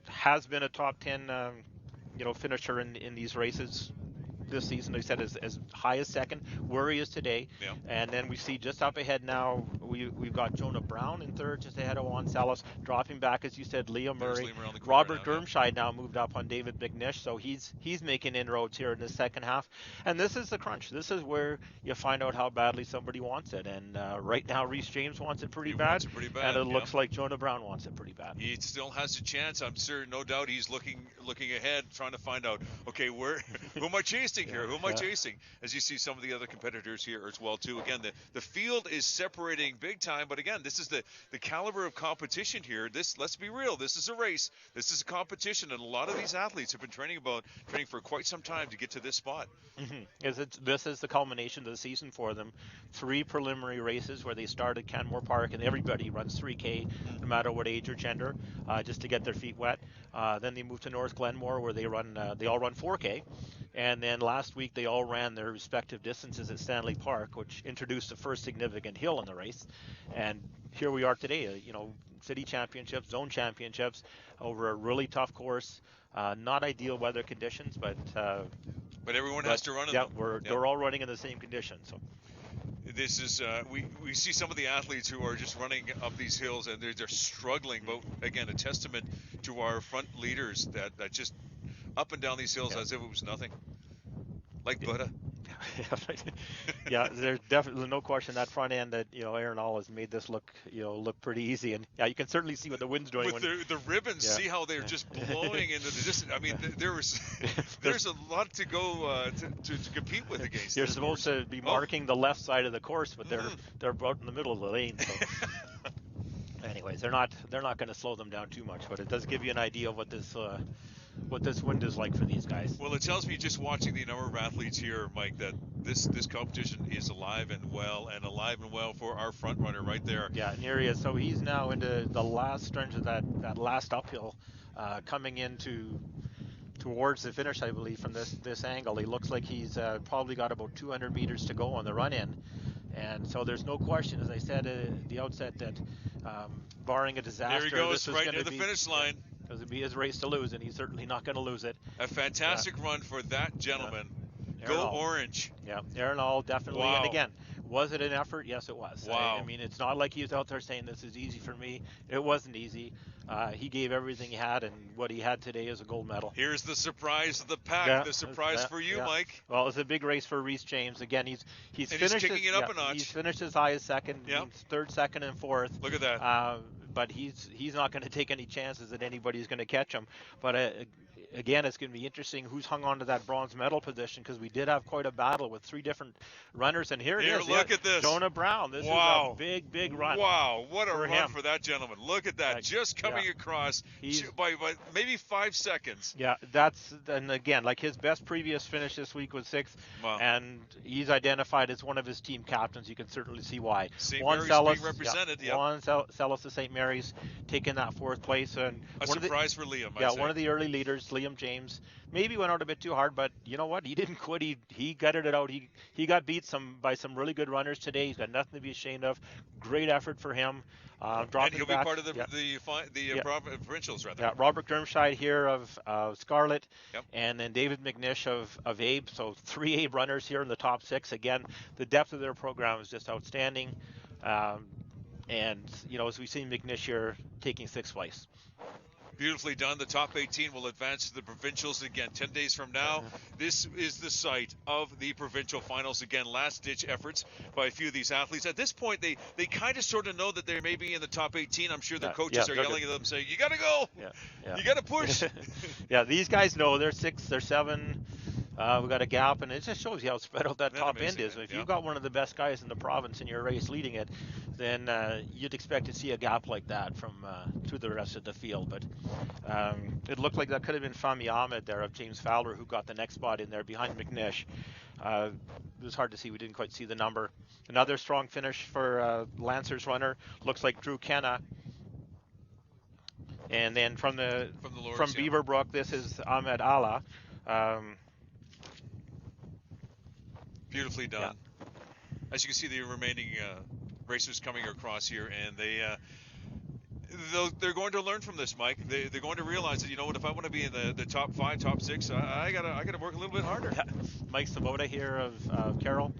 Has been a top 10 finisher in these races this season. They said as high as 2nd, where he is today. Yeah. And then we see just up ahead now, we've got Jonah Brown in 3rd, just ahead of Juan Celis. Dropping back, as you said, Liam Murray. Robert Germscheid now moved up on David McNish, so he's making inroads here in the second half. And this is the crunch. This is where you find out how badly somebody wants it. And right now, Reese James wants it pretty bad. And it looks like Jonah Brown wants it pretty bad. He still has a chance. I'm sure, no doubt, he's looking ahead, trying to find out, okay, who am I chasing here? Who am I chasing? As you see some of the other competitors here as well, too. Again, the field is separating big time, but again, this is the caliber of competition here. Let's be real, this is a race. This is a competition, and a lot of these athletes have been training for quite some time to get to this spot. This is the culmination of the season for them. 3 preliminary races where they start at Canmore Park, and everybody runs 3K, no matter what age or gender, just to get their feet wet. Then they move to North Glenmore, where they all run 4K. And then last week they all ran their respective distances at Stanley Park, which introduced the first significant hill in the race. And here we are today, city championships, zone championships, over a really tough course. Not ideal weather conditions, but everyone has to run in them. They're all running in the same conditions. So this is we see some of the athletes who are just running up these hills and they're struggling. But again, a testament to our front leaders that just up and down these hills as if it was nothing, like Buddha. Yeah, there's definitely no question that front end that Aaron All has made this look pretty easy, and you can certainly see what the wind's doing with the ribbons. See how they're just blowing into the distance. I mean, there's a lot to go to compete with against. You're supposed to be marking the left side of the course, but they're out in the middle of the lane. So. Anyways, they're not going to slow them down too much, but it does give you an idea of what this wind is like for these guys. Well, it tells me just watching the number of athletes here, Mike, that this competition is alive and well for our front runner right there. Yeah, and here he is. So he's now into the last stretch of that last uphill, coming into towards the finish, I believe, from this angle. He looks like he's probably got about 200 meters to go on the run in. And so there's no question, as I said at the outset, that barring a disaster, there he goes, this is right near the finish line. Because it'd be his race to lose, and he's certainly not going to lose it. A fantastic run for that gentleman. Go Orange. Yeah, Aaron All definitely. Wow. And again, was it an effort? Yes, it was. Wow. I mean, it's not like he was out there saying this is easy for me. It wasn't easy. He gave everything he had, and what he had today is a gold medal. Here's the surprise of the pack. The surprise for you, Mike. Well, it's a big race for Reese James. Again, he's finished. He's kicking it up a notch. He's finished as high as second. Yep. Third, second, and fourth. Look at that. But he's not going to take any chances that anybody's going to catch him. But again, it's going to be interesting who's hung on to that bronze medal position, because we did have quite a battle with three different runners. And here it is. Look at this. Jonah Brown. This is a big run. Wow, what a run for that gentleman. Look at that. Just coming across by maybe 5 seconds. Yeah, and again, like his best previous finish this week was 6th. Wow. And he's identified as one of his team captains. You can certainly see why. St. Mary's being represented. Juan Celis of St. Mary's taking that 4th place. And a surprise for Liam, one of the early leaders, Liam James, maybe went out a bit too hard, but you know what? He didn't quit. He gutted it out. He got beat by some really good runners today. He's got nothing to be ashamed of. Great effort for him. And he'll be part of the provincials, rather. Yeah, Robert Grimscheid here of Scarlet, and then David McNish of Abe. So 3 Abe runners here in the top 6. Again, the depth of their program is just outstanding. And as we see McNish here taking 6th place. Beautifully done. The top 18 will advance to the provincials again 10 days from now. This is the site of the provincial finals. Again, last-ditch efforts by a few of these athletes. At this point, they kind of sort of know that they may be in the top 18. I'm sure their coaches are yelling at them, saying, "You got to go. You got to push." Yeah, these guys know they're 6, they're 7. We've got a gap, and it just shows you how spread out that top end is. If you've got one of the best guys in the province in your race leading it, then you'd expect to see a gap like that from to the rest of the field. But it looked like that could have been Fahmi Ahmed there of James Fowler, who got the next spot in there behind McNish. It was hard to see. We didn't quite see the number. Another strong finish for Lancers runner. Looks like Drew Kenna. And then from Beaverbrook, this is Ahmed Allah. Beautifully done. Yeah. As you can see, the remaining racers coming across here, and they're going to learn from this, Mike. They're going to realize that, if I want to be in the top 5, top 6, I gotta work a little bit harder. Mike Sabota here of Carroll,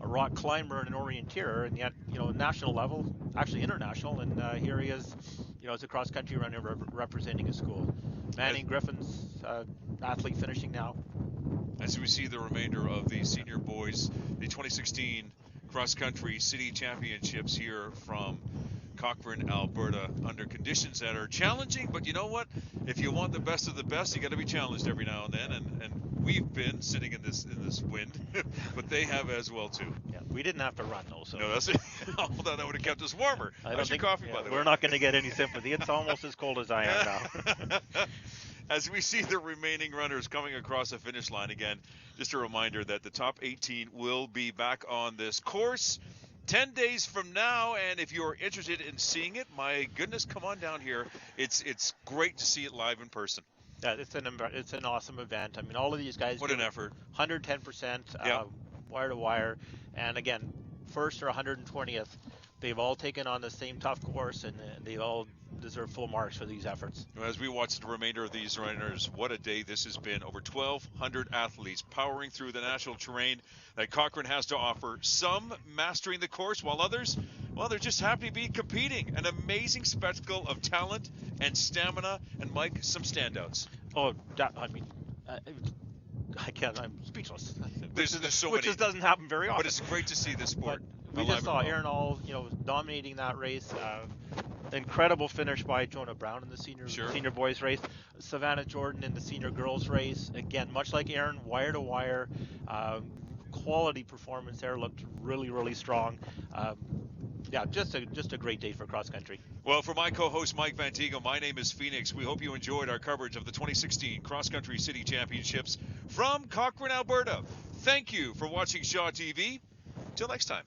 a rock climber and an orienteer, and yet national level, actually international, and here he is, as a cross country runner representing his school. Manning Griffin's athlete finishing now. As we see the remainder of the senior boys, the 2016 cross-country city championships here from Cochrane, Alberta, under conditions that are challenging, but you know what? If you want the best of the best, you got to be challenged every now and then, and we've been sitting in this wind, but they have as well too. Yeah, we didn't have to run though. So. No, that's it. Although that would have kept us warmer. How's your coffee, by the way? We're not going to get any sympathy. It's almost as cold as I am now. As we see the remaining runners coming across the finish line again, just a reminder that the top 18 will be back on this course 10 days from now, and if you're interested in seeing it, my goodness, come on down here. It's great to see it live in person. Yeah, it's an awesome event. I mean, all of these guys. What an effort. 110%, Yep. wire to wire, and again, first or 120th, they've all taken on the same tough course, and they all deserve full marks for these efforts. As we watch the remainder of these runners, what a day this has been. Over 1,200 athletes powering through the national terrain that Cochrane has to offer. Some mastering the course, while others, well, they're just happy to be competing. An amazing spectacle of talent and stamina, and Mike, some standouts. Oh, I mean, I can't. I'm speechless. There's so which many. just doesn't happen very often. But it's great to see this sport. But we just saw Aaron All, dominating that race. Incredible finish by Jonah Brown in the senior boys race. Savannah Jordan in the senior girls race. Again, much like Aaron, wire to wire. Quality performance there. Looked really, really strong. Just a great day for cross country. Well, for my co-host Mike Vantigo, my name is Phoenix. We hope you enjoyed our coverage of the 2016 Cross Country City Championships from Cochrane, Alberta. Thank you for watching Shaw TV. Till next time.